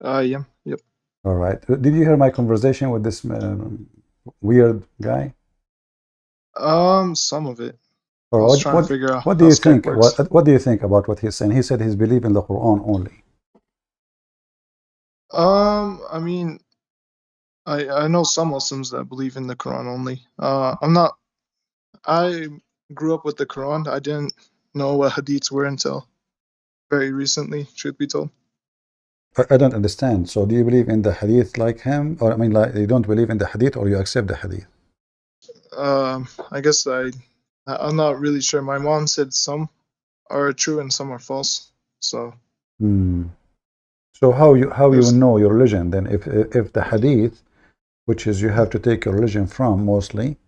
Yeah, yep. All right. Did you hear my conversation with this weird guy? Some of it. Or I was trying to figure out what do how you Skype think? works. What do you think about what he's saying? He said he's believing the Quran only. I mean, I know some Muslims that believe in the Quran only. I grew up with the Quran. I didn't know what hadiths were until very recently, truth be told. I don't understand. So do you believe in the hadith like him? Or I mean, like you don't believe in the hadith or you accept the hadith? I guess I'm not really sure. My mom said some are true and some are false. So So how you know your religion then? If the hadith, which is you have to take your religion from mostly,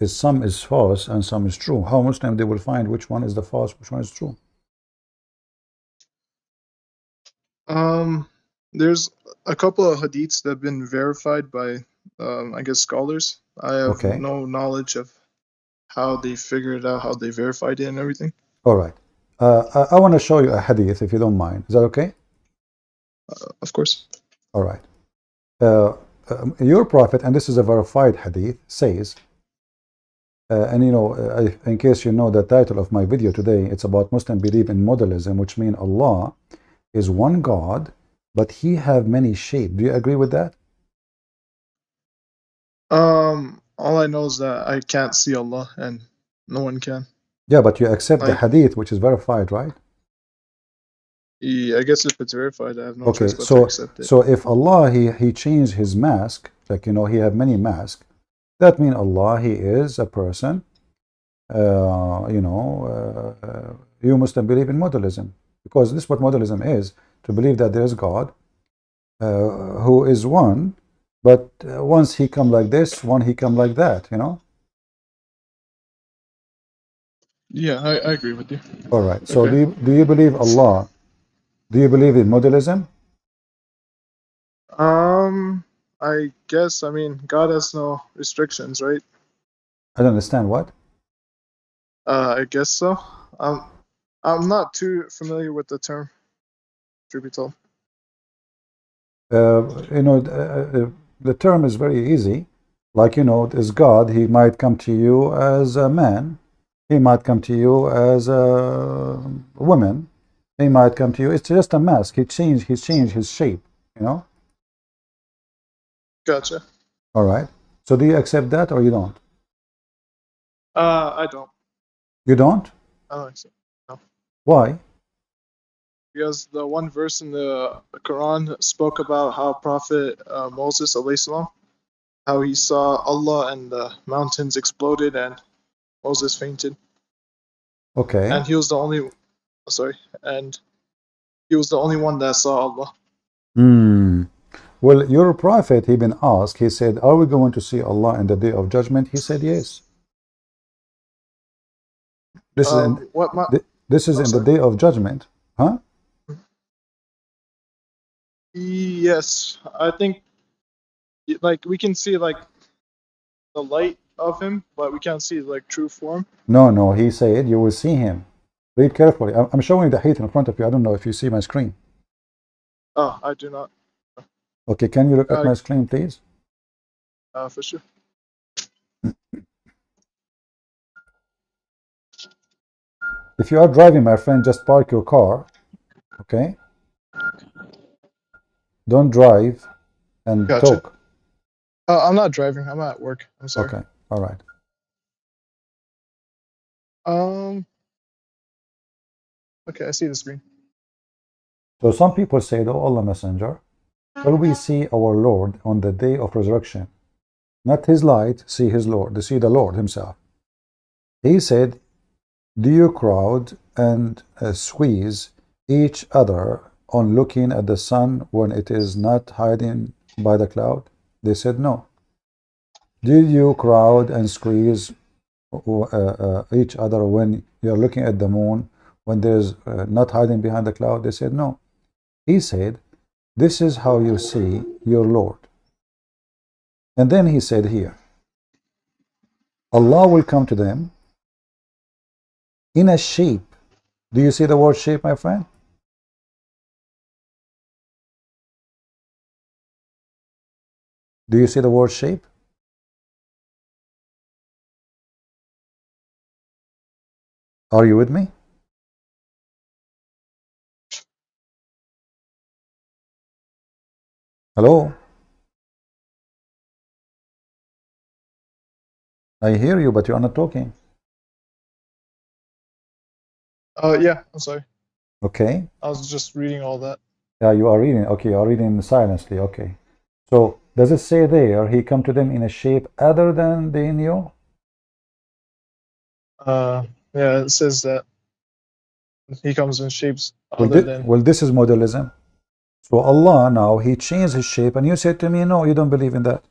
is some is false and some is true. How Muslim they will find which one is the false, which one is true? There's a couple of hadiths that have been verified by, I guess, scholars. I have no knowledge of how they figured it out, how they verified it and everything. All right. I want to show you a hadith, if you don't mind. Is that okay? Of course. All right. Your prophet, and this is a verified hadith, says, and you know, in case you know the title of my video today, it's about Muslim belief in modalism, which means Allah is one God, but He have many shapes. Do you agree with that? All I know is that I can't see Allah, and no one can. Yeah, but you accept the Like, hadith, which is verified, right? yeah, I guess if it's verified, I have no Okay, choice but to accept it. so if Allah he changed His mask, like you know, He have many masks, that means Allah He is a person. You know, you Muslim believe in modalism, because this is what modalism is: to believe that there is God, who is one, but once He come like this, one He come like that. You know. Yeah, I agree with you. All right. So Okay. do you believe Allah? Do you believe in modalism? I guess, I mean, God has no restrictions, right? I don't understand what. I guess so. I'm not too familiar with the term, truth be told. You know, the term is very easy. Like, you know, as God, He might come to you as a man. He might come to you as a woman. He might come to you. It's just a mask. He's changed His shape, you know? Gotcha. All right. So do you accept that or you don't? I don't. You don't? I don't accept. No. Why? Because the one verse in the Quran spoke about how Prophet Moses, alayhi salam, how he saw Allah and the mountains exploded and Moses fainted. Okay. And he was the only, and he was the only one that saw Allah. Well, your prophet, he been asked, he said, are we going to see Allah in the day of judgment? He said yes. This is in, this is in the day of judgment. Huh? Yes, I think like we can see like the light of him, but we can't see like true form. No, he said you will see him. Read carefully. I'm showing the hadith in front of you. I don't know if you see my screen. Oh, I do not. Okay, can you look at my screen, please? For sure. If you are driving, my friend, just park your car. Okay? Don't drive and talk. I'm not driving. I'm at work. I'm sorry. Okay. All right. Okay, I see the screen. So some people say, oh Allah Messenger, will we see our Lord on the day of resurrection? Not His light, see His Lord, to see the Lord Himself. He said, do you crowd and squeeze each other on looking at the sun when it is not hiding by the cloud? They said no. Did you crowd and squeeze each other when you're looking at the moon when there's not hiding behind the cloud? They said no. He said, this is how you see your Lord. And then he said here, Allah will come to them in a shape. Do you see the word shape, my friend? Do you see the word shape? Are you with me? Hello? I hear you, but you are not talking. Yeah, I'm sorry. Okay. I was just reading all that. Yeah, you are reading. Okay, you are reading silently. Okay. So, does it say there, He come to them in a shape other than they knew? Yeah, it says that He comes in shapes Well, other than. well, this is modalism. So Allah now, He changed His shape, and you said to me, no, you don't believe in that.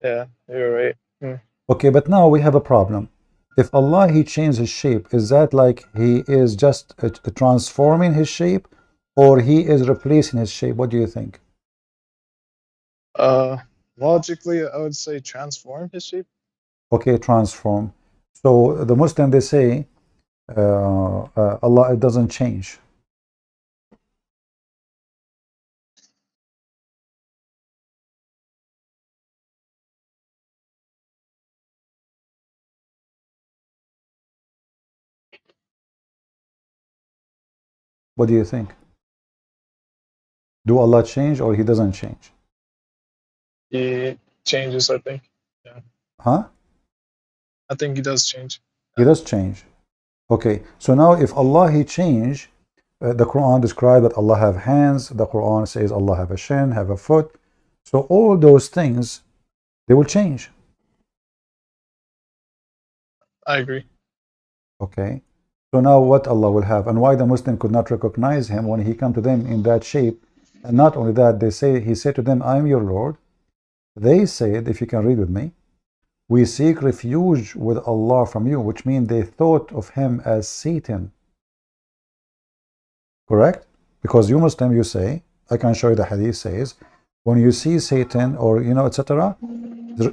Yeah, you're right. Okay, but now we have a problem. If Allah, He changed His shape, is that like He is just transforming His shape, or He is replacing His shape? What do you think? Logically, I would say transform his shape. Okay, transform. So the Muslim, they say Allah, it doesn't change. What do you think? Do Allah change or he doesn't change? He changes, I think. Yeah. Huh? I think he does change. He does change. Okay, so now if Allah he change, the Quran describes that Allah have hands, the Quran says Allah have a shin, have a foot. So all those things, they will change. I agree. Okay, so now what Allah will have, and why the Muslim could not recognize him when he come to them in that shape, and not only that, they say, he said to them, I am your Lord. They said, if you can read with me, we seek refuge with Allah from you, which means they thought of him as Satan. Correct? Because you Muslim, you say, I can show you the hadith says, when you see Satan or, etc.,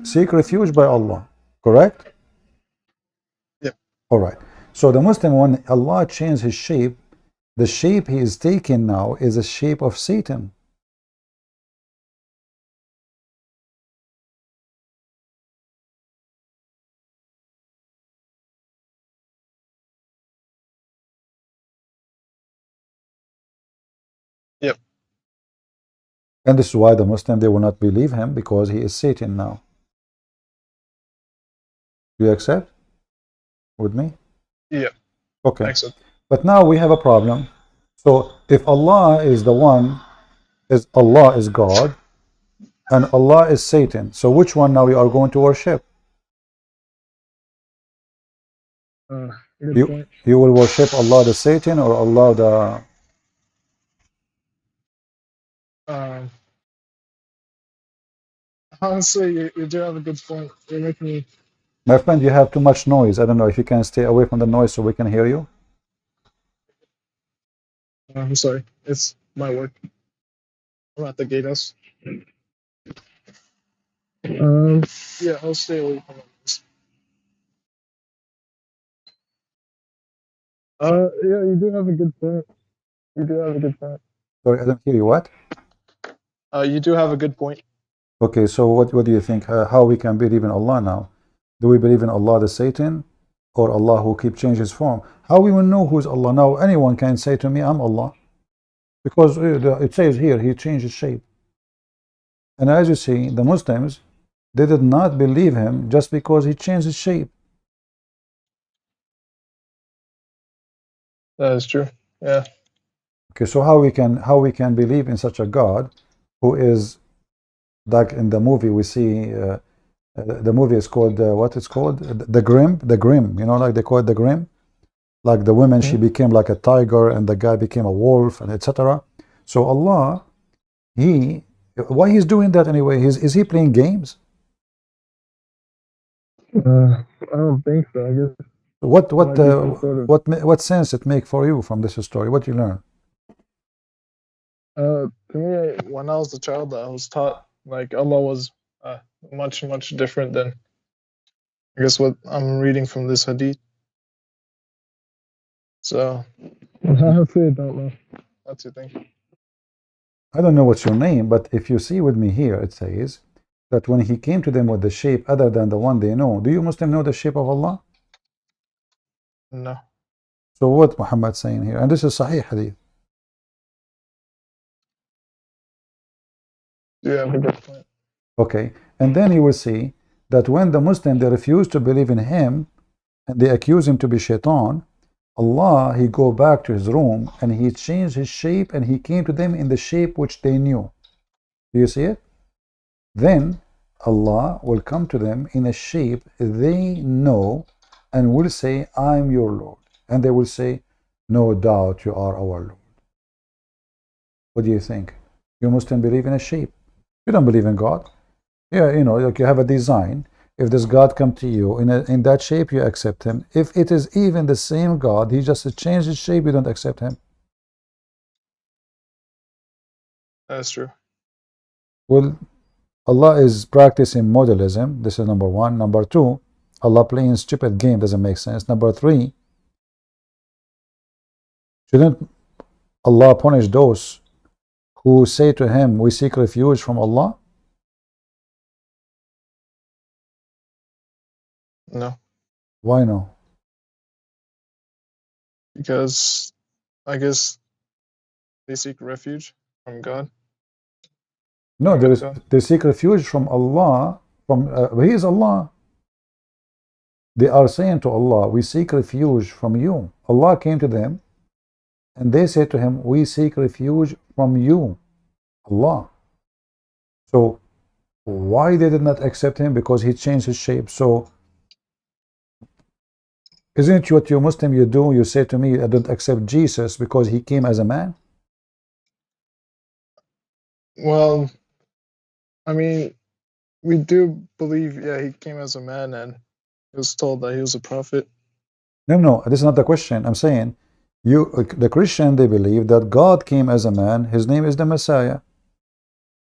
seek refuge by Allah. Correct? Yep. All right. So the Muslim, when Allah changed his shape, the shape he is taking now is a shape of Satan. Yep. And this is why the Muslim, they will not believe him, because he is Satan now. Do you accept with me? Yeah. Okay. Excellent. But now we have a problem. So if Allah is the one, Allah is God, and Allah is Satan, so which one now you are going to worship? Good point. You will worship Allah the Satan or Allah the... Honestly, you do have a good point. You're making me. My friend, you have too much noise. I don't know if you can stay away from the noise so we can hear you. I'm sorry. It's my work. I'm at the gatehouse. Yeah, I'll stay away from it. Yeah, you do have a good point. You do have a good point. Sorry, I don't hear you. What? You do have a good point. Okay, so what do you think? How we can believe in Allah now? Do we believe in Allah the Satan or Allah who keep changing his form? How we will know who's Allah? Now anyone can say to me, I'm Allah. Because it says here, he changed his shape. And as you see, the Muslims, they did not believe him just because he changed his shape. That is true. Yeah. Okay, so how we can believe in such a God who is, like in the movie we see, the movie is called, what it's called? The Grimm, like they call it the Grimm. Like the woman, she became like a tiger and the guy became a wolf and etc. So Allah, why he's doing that anyway? Is he playing games? I don't think so. I guess. What sense it make for you from this story? What you learn? To me, when I was a child, I was taught like Allah was much different than I guess what I'm reading from this hadith. So I honestly don't know. That's your thing. I don't know what's your name, but if you see with me here, it says that when he came to them with the shape other than the one they know, do you Muslim know the shape of Allah? No. So what Muhammad saying here? And this is Sahih hadith. Yeah, I think that's point. Okay, and then you will see that when the Muslim, they refuse to believe in him and they accuse him to be shaitan, Allah, he go back to his room and he changed his shape and he came to them in the shape which they knew. Do you see it? Then Allah will come to them in a shape they know and will say, I'm your Lord. And they will say, no doubt you are our Lord. What do you think? You Muslim believe in a shape. You don't believe in God. Yeah, like you have a design. If this God come to you in that shape, you accept him. If it is even the same God, he just changed his shape, you don't accept him. That's true. Well, Allah is practicing modalism. This is number one. Number two, Allah playing stupid game doesn't make sense. Number three, shouldn't Allah punish those who say to him, we seek refuge from Allah? No, Why no? because I guess they seek refuge from God. No, Or there with is, God. they seek refuge from Allah. From He is Allah. They are saying to Allah, we seek refuge from you. Allah came to them and they said to him, we seek refuge from you, Allah. So why they did not accept him? Because he changed his shape. So isn't it what you Muslim you do? You say to me, I don't accept Jesus because he came as a man. Well, I mean, we do believe, yeah, he came as a man and he was told that he was a prophet. No, this is not the question. I'm saying the Christian, they believe that God came as a man. His name is the Messiah.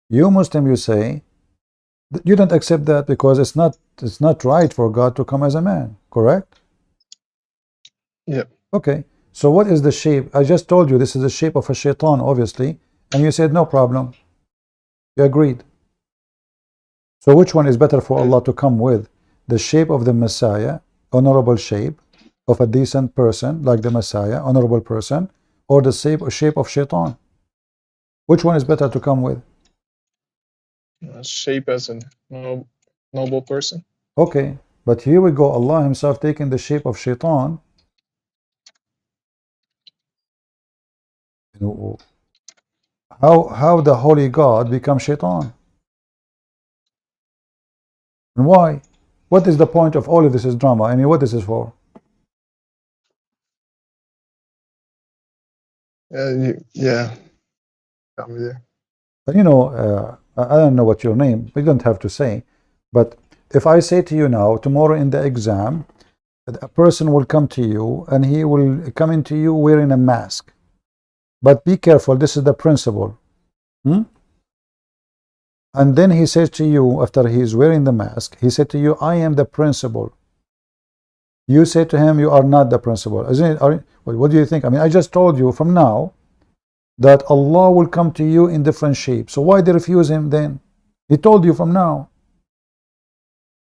You Muslim, you say you don't accept that because it's not right for God to come as a man. Correct? Yep. Okay. So what is the shape? I just told you this is the shape of a shaitan, obviously, and you said no problem. You agreed. So which one is better for Allah to come with? The shape of the Messiah, honorable shape of a decent person like the Messiah, honorable person, or the shape of shaitan? Which one is better to come with? Shape as a noble person. Okay, but here we go, Allah himself taking the shape of shaitan. How the holy God become shaitan? And why? What is the point of all of this is drama? I mean, what this is for? Yeah. Got me there. But you know, I don't know what your name, you don't have to say, but if I say to you now, tomorrow in the exam, a person will come to you and he will come into you wearing a mask. But be careful, this is the principle. And then he says to you, after he is wearing the mask, he said to you, I am the principal. You say to him, you are not the principal. Isn't it? What do you think? I mean, I just told you from now that Allah will come to you in different shapes. So why they refuse him then? He told you from now.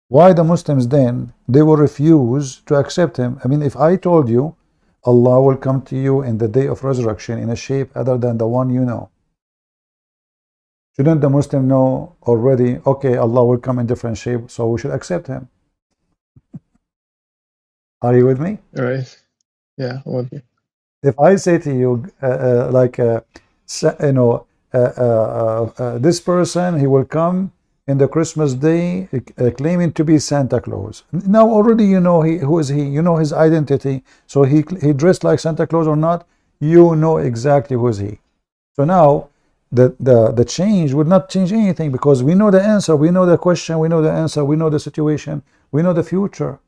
Why the Muslims then, they will refuse to accept him? I mean, if I told you, Allah will come to you in the day of resurrection in a shape other than the one you know. Shouldn't the Muslim know already, okay, Allah will come in different shape, so we should accept him? Are you with me? All right. Yeah, I'm with you. If I say to you, this person, he will come in the Christmas day claiming to be Santa Claus. Now already you know who is he, you know his identity. So he dressed like Santa Claus or not, you know exactly who is he. So now the change would not change anything because we know the answer, we know the question, we know the answer, we know the situation, we know the future.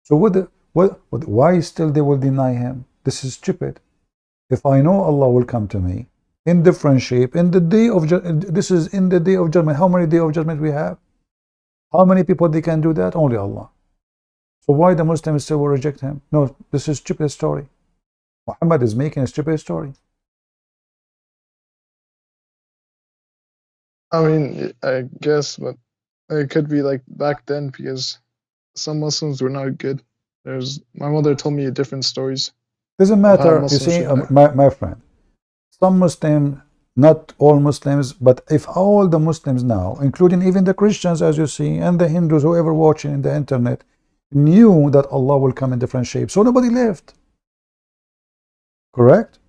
So why still they will deny him? This is stupid. If I know Allah will come to me in different shape, in the day of this is in the day of judgment. How many day of judgment we have? How many people they can do that? Only Allah. So why the Muslims still will reject him? No, this is stupid story. Muhammad is making a stupid story. I mean, I guess, but it could be like back then because some Muslims were not good. My mother told me different stories. Doesn't matter. You see, my friend, some Muslims, not all Muslims, but if all the Muslims now, including even the Christians, as you see, and the Hindus, whoever watching in the internet, knew that Allah will come in different shapes, so nobody left. Correct?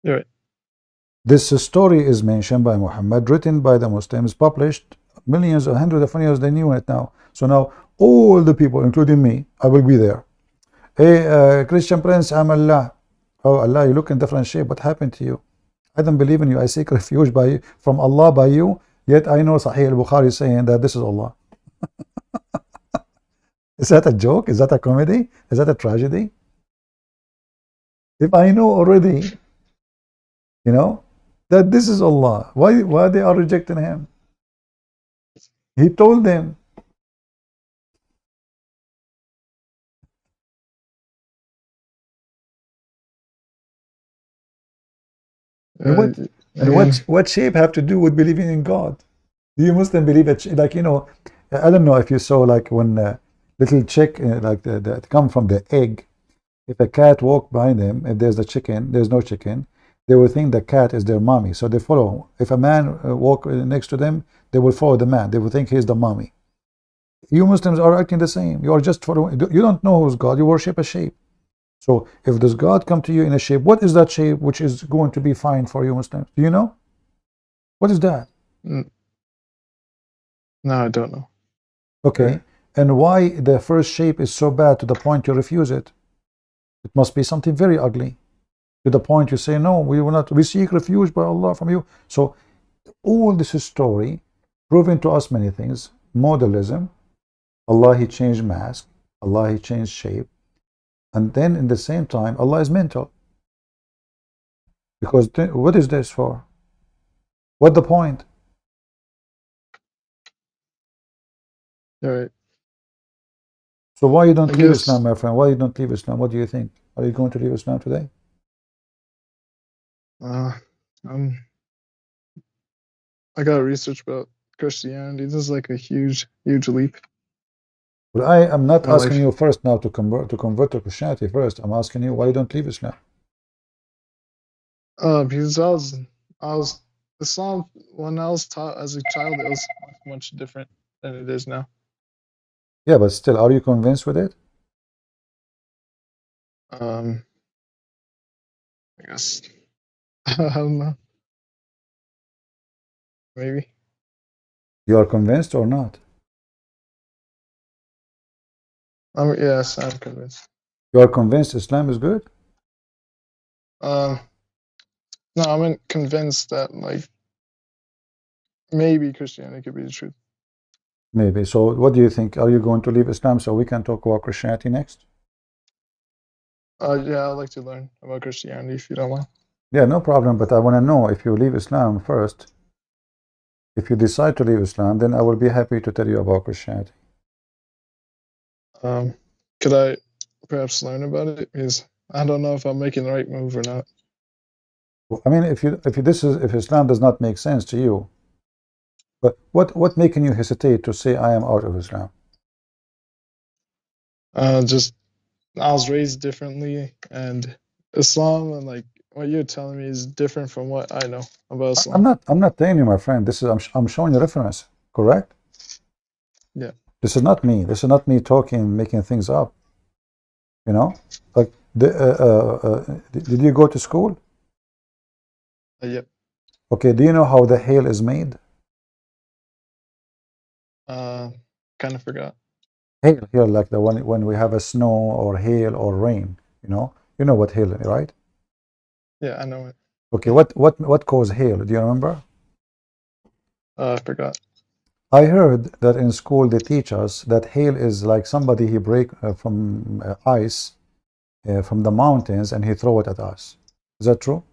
Right. This story is mentioned by Muhammad, written by the Muslims, published millions or hundreds of years. They knew it now. So now all the people, including me, I will be there. Hey, Christian Prince, I'm Allah. Oh, Allah, you look in different shape. What happened to you? I don't believe in you. I seek refuge from Allah by you. Yet I know Sahih al-Bukhari saying that this is Allah. Is that a joke? Is that a comedy? Is that a tragedy? If I know already, you know, that this is Allah, why they are rejecting him? He told them. And Again, what shape have to do with believing in God? Do you Muslim believe that, like, you know, I don't know if you saw, like, when little chick, like, that come from the egg, if a cat walk behind them, if there's there's no chicken, they will think the cat is their mommy, so they follow. If a man walk next to them, they will follow the man. They will think he's the mommy. You Muslims are acting the same. You are just following. You don't know who's God. You worship a shape. So if does God come to you in a shape, what is that shape which is going to be fine for you Muslims? Do you know? What is that? no, I don't know. Okay. And why the first shape is so bad to the point you refuse it? It must be something very ugly to the point you say, no, we will not, we seek refuge by Allah from you. So all this is story proving to us many things. Modalism, Allah, He changed mask, Allah, He changed shape, and then in the same time Allah is mental. Because what is this for? What the point? All right. So why you don't I leave guess Islam, my friend? Why you don't leave Islam? What do you think? Are you going to leave Islam today? I'm I got research about Christianity. This is like a huge leap Well, I am not in my asking life. you first now to convert to Christianity first. I'm asking you why you don't leave Islam. Because I was Islam when I was taught as a child, it was much different than it is now. Yeah, but still, are you convinced with it? I guess I don't know. Maybe. You are convinced or not? Yes, I'm convinced. You are convinced Islam is good? No, I'm convinced that like maybe Christianity could be the truth. Maybe. So what do you think? Are you going to leave Islam so we can talk about Christianity next? Yeah, I'd like to learn about Christianity if you don't mind. Yeah, no problem. But I want to know if you leave Islam first. If you decide to leave Islam, then I will be happy to tell you about Christianity. Could I perhaps learn about it? Because I don't know if I'm making the right move or not. I mean, if Islam does not make sense to you, but what making you hesitate to say I am out of Islam? Just I was raised differently, and Islam and like what you're telling me is different from what I know about Islam. I'm not telling you, my friend. This is I'm showing you reference, correct? Yeah. This is not me. This is not me talking, making things up. You know, like did you go to school? Yep. Okay. Do you know how the hail is made? Kind of forgot. Hail, like the one when we have a snow or hail or rain. You know what hail, right? Yeah, I know it. Okay. What caused hail? Do you remember? I forgot. I heard that in school they teach us that hail is like somebody he break from ice from the mountains and he throw it at us. Is that true?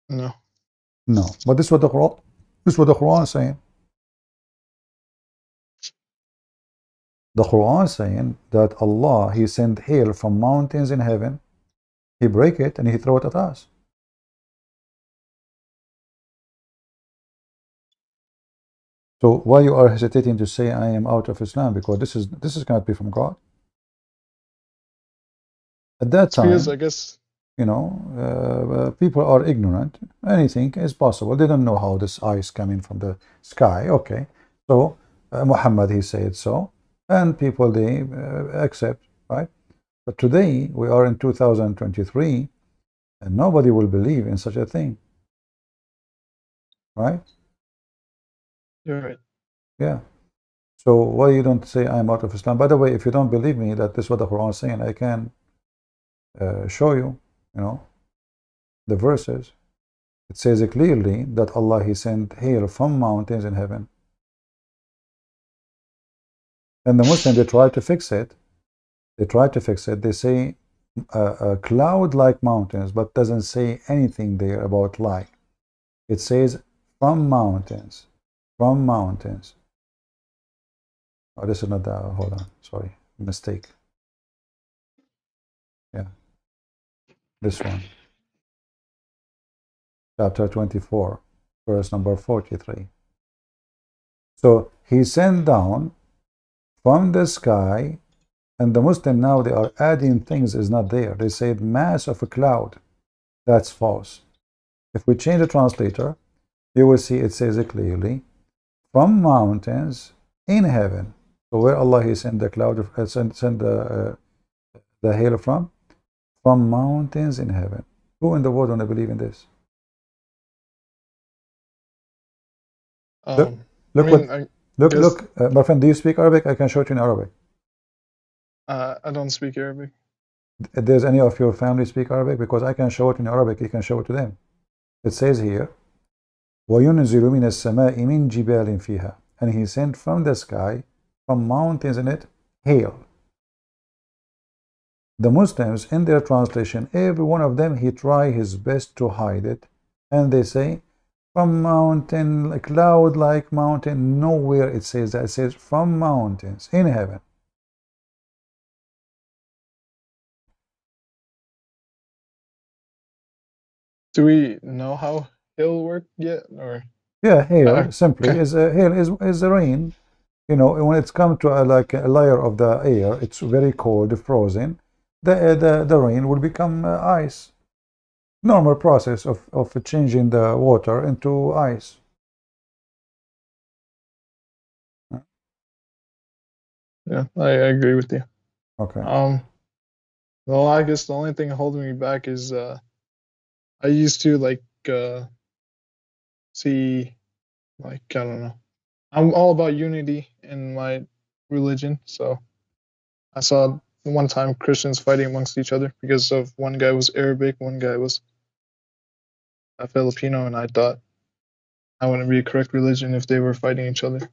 No. No. But this is what the Quran is saying. The Quran is saying that Allah, He sent hail from mountains in heaven. He break it and He throw it at us. So why you are hesitating to say I am out of Islam? Because this is cannot be from God. At that time, Because I guess people are ignorant. Anything is possible. They don't know how this ice coming from the sky. Okay, so Muhammad he said so, and people they accept, right? But today we are in 2023, and nobody will believe in such a thing, right? you're right. Yeah. So why you don't say I'm out of Islam? By the way, if you don't believe me that this is what the Quran is saying, I can show you, the verses. It says clearly that Allah He sent hail from mountains in heaven. And the Muslims, they try to fix it. They say cloud-like mountains, but doesn't say anything there about like. It says from mountains. From mountains. Oh, this is not that. Hold on. Sorry. Mistake. Yeah. This one. Chapter 24, verse number 43. So he sent down from the sky, and the Muslim now they are adding things is not there. They said mass of a cloud. That's false. If we change the translator, you will see it says it clearly, from mountains in heaven. So where Allah he sent the cloud, sent the hail from? From mountains in heaven. Who in the world want to believe in this? Look, I mean, my friend, do you speak Arabic? I can show it in Arabic. I don't speak Arabic. Does any of your family speak Arabic? Because I can show it in Arabic, you can show it to them. It says here, وَيُنْزِلُ مِنَ السَّمَاءِ مِنْ جِبَالٍ فِيهَا. And he sent from the sky, from mountains in it, hail. The Muslims, in their translation, every one of them, he try his best to hide it. And they say, from mountain, a cloud like mountain, nowhere it says that. It says from mountains in heaven. Do we know how hail work yet, or? Yeah, hail simply is hail is the rain. You know, when it's come to like a layer of the air, it's very cold, frozen. The rain will become ice. Normal process of changing the water into ice. Yeah, I agree with you. Okay. Well, I guess the only thing holding me back is I used to see, I don't know. I'm all about unity in my religion, so I saw one time Christians fighting amongst each other because of one guy was Arabic, one guy was a Filipino, and I thought I wouldn't be a correct religion if they were fighting each other.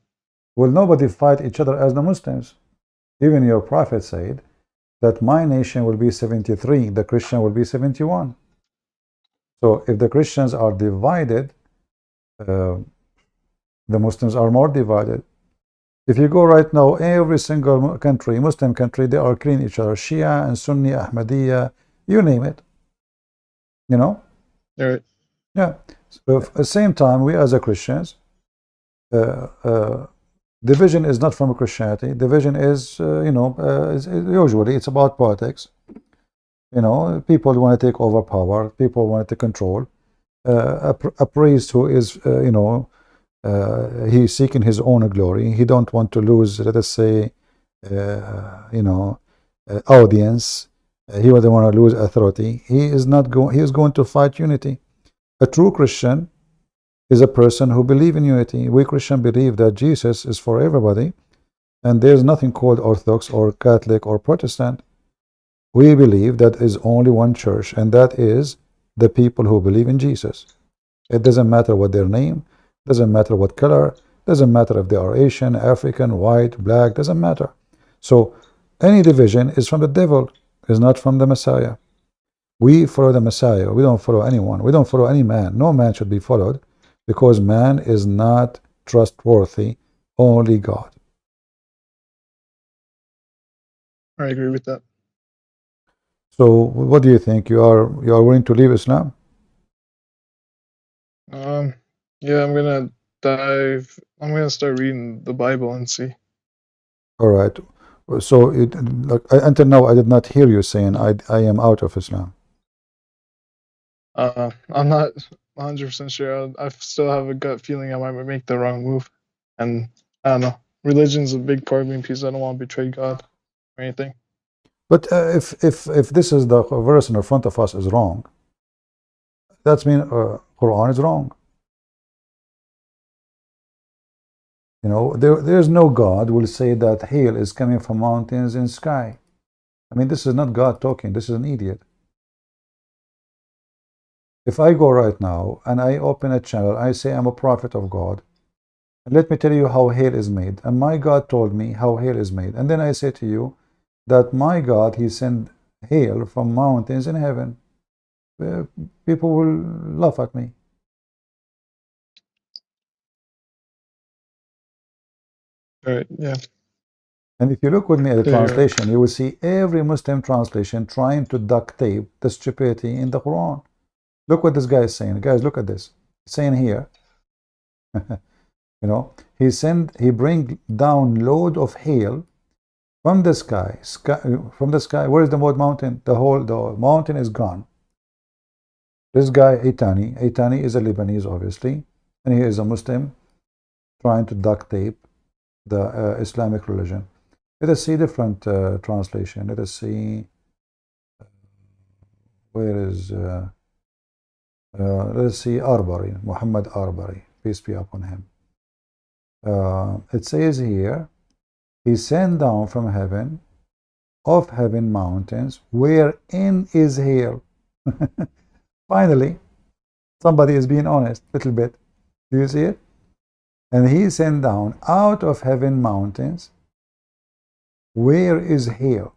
Will nobody fight each other as the Muslims? Even your prophet said that my nation will be 73, the Christian will be 71. So if the Christians are divided, the Muslims are more divided. If you go right now, every single country, Muslim country, they are killing each other. Shia and Sunni, Ahmadiyya, you name it. You know? Right. Yeah. So at the same time, we as a Christians, division is not from Christianity. Division is, usually it's about politics. You know, people want to take over power. People want to control. A priest who is, he's seeking his own glory. He don't want to lose, let us say, audience. He doesn't want to lose authority. He is not going. He is going to fight unity. A true Christian is a person who believes in unity. We Christians believe that Jesus is for everybody, and there's nothing called Orthodox or Catholic or Protestant. We believe that is only one church, and that is the people who believe in Jesus. It doesn't matter what their name, doesn't matter what color, doesn't matter if they are Asian, African, white, black, doesn't matter. So any division is from the devil, is not from the Messiah. We follow the Messiah. We don't follow anyone. We don't follow any man. No man should be followed, because man is not trustworthy, only God. I agree with that. So what do you think? You are willing to leave Islam? Yeah, I'm gonna start reading the Bible and see. All right. So until now, I did not hear you saying I am out of Islam. I'm not 100% sure. I still have a gut feeling I might make the wrong move, and I don't know. Religion's a big part of me because I don't want to betray God or anything. But if this is the verse in front of us is wrong, that means Quran is wrong. You know, there is no God who will say that hail is coming from mountains and sky. I mean, this is not God talking. This is an idiot. If I go right now and I open a channel, I say I'm a prophet of God, and let me tell you how hail is made. And my God told me how hail is made. And then I say to you that my God, he sent hail from mountains in heaven. People will laugh at me. Right. Yeah. And if you look with me at the Yeah, you're right. translation, you will see every Muslim translation trying to duct tape the stupidity in the Quran. Look what this guy is saying. Guys, look at this. He's saying here, you know, he bring down load of hail from the sky. From the sky. Where is the mountain? The mountain is gone. This guy, Aitani is a Lebanese, obviously, and he is a Muslim trying to duct tape the Islamic religion. Let us see different translation. Let us see where is let us see Arbari, Muhammad Arbari, peace be upon him. It says here, he sent down from heaven, of heaven mountains, wherein is hail. Finally, somebody is being honest, little bit. Do you see it? And he sent down out of heaven mountains, where is hail.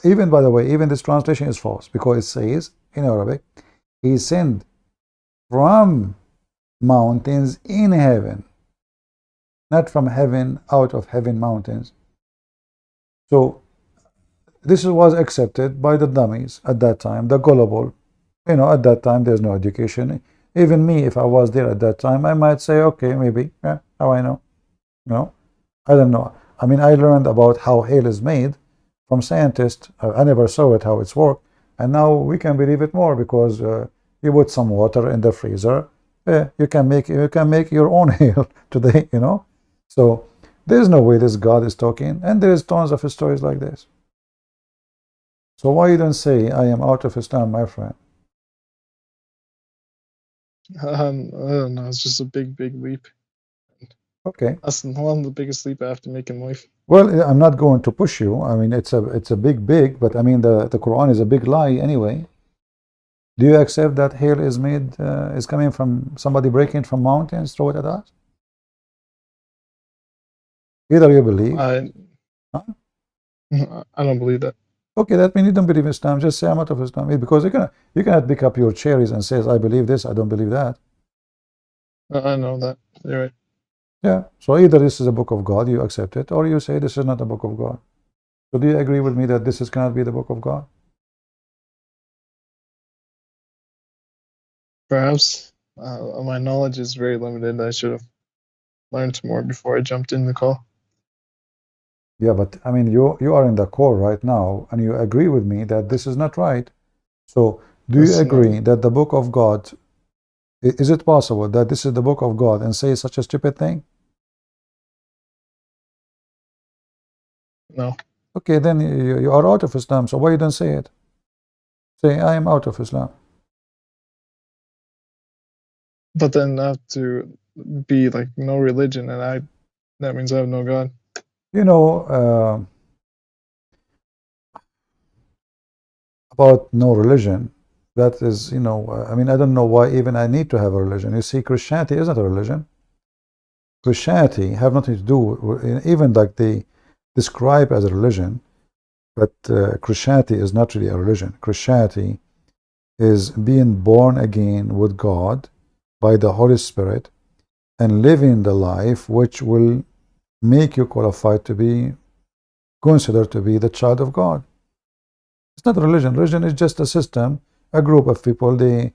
Even, by the way, even this translation is false, because it says in Arabic, he sent from mountains in heaven, not from heaven, out of heaven mountains. So this was accepted by the dummies at that time, the gullible. You know, at that time there's no education. Even me, if I was there at that time, I might say, okay, maybe. Yeah, how I know? No, I don't know. I mean, I learned about how hail is made from scientists. I never saw it, how it's worked. And now we can believe it more because you put some water in the freezer. You can make your own hail today, you know. So there's no way this God is talking. And there's tons of stories like this. So why you don't say, I am out of Islam, my friend? I don't know. It's just a big leap. Okay. That's one of the biggest leap I have to make in life. Well, I'm not going to push you. I mean, it's a big, but I mean, the Quran is a big lie anyway. Do you accept that hail is made, is coming from somebody breaking from mountains, throw it at us? Either you believe. Huh? I don't believe that. Okay, that means you don't believe Islam. Just say I'm out of Islam. Because you cannot pick up your cherries and says, I believe this, I don't believe that. I know that. You're right. Yeah, so either this is a book of God, you accept it, or you say this is not a book of God. So do you agree with me that this cannot be the book of God? Perhaps. My knowledge is very limited. I should have learned more before I jumped in the call. Yeah, but I mean, you are in the call right now, and you agree with me that this is not right. So do you agree that the book of God, is it possible that this is the book of God and say such a stupid thing? No. Okay, then you are out of Islam, so why you don't say it? Say, I am out of Islam. But then I have to be like no religion, and that means I have no God. You know, about no religion, that is, you know, I mean, I don't know why even I need to have a religion. You see, Christianity isn't a religion. Christianity have nothing to do, even like they describe as a religion, but Christianity is not really a religion. Christianity is being born again with God by the Holy Spirit and living the life which will make you qualified to be considered to be the child of God. It's not a religion. Religion is just a system, a group of people. They,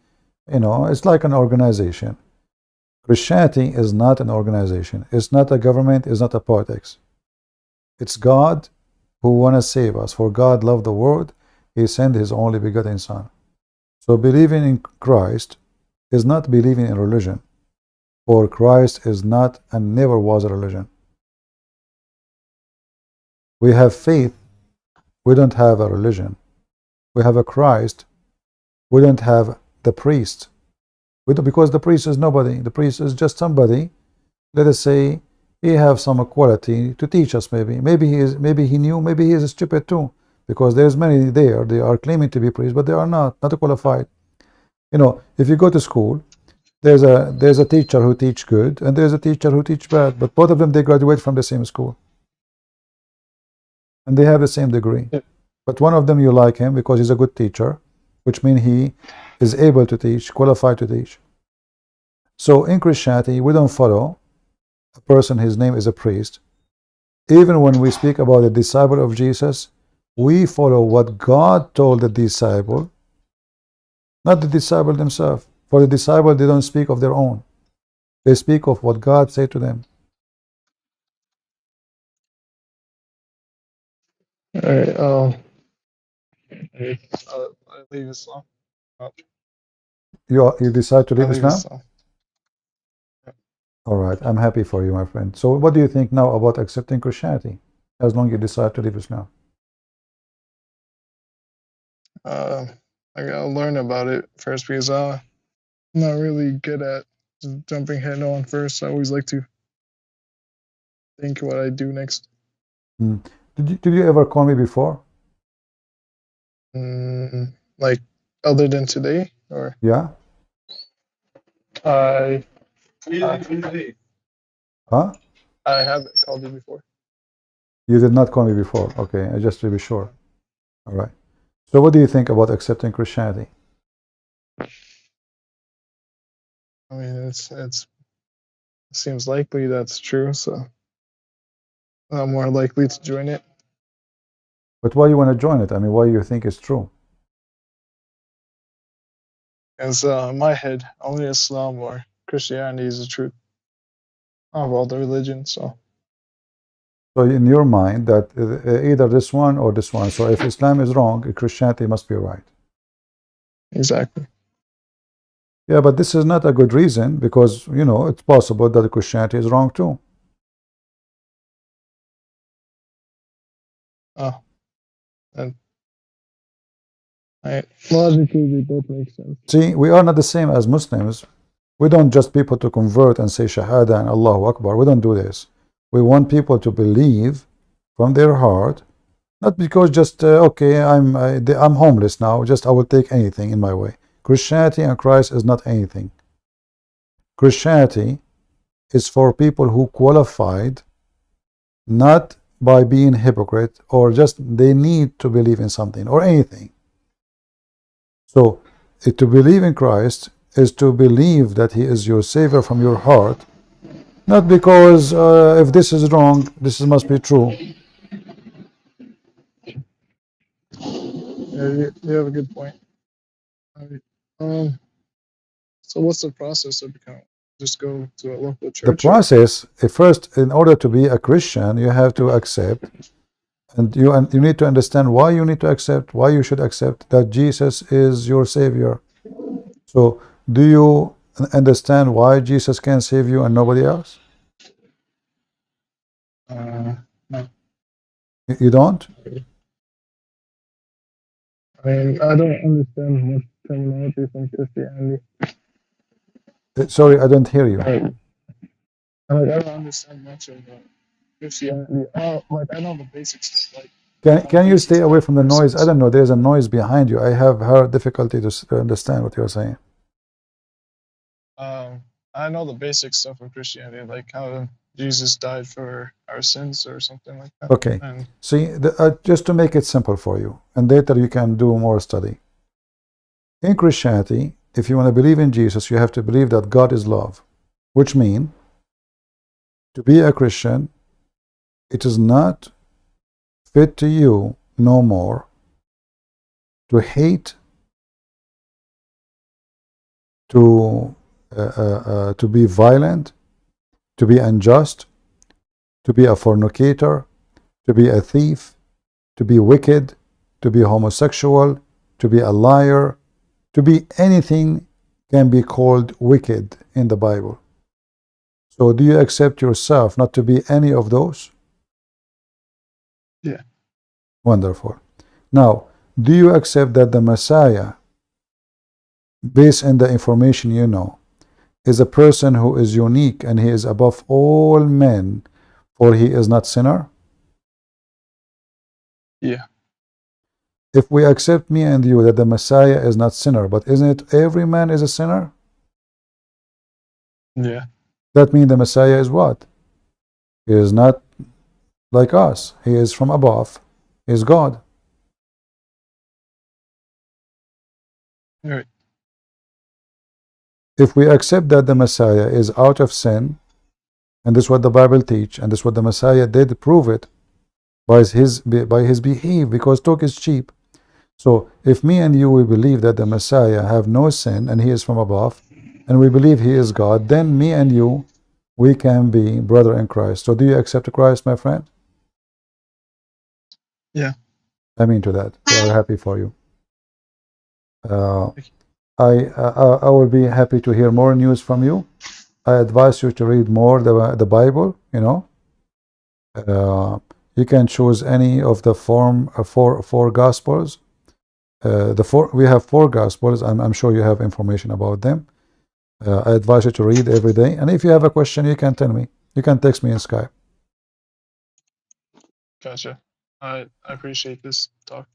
you know, it's like an organization. Christianity is not an organization. It's not a government. It's not a politics. It's God who want to save us. For God loved the world, He sent His only begotten Son. So believing in Christ is not believing in religion. For Christ is not and never was a religion. We have faith. We don't have a religion. We have a Christ. We don't have the priest. Because the priest is nobody. The priest is just somebody. Let us say he have some quality to teach us. Maybe he knew. Maybe he is stupid too. Because there's many there. They are claiming to be priests, but they are not qualified. You know, if you go to school, there's a teacher who teach good, and there's a teacher who teach bad. But both of them, they graduate from the same school, and they have the same degree. But one of them you like him because he's a good teacher, which means he is able to teach, qualified to teach. So in Christianity, we don't follow a person, his name is a priest. Even when we speak about the disciple of Jesus, we follow what God told the disciple, not the disciple themselves. For the disciple, they don't speak of their own. They speak of what God said to them. All right. I leave Islam. You decide to I leave leave Islam? Islam. All right, I'm happy for you, my friend. So what do you think now about accepting Christianity, as long as you decide to leave Islam? I gotta learn about it first because I'm not really good at just jumping head on first. I always like to think what I do next. Did you ever call me before? Like other than today, or Yeah? I Huh? I haven't called you before. You did not call me before. Okay, I just to be sure. All right. So what do you think about accepting Christianity? I mean, it seems likely that's true, so I'm more likely to join it. But why you want to join it? I mean, why you think it's true? As in my head, only Islam or Christianity is the truth of all the religions. So in your mind that either this one or this one. So if Islam is wrong, Christianity must be right. Exactly. Yeah, but this is not a good reason because, you know, it's possible that Christianity is wrong too. Oh, and logically they both make sense. See, we are not the same as Muslims. We don't just people to convert and say Shahada and Allahu Akbar. We don't do this. We want people to believe from their heart, not because just okay, I'm homeless now. Just I will take anything in my way. Christianity and Christ is not anything. Christianity is for people who qualified, not by being hypocrite or just they need to believe in something or anything. So to believe in Christ is to believe that he is your savior from your heart, not because if this is wrong, this must be true. Yeah, you have a good point. So what's the process of becoming? Just go to a local church? The process, first, in order to be a Christian, you have to accept, and you need to understand why you need to accept, why you should accept that Jesus is your savior. So do you understand why Jesus can save you and nobody else? No. You don't? I mean, I don't understand much terminology from Christianity. Sorry, I don't hear you. I don't understand much of Christianity. Like I know the basics. Like Can you stay away from the noise? I don't know. There's a noise behind you. I have hard difficulty to understand what you're saying. I know the basic stuff of Christianity, like how Jesus died for our sins or something like that. Okay. See, just to make it simple for you, and later you can do more study. In Christianity, if you want to believe in Jesus, you have to believe that God is love, which means to be a Christian, it is not fit to you no more to hate, to be violent, to be unjust, to be a fornicator, to be a thief, to be wicked, to be homosexual, to be a liar, to be anything can be called wicked in the Bible. So do you accept yourself not to be any of those? Yeah. Wonderful. Now, do you accept that the Messiah, based on the information you know, is a person who is unique and he is above all men, for he is not sinner? Yeah. If we accept me and you that the Messiah is not sinner, but isn't it every man is a sinner? Yeah. That means the Messiah is what? He is not like us. He is from above. He is God. Right. If we accept that the Messiah is out of sin And this is what the Bible teach, and this is what the Messiah did prove it by his behavior, because talk is cheap. So if me and you, we believe that the Messiah have no sin and he is from above, and we believe he is God, then me and you, we can be brother in Christ. So do you accept Christ, my friend? Yeah. Amen to that. We are happy for you. Thank you. I will be happy to hear more news from you. I advise you to read more the Bible, you know. You can choose any of the four Gospels. We have four Gospels. I'm sure you have information about them. I advise you to read every day. And if you have a question, you can tell me. You can text me in Skype. Gotcha. I appreciate this talk.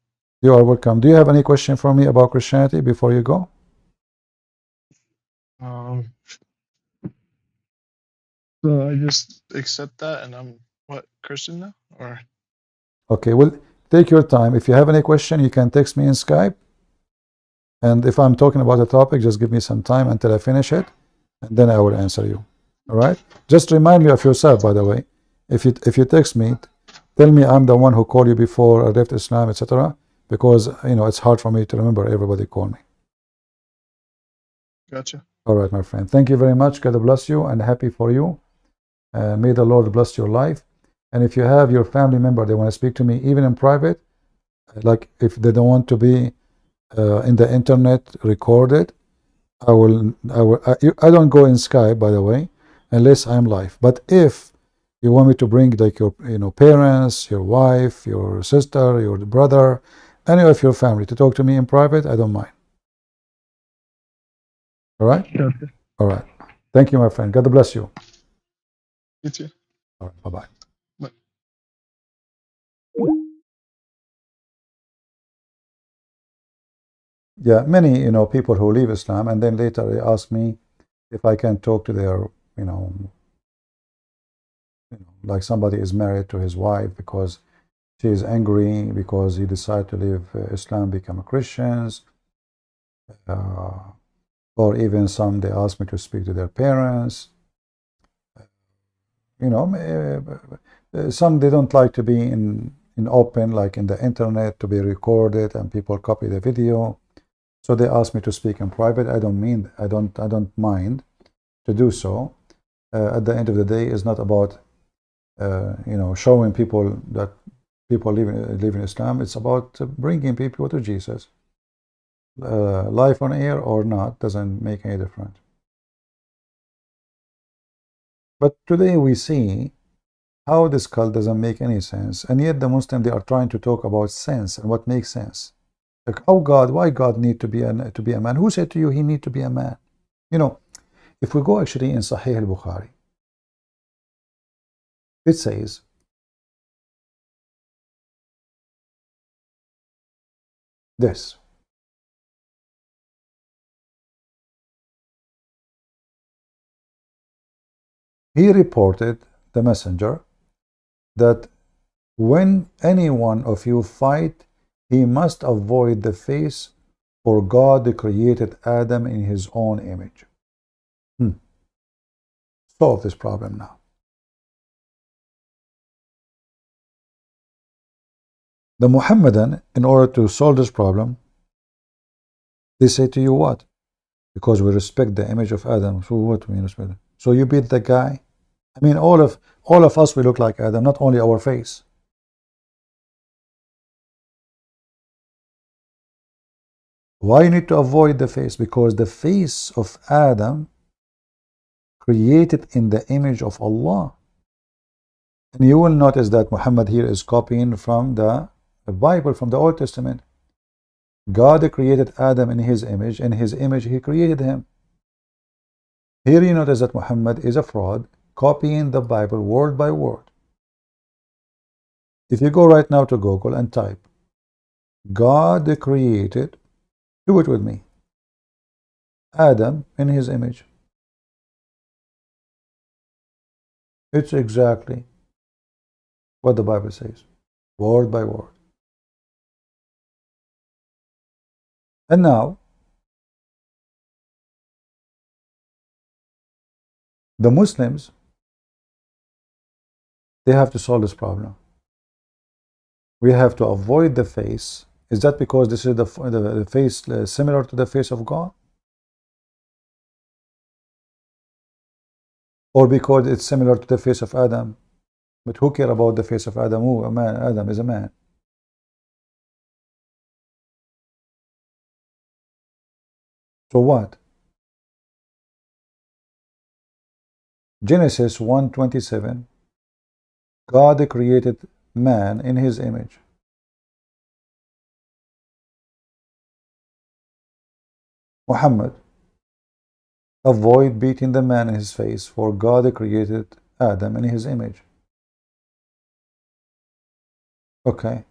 You are welcome. Do you have any question for me about Christianity before you go? So I just accept that, and I'm what, Christian now, or? Okay, well, take your time. If you have any question, you can text me in Skype. And if I'm talking about a topic, just give me some time until I finish it, and then I will answer you. All right? Just remind me of yourself, by the way. If you text me, tell me I'm the one who called you before I left Islam, etc. Because it's hard for me to remember everybody called me. Gotcha. All right, my friend. Thank you very much. God bless you, and happy for you. May the Lord bless your life. And if you have your family member, they want to speak to me, even in private, like if they don't want to be in the internet recorded, I don't go in Skype, by the way, unless I'm live. But if you want me to bring like your parents, your wife, your sister, your brother, any of your family to talk to me in private, I don't mind. All right? Gotcha. All right. Thank you, my friend. God bless you. You too. All right. Bye-bye. Bye. Yeah, many people who leave Islam and then later they ask me if I can talk to their like somebody is married to his wife because she is angry because he decided to leave Islam, become Christians, or even some they ask me to speak to their parents. Some they don't like to be in open, like in the internet, to be recorded and people copy the video. So they ask me to speak in private. I don't mind to do so. At the end of the day, it's not about showing people that people live in Islam. It's about bringing people to Jesus. Live on air or not doesn't make any difference. But today we see how this cult doesn't make any sense, and yet the Muslims, they are trying to talk about sense and what makes sense. Like, oh God, why God need to be a man? Who said to you he need to be a man? If we go actually in Sahih al-Bukhari, it says, this. He reported, the messenger, that when any one of you fight, he must avoid the face, for God created Adam in his own image. Solve this problem now. The Muhammadan, in order to solve this problem, they say to you what? Because we respect the image of Adam. So what do we respect? So you beat the guy? I mean, all of us, we look like Adam, not only our face. Why you need to avoid the face? Because the face of Adam created in the image of Allah. And you will notice that Muhammad here is copying from the Bible, from the Old Testament. God created Adam in his image. In his image, he created him. Here you notice that Muhammad is a fraud, copying the Bible word by word. If you go right now to Google and type, God created, do it with me, Adam in his image. It's exactly what the Bible says, word by word. And now, the Muslims, They have to solve this problem. We have to avoid the face. Is that because this is the face similar to the face of God? Or because it's similar to the face of Adam? But who care about the face of Adam? Who? A man. Adam is a man. So what? Genesis 1:27. God created man in his image. Muhammad, avoid beating the man in his face, for God created Adam in his image. Okay.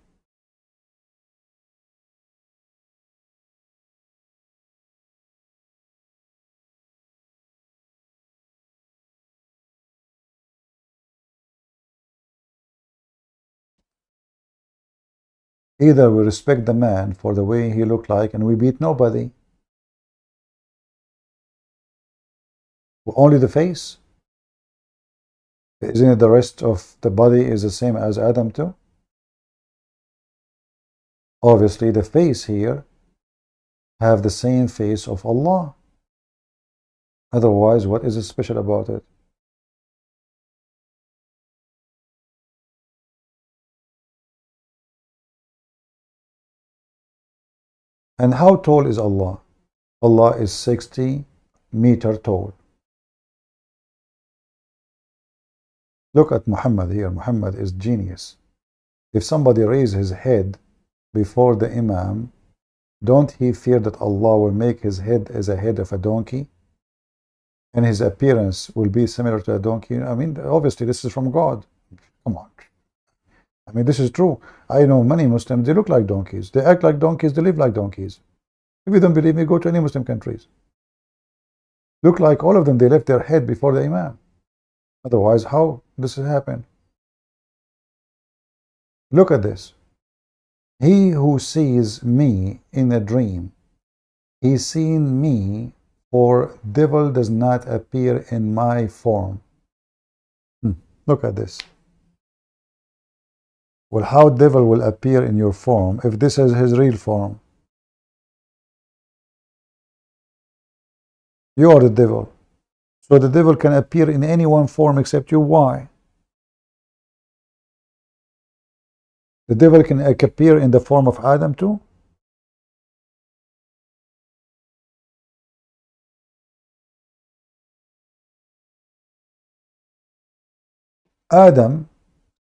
Either we respect the man for the way he looked like and we beat nobody. Only the face. Isn't it the rest of the body is the same as Adam too? Obviously the face here have the same face of Allah. Otherwise, what is special about it? And how tall is Allah? Allah is 60 meters tall. Look at Muhammad here. Muhammad is genius. If somebody raises his head before the Imam, don't he fear that Allah will make his head as a head of a donkey? And his appearance will be similar to a donkey? I mean, obviously this is from God. Come on. I mean, this is true. I know many Muslims, they look like donkeys. They act like donkeys, they live like donkeys. If you don't believe me, go to any Muslim countries. Look like all of them, they left their head before the Imam. Otherwise, how this has happened? Look at this. He who sees me in a dream, he seen me, for devil does not appear in my form. Look at this. Well, how devil will appear in your form if this is his real form? You are the devil. So the devil can appear in any one form except you. Why? The devil can appear in the form of Adam too?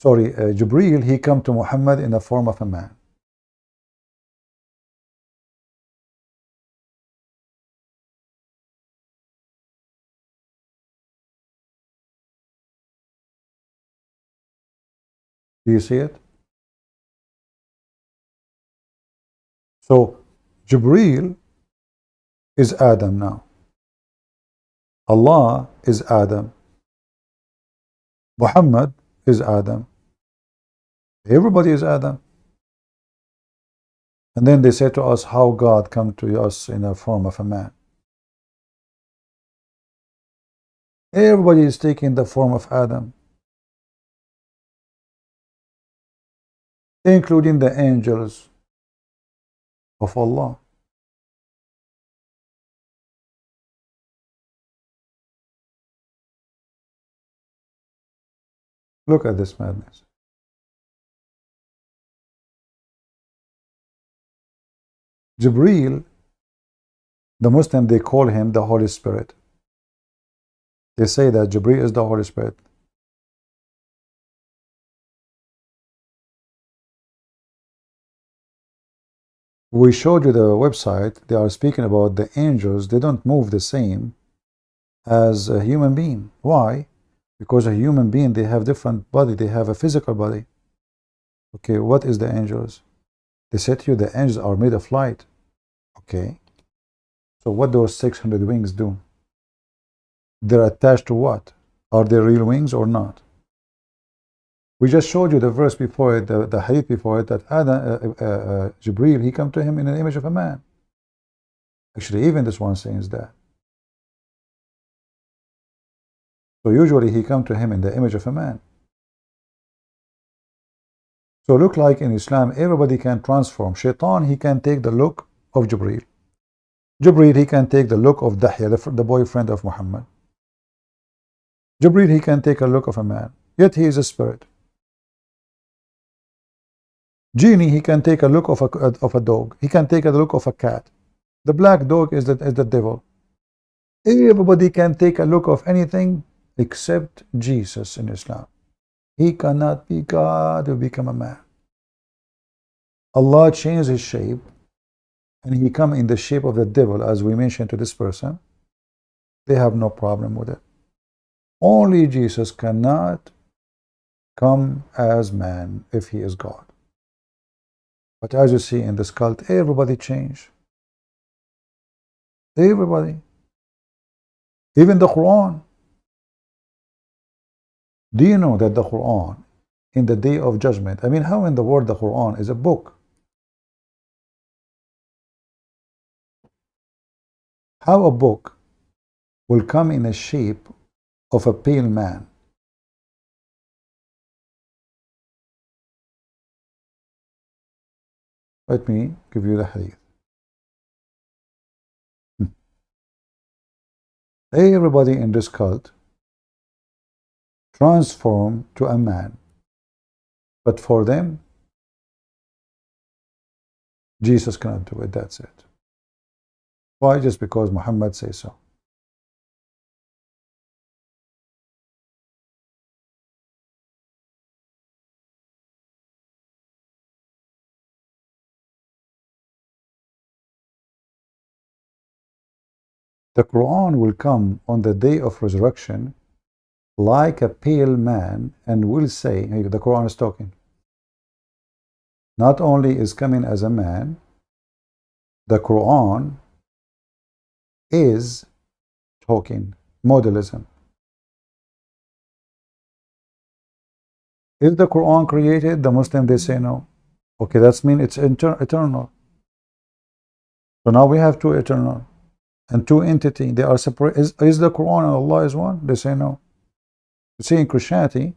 Jibreel, he come to Muhammad in the form of a man. Do you see it? So Jibreel is Adam now. Allah is Adam. Muhammad is Adam. Everybody is Adam. And then they say to us how God come to us in the form of a man. Everybody is taking the form of Adam, including the angels of Allah. Look at this madness. Jibreel, the Muslim, they call him the Holy Spirit. They say that Jibreel is the Holy Spirit. We showed you the website. They are speaking about the angels. They don't move the same as a human being. Why? Because a human being, they have different body. They have a physical body. Okay, what is the angels? They said to you the angels are made of light. Okay. So what those 600 wings do? They're attached to what? Are they real wings or not? We just showed you the verse before it, the hadith before it, that Jibreel, he come to him in an image of a man. Actually, even this one says that. So usually he come to him in the image of a man. So look like in Islam, everybody can transform. Shaitan, he can take the look of Jibreel. Jibreel, he can take the look of Dahya, the boyfriend of Muhammad. Jibreel, he can take a look of a man, yet he is a spirit. Genie, he can take a look of a dog. He can take a look of a cat. The black dog is the devil. Everybody can take a look of anything except Jesus in Islam. He cannot be God to become a man. Allah changed his shape and he come in the shape of the devil, as we mentioned to this person. They have no problem with it. Only Jesus cannot come as man if he is God. But as you see in this cult, everybody changed. Everybody. Even the Quran. Do you know that the Quran, in the day of judgment, I mean, how in the world the Quran is a book? How a book will come in a shape of a pale man? Let me give you the hadith. Everybody in this cult transform to a man, but for them, Jesus cannot do it. That's it. Why? Just because Muhammad says so. The Quran will come on the day of resurrection like a pale man and will say, hey, the Quran is talking. Not only is coming as a man, the Quran is talking. Modalism. Is the Quran created? The Muslim, they say no. Okay, that means it's eternal. So now we have two eternal and two entity. They are separate. Is the Quran and Allah is one? They say no. You see, in Christianity,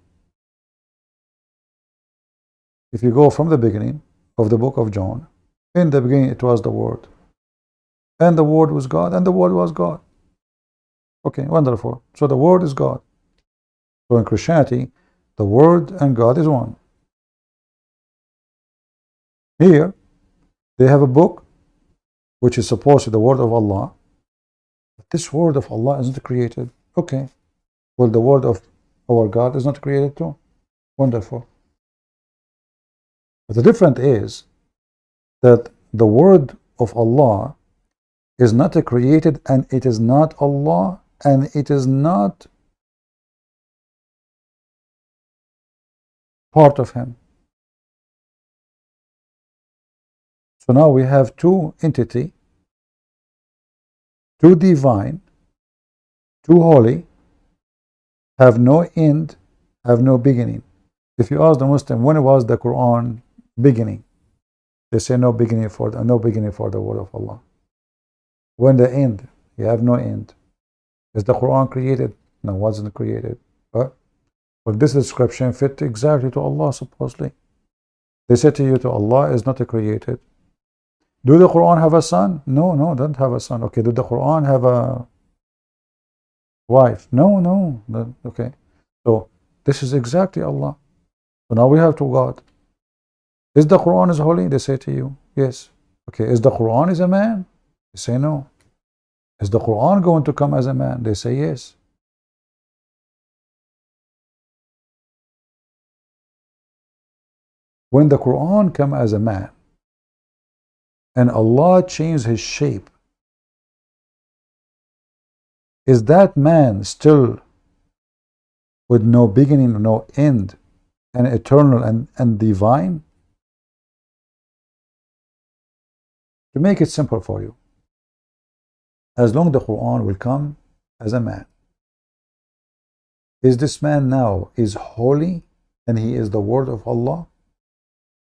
if you go from the beginning of the book of John, in the beginning it was the Word, and the Word was God, and the Word was God. Okay, wonderful. So the Word is God. So in Christianity, the Word and God is one. Here, they have a book which is supposed to be the Word of Allah. But this Word of Allah isn't created. Okay. Well, the Word of our God is not created too. Wonderful. But the difference is that the Word of Allah is not created, and it is not Allah, and it is not part of Him. So now we have two entity, two divine, two holy, have no end, have no beginning. If you ask the Muslim, when was the Quran beginning? They say no beginning for the word of Allah. When the end? You have no end. Is the Quran created? No, wasn't created. But well, this description fit exactly to Allah, supposedly. They say to you, to Allah is not created. Do the Quran have a son? No, doesn't have a son. Okay, do the Quran have a wife? No. Okay. So this is exactly Allah. So now we have two God. Is the Quran is holy? They say to you, yes. Okay, is the Quran is a man? They say no. Is the Quran going to come as a man? They say yes. When the Quran come as a man and Allah changed his shape, is that man still with no beginning, no end, and eternal and divine? To make it simple for you, as long as the Quran will come as a man, is this man now is holy and he is the word of Allah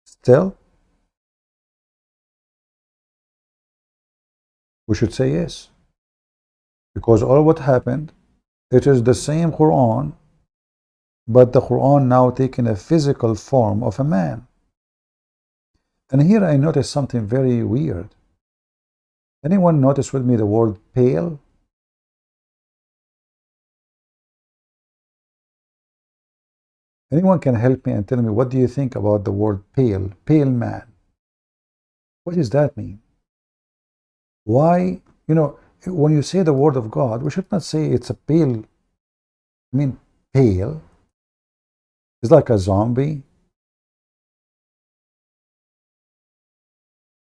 still? We should say yes, because all what happened, it is the same Quran, but the Quran now taking a physical form of a man. And here I noticed something very weird. Anyone notice with me the word pale? Anyone can help me and tell me, what do you think about the word pale? Pale man. What does that mean? Why, when you say the word of God, we should not say it's a pale. I mean, pale. It's like a zombie.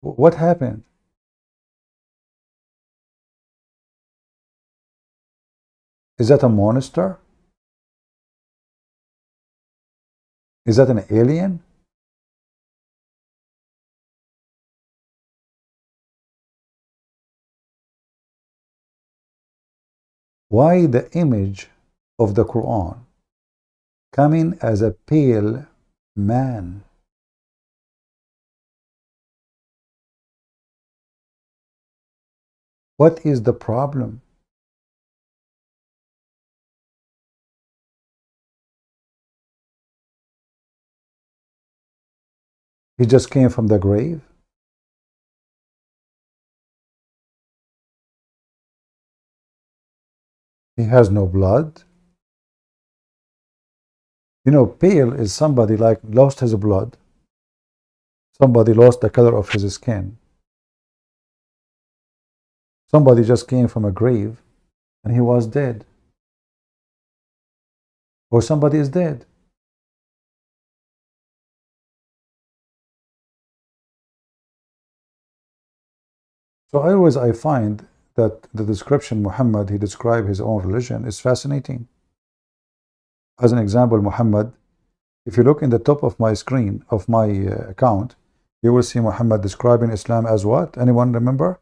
What happened? Is that a monster? Is that an alien? Why the image of the Quran coming as a pale man? What is the problem? He just came from the grave? He has no blood? Pale is somebody like lost his blood. Somebody lost the color of his skin. Somebody just came from a grave and he was dead. Or somebody is dead. So I find that the description Muhammad, he described his own religion, is fascinating. As an example, Muhammad, if you look in the top of my screen, of my account, you will see Muhammad describing Islam as what? Anyone remember?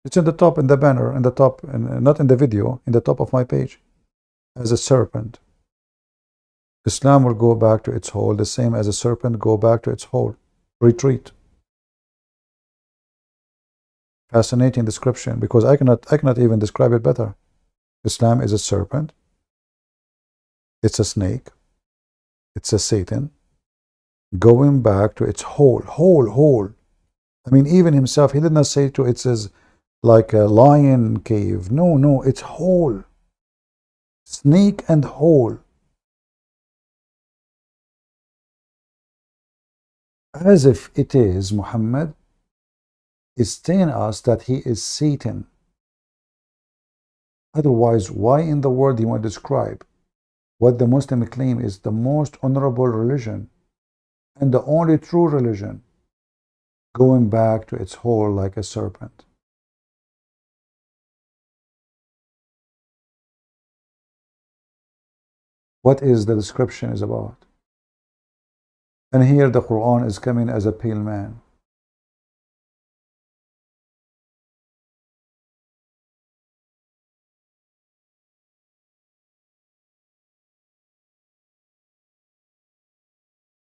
It's in the top, in the banner, in the top, and not in the video, in the top of my page, as a serpent. Islam will go back to its hole, the same as a serpent go back to its hole. Retreat. Fascinating description, because I cannot even describe it better. Islam is a serpent. It's a snake. It's a Satan going back to its hole. I mean, even himself, he did not say to it says like a lion cave. No, it's hole. Snake and hole. As if it is Muhammad is telling us that he is Satan. Otherwise, why in the world do you want to describe what the Muslim claim is the most honorable religion and the only true religion, going back to its hole like a serpent? What is the description is about? And here the Quran is coming as a pale man.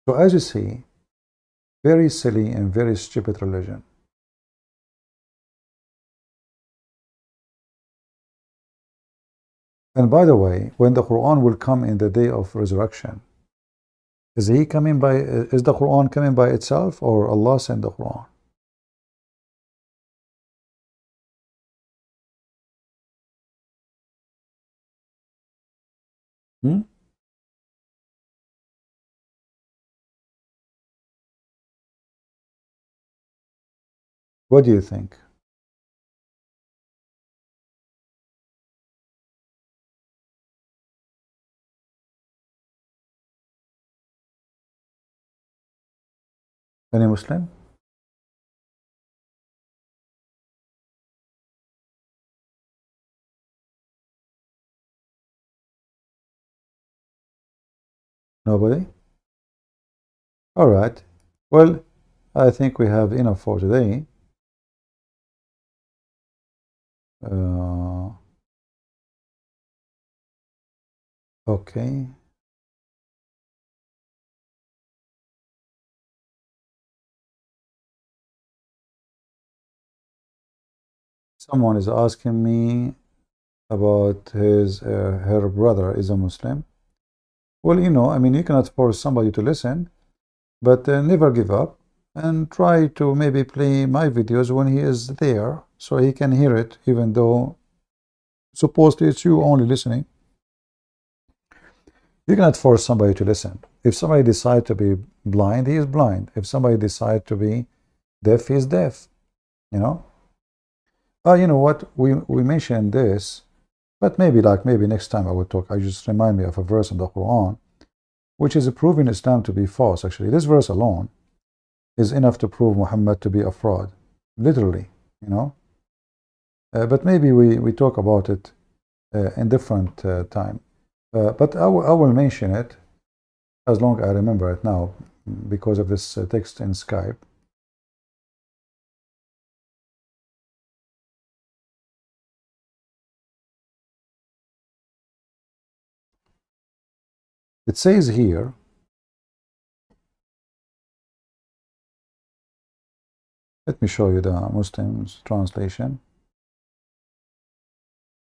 So as you see, very silly and very stupid religion. And by the way, when the Quran will come in the day of resurrection, is the Quran coming by itself, or Allah sent the Quran? What do you think? Any Muslim? Nobody? All right. Well, I think we have enough for today. Okay. Someone is asking me about her brother is a Muslim. Well, I mean, you cannot force somebody to listen, but never give up. and try to maybe play my videos when he is there so he can hear it, even though supposedly it's you only listening. You cannot force somebody to listen. If somebody decides to be blind, he is blind. If somebody decides to be deaf, he is deaf. You know? You know what? We mentioned this, but maybe next time I will talk. I just remind me of a verse in the Quran, which is proving Islam to be false. Actually, this verse alone is enough to prove Muhammad to be a fraud, literally. You know. But maybe we talk about it in different time. But I will mention it as long as I remember it now because of this text in Skype. It says here, let me show you the Muslims translation.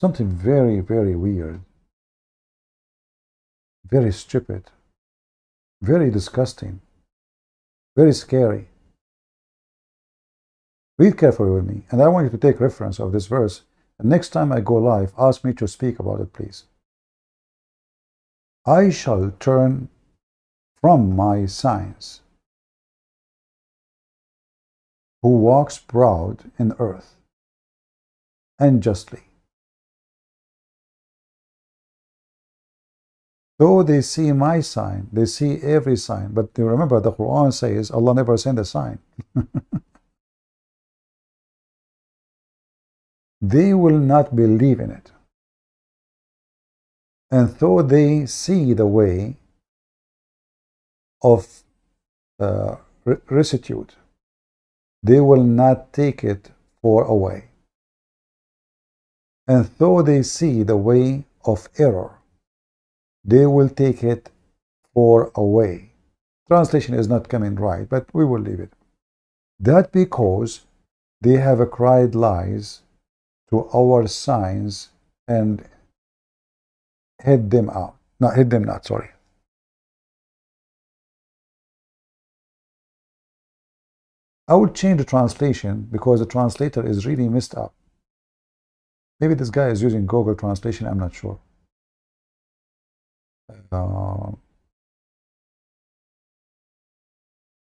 Something very, very weird, very stupid, very disgusting, very scary. Read carefully with me, and I want you to take reference of this verse. And next time I go live, ask me to speak about it, please. I shall turn from my signs who walks proud in earth and justly. Though they see my sign, they see every sign. But remember, the Quran says Allah never sent a sign. They will not believe in it. And though they see the way of rectitude, they will not take it for away. And though they see the way of error, they will take it for away. Translation is not coming right, but we will leave it. That because they have cried lies to our signs and hid them out. No, hid them not, sorry. I will change the translation because the translator is really messed up. Maybe this guy is using Google Translation, I'm not sure.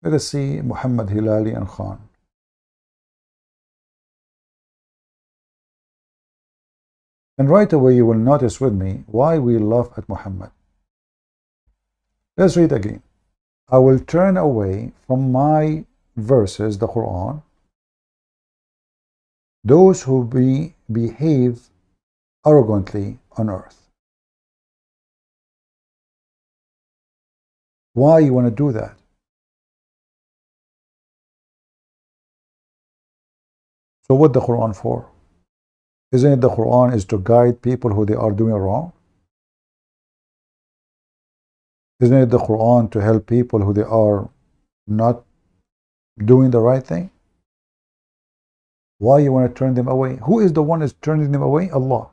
Let us see Muhammad Hilali and Khan. And right away you will notice with me why we laugh at Muhammad. Let's read again. I will turn away from my verses, the Quran, those who behave arrogantly on earth. Why you want to do that? So what the Quran for? Isn't it the Quran is to guide people who they are doing wrong? Isn't it the Quran to help people who they are not doing the right thing? Why you want to turn them away? Who is the one is turning them away? Allah.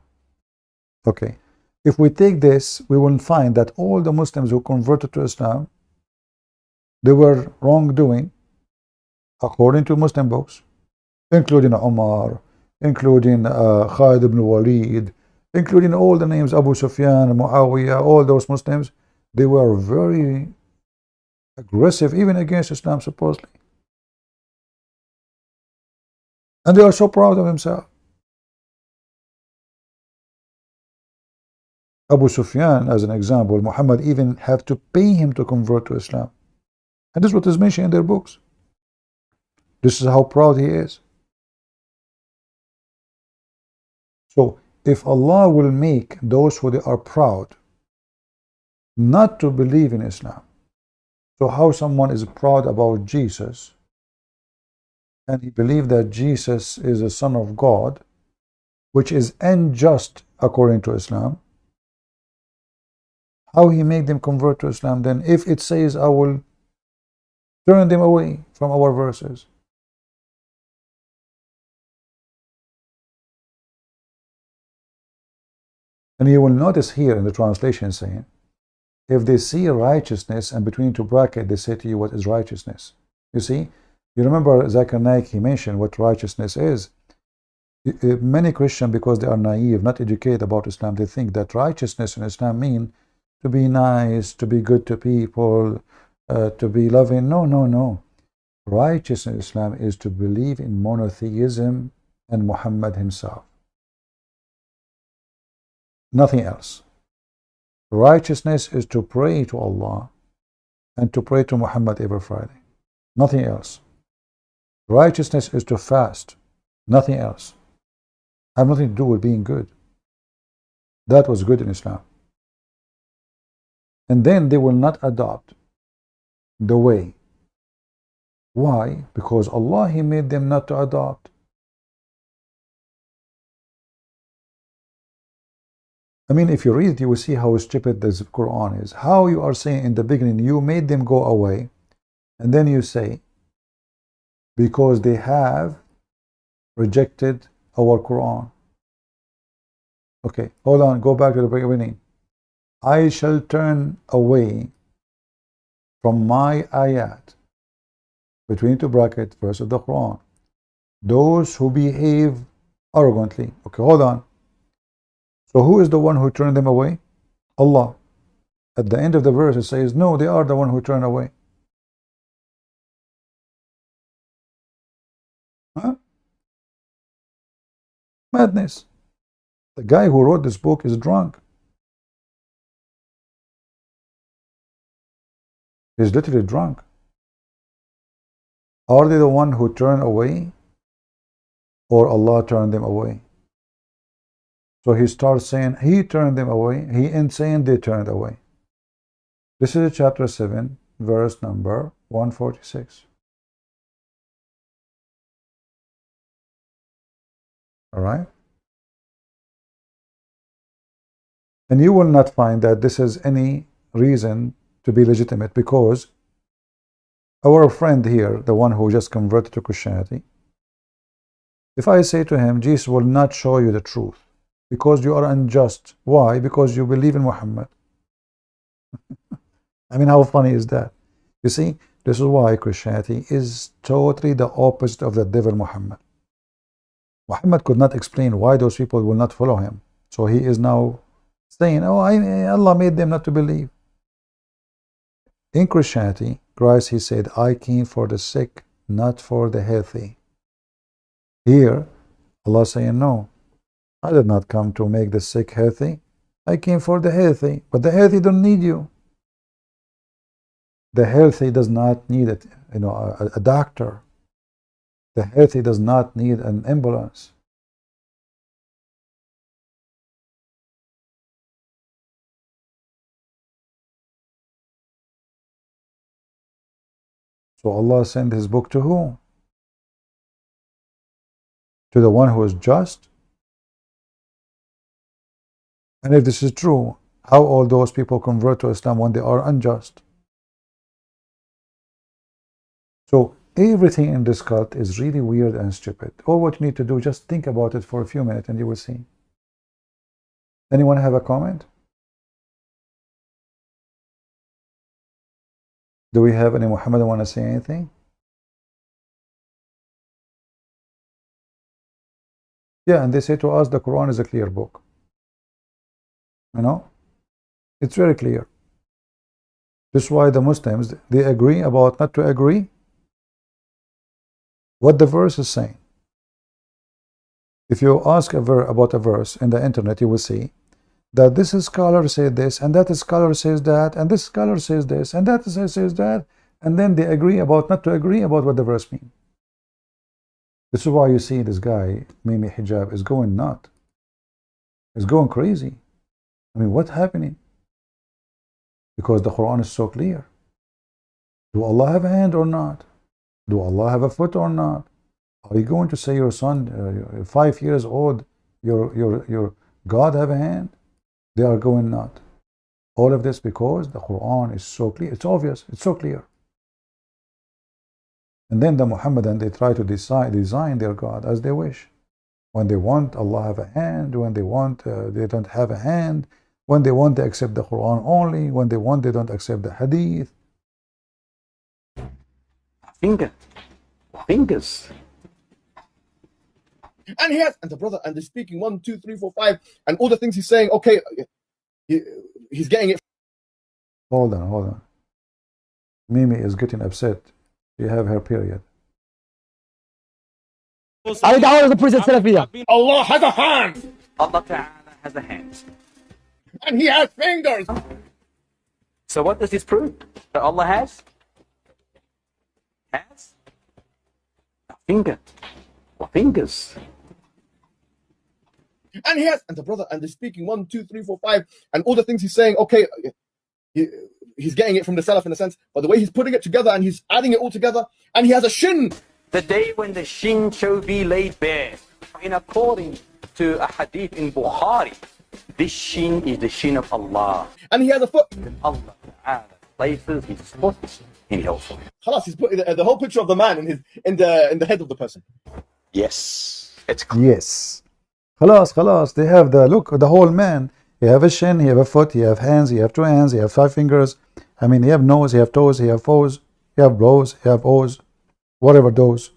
Okay. If we take this, we will find that all the Muslims who converted to Islam, they were wrongdoing according to Muslim books, including Umar, including Khalid ibn Walid, including all the names, Abu Sufyan, Muawiyah, all those Muslims, they were very aggressive even against Islam supposedly. And they are so proud of themselves. Abu Sufyan, as an example, Muhammad even have to pay him to convert to Islam. And this is what is mentioned in their books. This is how proud he is. So, if Allah will make those who they are proud not to believe in Islam, so how someone is proud about Jesus and he believes that Jesus is a son of God, which is unjust according to Islam, how he make them convert to Islam then if it says I will turn them away from our verses? And you will notice here in the translation saying, if they see righteousness and between two brackets they say to you what is righteousness. You see, You remember Zakir Naik, he mentioned what righteousness is. Many Christians, because they are naive, not educated about Islam, they think that righteousness in Islam means to be nice, to be good to people, to be loving. No, no, no. Righteousness in Islam is to believe in monotheism and Muhammad himself. Nothing else. Righteousness is to pray to Allah and to pray to Muhammad every Friday. Nothing else. Righteousness is to fast. Nothing else. Have nothing to do with being good. That was good in Islam. And then they will not adopt the way. Why? Because Allah, He made them not to adopt. I mean, if you read it, you will see how stupid this Quran is. How you are saying in the beginning, you made them go away, and then you say, because they have rejected our Quran. Okay, hold on, go back to the beginning. I shall turn away from my ayat, between two brackets, verse of the Quran, those who behave arrogantly. Okay, hold on. So who is the one who turned them away? Allah. At the end of the verse it says, no, they are the one who turned away. Huh? Madness. The guy who wrote this book is drunk. He's literally drunk. Are they the one who turned away, or Allah turned them away? So he starts saying he turned them away. He ain't saying they turned away. This is chapter 7, verse number 146. All right? And you will not find that this is any reason to be legitimate, because our friend here, the one who just converted to Christianity, if I say to him, Jesus will not show you the truth because you are unjust. Why? Because you believe in Muhammad. I mean, how funny is that? You see, this is why Christianity is totally the opposite of the devil Muhammad. Muhammad could not explain why those people will not follow him. So he is now saying, oh, Allah made them not to believe. In Christianity, Christ, he said, I came for the sick, not for the healthy. Here, Allah saying, no, I did not come to make the sick healthy. I came for the healthy, but the healthy don't need you. The healthy does not need a doctor. The healthy does not need an ambulance. So Allah sent His book to whom? To the one who is just? And if this is true, how all those people convert to Islam when they are unjust? So everything in this cult is really weird and stupid. All what you need to do, just think about it for a few minutes and you will see. Anyone have a comment? Do we have any Muhammad want to say anything? Yeah, and they say to us the Quran is a clear book. You know, it's very clear. This is why the Muslims, they agree about not to agree what the verse is saying. If you ask about a verse in the internet, you will see that this scholar said this, and that scholar says that, and this scholar says this, and that says that, and then they agree about not to agree about what the verse means. This is why you see this guy, Mimi Hijab, is going nuts. Is going crazy. I mean, what's happening? Because the Quran is so clear. Do Allah have a hand or not? Do Allah have a foot or not? Are you going to say your son, 5 years old, your God have a hand? They are going nuts. All of this because the Quran is so clear. It's obvious. It's so clear. And then the Muhammadan, they try to design their God as they wish. When they want, Allah have a hand. When they want, they don't have a hand. When they want, they accept the Quran only. When they want, they don't accept the Hadith. I think fingers. And he has, and the brother, and they're speaking 1, 2, 3, 4, 5, and all the things he's saying, okay, he's getting it. Hold on, hold on. Mimi is getting upset. She have her period. أريد أعود البروسيس السلفية. Allah has a hand, Allah Ta'ala has a hand. and he has fingers. So what does this prove? That Allah has a finger or fingers. And he has, and the brother, and they're speaking 1, 2, 3, 4, 5, and all the things he's saying, okay, he's getting it from the Salaf in a sense, but the way he's putting it together and he's adding it all together, and he has a shin. The day when the shin shall be laid bare, in according to a hadith in Bukhari, this shin is the shin of Allah. And he has a foot. Allah Ta'ala places his foot in hellfire. Khalas, he's put the whole picture of the man in the head of the person. Yes, it's Yes. Khalas. They have the look, the whole man. He have a shin, he have a foot, he have hands, he have 2 hands, he have 5 fingers. I mean, he have nose, he have toes, he have foes, he have blows, he have O's, whatever those.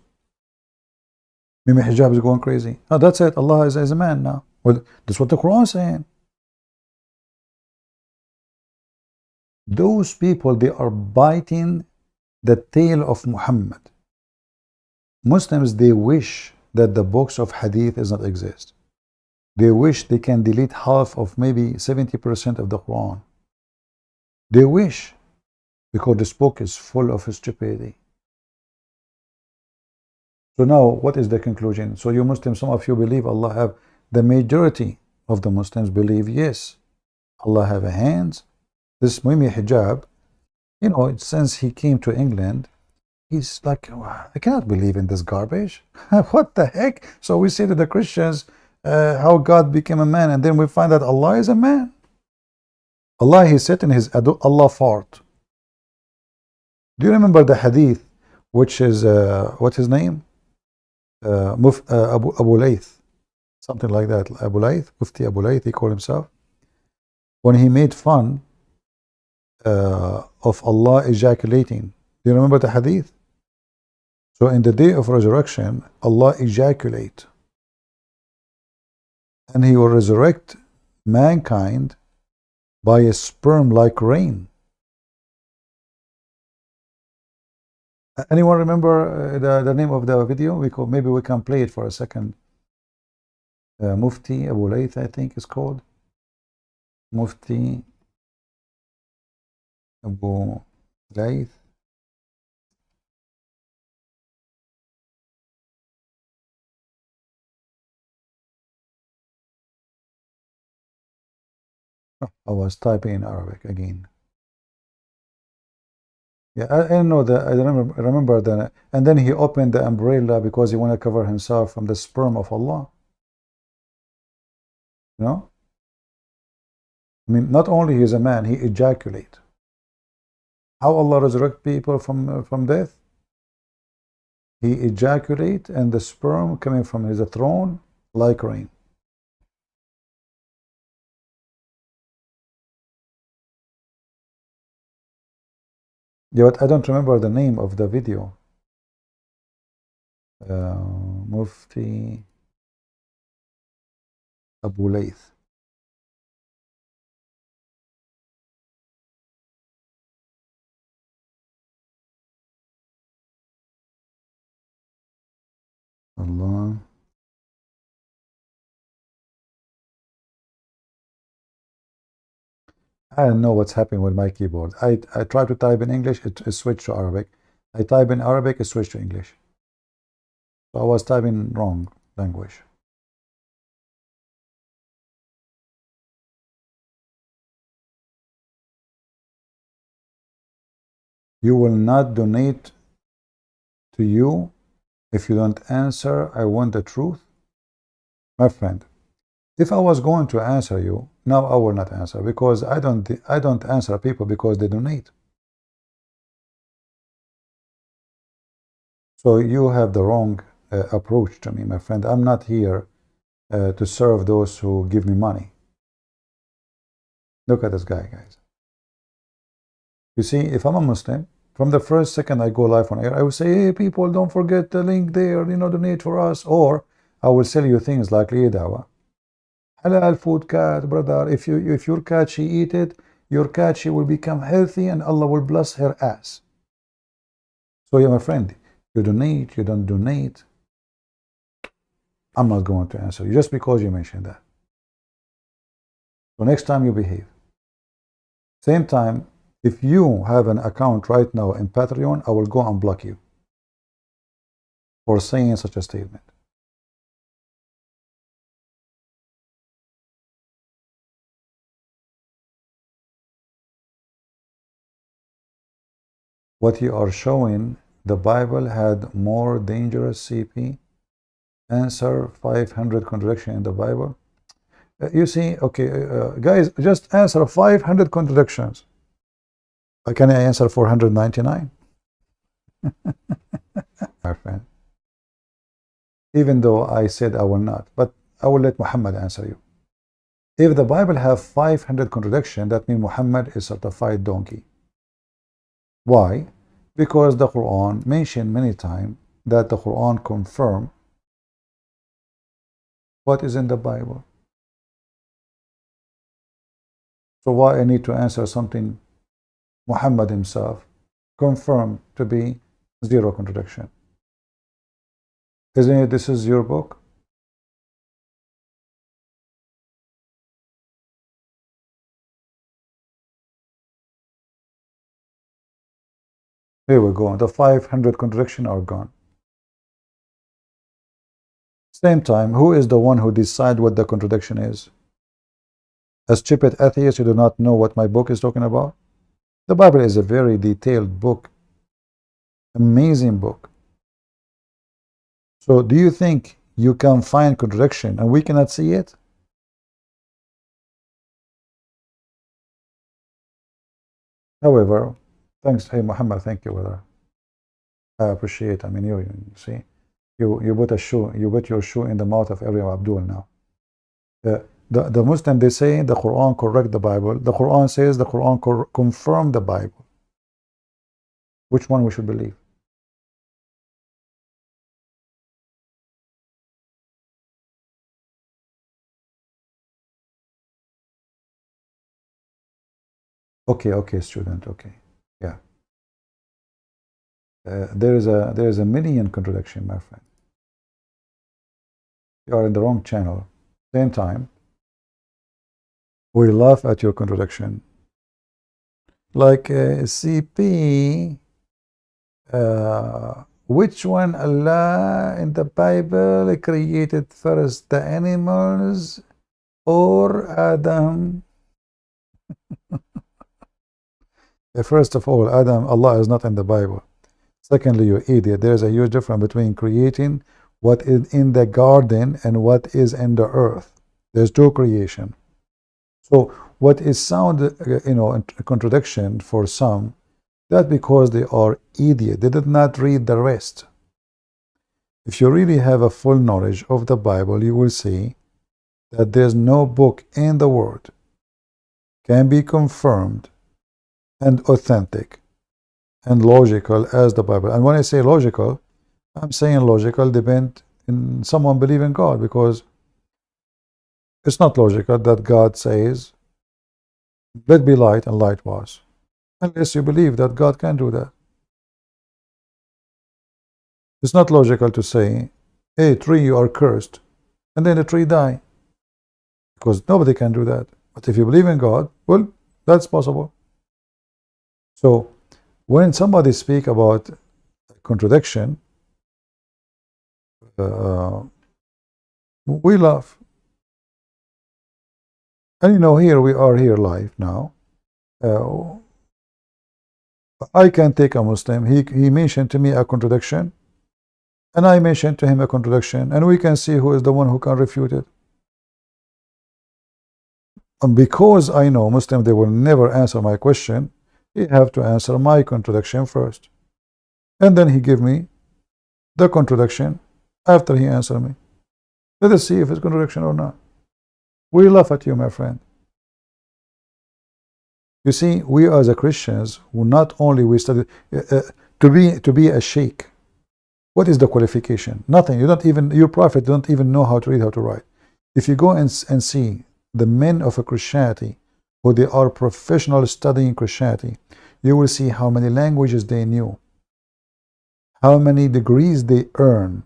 Mimi hijab is going crazy. Oh, that's it. Allah is a man now. Well, that's what the Quran is saying. Those people, they are biting the tail of Muhammad. Muslims, they wish that the books of hadith does not exist. They wish they can delete half of maybe 70% of the Quran. They wish, because this book is full of stupidity. So now, what is the conclusion? So you Muslims, some of you believe Allah have, the majority of the Muslims believe, yes, Allah have a hands. This Mimi hijab, you know, since he came to England, he's like, I cannot believe in this garbage. What the heck? So we say to the Christians, how God became a man, and then we find that Allah is a man. Allah, he said in his Allah fart. Do you remember the hadith, which is, what's his name? Abu Layth, something like that. Abu Layth, Mufti Abu Layth, he called himself. When he made fun of Allah ejaculating. Do you remember the hadith? So in the day of resurrection, Allah ejaculate. And he will resurrect mankind by a sperm like rain. Anyone remember the name of the video? Maybe we can play it for a second. Mufti Abu Layth, I think it's called. Mufti Abu Layth. Oh, I was typing in Arabic again. Yeah, I know that. I remember that. And then he opened the umbrella because he wanted to cover himself from the sperm of Allah. You know? I mean, not only he is a man, he ejaculate. How Allah resurrect people from death? He ejaculate, and the sperm coming from his throne like rain. Yeah, but I don't remember the name of the video. Mufti Abu Layth. Allah. I don't know what's happening with my keyboard. I try to type in English, it switched to Arabic. I type in Arabic, it switched to English. So I was typing wrong language. You will not donate to you if you don't answer, I want the truth. My friend, if I was going to answer you, now I will not answer, because I don't answer people because they donate. So you have the wrong approach to me, my friend. I'm not here to serve those who give me money. Look at this guy, guys. You see, if I'm a Muslim, From the first second I go live on air, I will say, hey people, don't forget the link there, donate for us. Or I will sell you things like Lidawa. Halal food cat, brother. If your cat, she eat it, your cat, she will become healthy and Allah will bless her ass. So yeah, my friend, you donate, you don't donate, I'm not going to answer you just because you mentioned that. So next time you behave. Same time, if you have an account right now in Patreon, I will go and block you for saying such a statement. What you are showing, the Bible had more dangerous CP. Answer 500 contradiction in the Bible. You see, okay, guys, just answer 500 contradictions. Can I answer 499? My friend. Even though I said I will not, but I will let Muhammad answer you. If the Bible have 500 contradictions, that means Muhammad is certified donkey. Why? Because the Quran mentioned many times that the Quran confirm what is in the Bible. So why I need to answer something Muhammad himself confirmed to be zero contradiction? Isn't it this is your book? Here we go. The 500 contradictions are gone. Same time, who is the one who decides what the contradiction is? A stupid atheist who do not know what my book is talking about? The Bible is a very detailed book. Amazing book. So do you think you can find contradiction and we cannot see it? However, thanks, hey Muhammad, thank you, brother. I appreciate. I mean, you see, you put your shoe in the mouth of every Abdul now. The Muslim, they say the Quran correct the Bible. The Quran says the Quran confirm the Bible. Which one we should believe? Okay, student. Okay, yeah. There is a million contradiction, my friend. You are in the wrong channel. Same time, we laugh at your contradiction. Like CP, which one Allah in the Bible created first, the animals or Adam? First of all, Adam, Allah is not in the Bible. Secondly, you idiot, there is a huge difference between creating what is in the garden and what is in the earth. There's two creation. So what is sound, a contradiction for some, that because they are idiot, they did not read the rest. If you really have a full knowledge of the Bible, you will see that there's no book in the world can be confirmed and authentic and logical as the Bible. And when I say logical, I'm saying logical depend in someone believe in God, because it's not logical that God says, let be light, and light was. Unless you believe that God can do that. It's not logical to say, hey, tree, you are cursed, and then the tree die. Because nobody can do that. But if you believe in God, well, that's possible. So, when somebody speak about contradiction, we laugh. And here we are here live now. I can take a Muslim. He mentioned to me a contradiction, and I mentioned to him a contradiction, and we can see who is the one who can refute it. And because I know Muslim, they will never answer my question, he have to answer my contradiction first. And then he give me the contradiction after he answer me. Let us see if it's contradiction or not. We laugh at you, my friend. You see, we as a Christians, who not only we study to be a sheikh. What is the qualification? Nothing. You don't even, your prophet don't even know how to read, how to write. If you go and see the men of a Christianity, who they are professional studying Christianity, you will see how many languages they knew, how many degrees they earn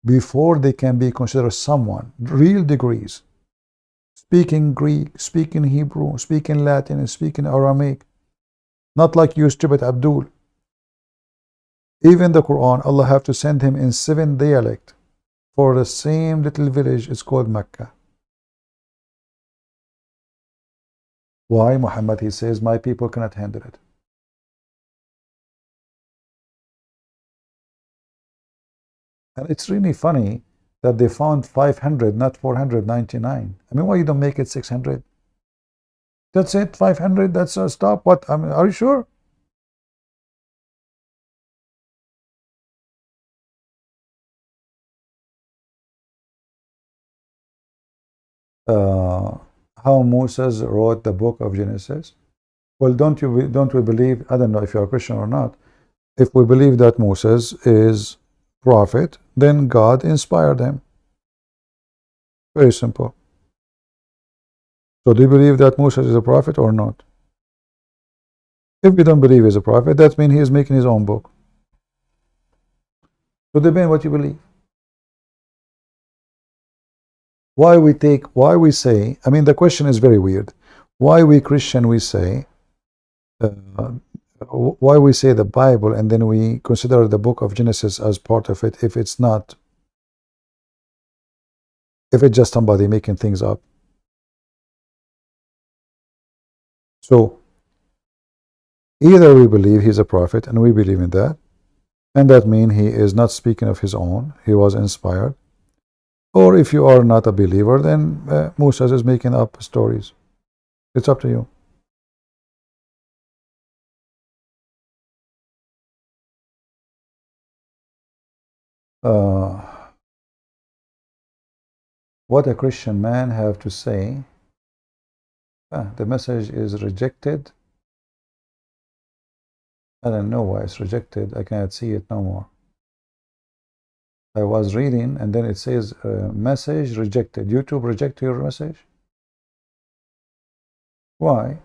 before they can be considered someone, real degrees. Speaking Greek, speaking Hebrew, speaking Latin, speaking Aramaic. Not like you, stupid Abdul. Even the Quran, Allah have to send him in 7 dialects for the same little village. It's called Mecca. Why? Muhammad, he says, my people cannot handle it. And it's really funny that they found 500, not 499. I mean, why you don't make it 600? That's it, 500, that's a stop. What? I mean, are you sure? How Moses wrote the book of Genesis? Well, don't we believe, I don't know if you're a Christian or not, if we believe that Moses is prophet, then God inspired him. Very simple. So do you believe that Moses is a prophet or not? If you don't believe he's a prophet, that means he is making his own book. So depends what you believe. Why we say, I mean, the question is very weird. Why we Christian, we say, why we say the Bible and then we consider the book of Genesis as part of it if it's not, if it's just somebody making things up. So either we believe he's a prophet and we believe in that, and that means he is not speaking of his own, he was inspired. Or if you are not a believer, then Moses is making up stories. It's up to you. What a Christian man have to say? The message is rejected. I don't know why it's rejected. I cannot see it no more. I was reading and then it says message rejected. YouTube reject your message? Why?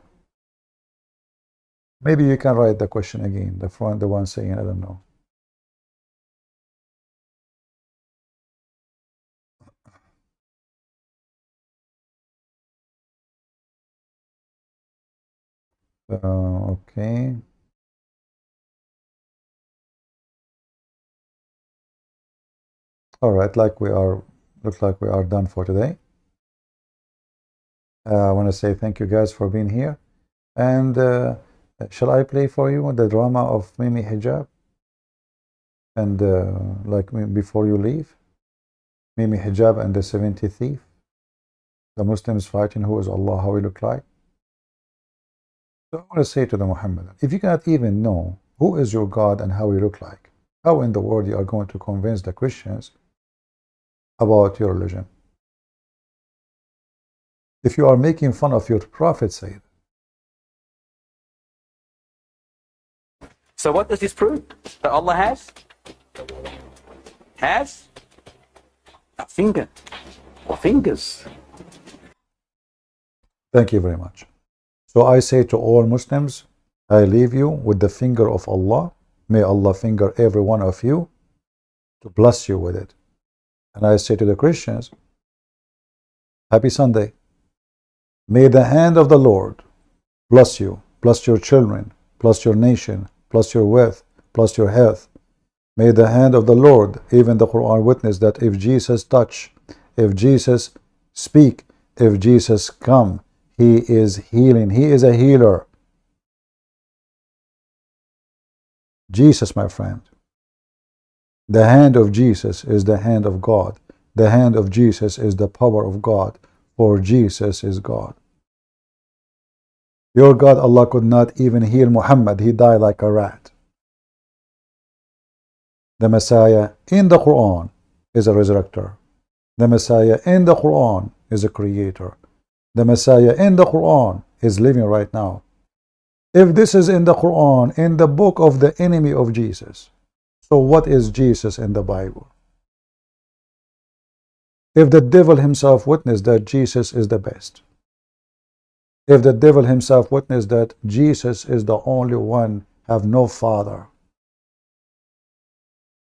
Maybe you can write the question again. The one saying, I don't know. Okay. All right, looks like we are done for today. I want to say thank you guys for being here. And shall I play for you the drama of Mimi Hijab? And like before you leave, Mimi Hijab and the 70 thief, the Muslims fighting who is Allah, how he look like. So I want to say to the Muhammadan, if you cannot even know who is your God and how he look like, how in the world you are going to convince the Christians about your religion? If you are making fun of your prophet, Sayyid. So what does this prove? That Allah has a finger or fingers. Thank you very much. So I say to all Muslims, I leave you with the finger of Allah. May Allah finger every one of you to bless you with it. And I say to the Christians, happy Sunday. May the hand of the Lord bless you, bless your children, bless your nation, bless your wealth, bless your health. May the hand of the Lord, even the Quran witness that if Jesus touch, if Jesus speak, if Jesus come, he is healing. He is a healer. Jesus, my friend. The hand of Jesus is the hand of God. The hand of Jesus is the power of God, for Jesus is God. Your God, Allah, could not even heal Muhammad. He died like a rat. The Messiah in the Quran is a resurrector. The Messiah in the Quran is a creator. The Messiah in the Quran is living right now. If this is in the Quran, in the book of the enemy of Jesus, so what is Jesus in the Bible? If the devil himself witnessed that Jesus is the best, if the devil himself witnessed that Jesus is the only one, have no father,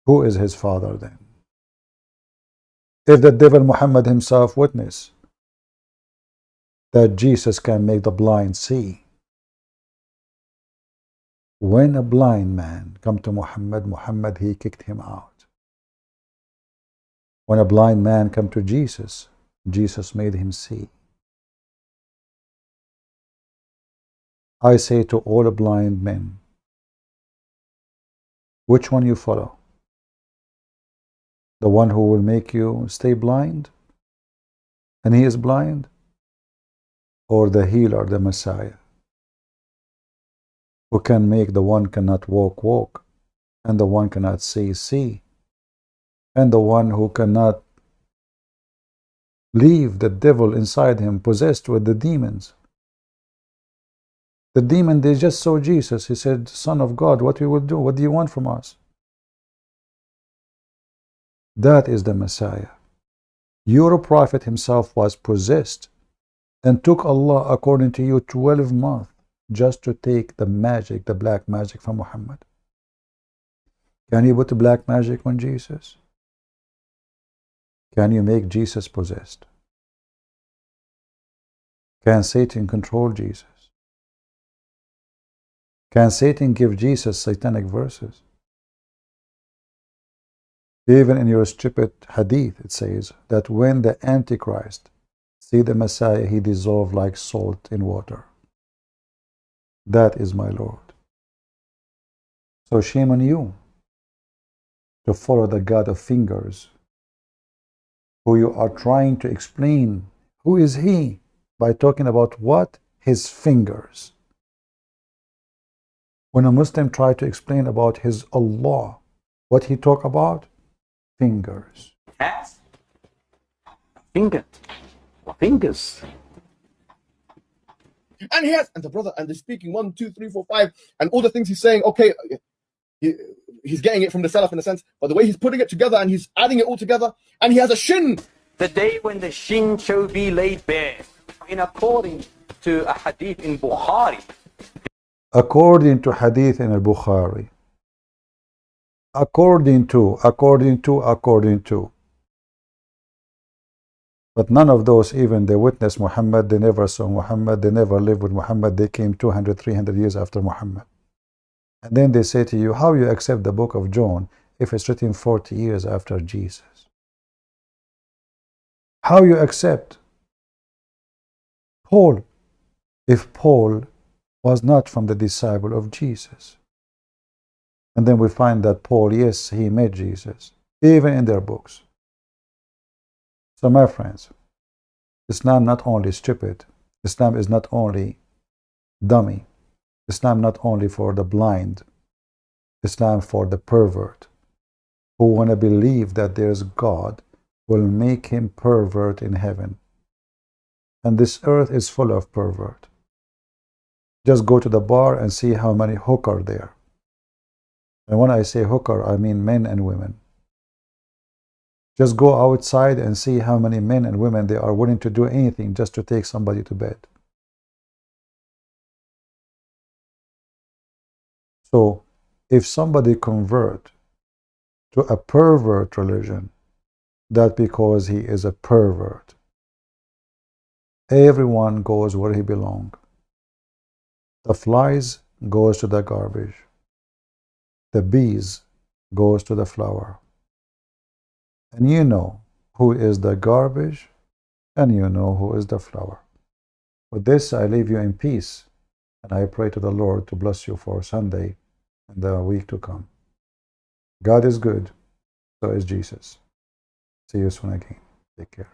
who is his father then? If the devil Muhammad himself witnessed that Jesus can make the blind see, when a blind man come to Muhammad, Muhammad he kicked him out. When a blind man come to Jesus, Jesus made him see. I say to all blind men, which one you follow? The one who will make you stay blind, and he is blind, or the healer, the Messiah, who can make the one cannot walk, walk, and the one cannot see, see, and the one who cannot leave the devil inside him, possessed with the demons. The demon, they just saw Jesus. He said, Son of God, what we will do? What do you want from us? That is the Messiah. Your prophet himself was possessed and took Allah, according to you, 12 months just to take the magic, the black magic from Muhammad. Can you put the black magic on Jesus? Can you make Jesus possessed? Can Satan control Jesus? Can Satan give Jesus satanic verses? Even in your stupid hadith, it says that when the Antichrist see the Messiah, he dissolved like salt in water. That is my Lord. So shame on you to follow the God of fingers, who you are trying to explain who is he by talking about what? His fingers. When a Muslim try to explain about his Allah, what he talk about? Fingers. Hands. Fingers. And he has, and the brother, and they're speaking 1, 2, 3, 4, 5, and all the things he's saying, okay, he's getting it from the Salaf in a sense, but the way he's putting it together and he's adding it all together, and he has a shin. The day when the shin shall be laid bare, in according to a hadith in Bukhari. According to hadith in al-Bukhari. According to. But none of those, even they witnessed Muhammad, they never saw Muhammad, they never lived with Muhammad, they came 200, 300 years after Muhammad. And then they say to you, how you accept the book of John if it's written 40 years after Jesus? How you accept Paul if Paul was not from the disciple of Jesus? And then we find that Paul, yes, he met Jesus, even in their books. So my friends, Islam not only stupid, Islam is not only dummy, Islam not only for the blind, Islam for the pervert, who want to believe that there's God, will make him pervert in heaven. And this earth is full of pervert. Just go to the bar and see how many hookers there. And when I say hooker, I mean men and women. Just go outside and see how many men and women they are willing to do anything just to take somebody to bed. So, if somebody convert to a pervert religion, that because he is a pervert. Everyone goes where he belongs. The flies goes to the garbage. The bees goes to the flower. And you know who is the garbage, and you know who is the flower. With this, I leave you in peace, and I pray to the Lord to bless you for Sunday and the week to come. God is good, so is Jesus. See you soon again. Take care.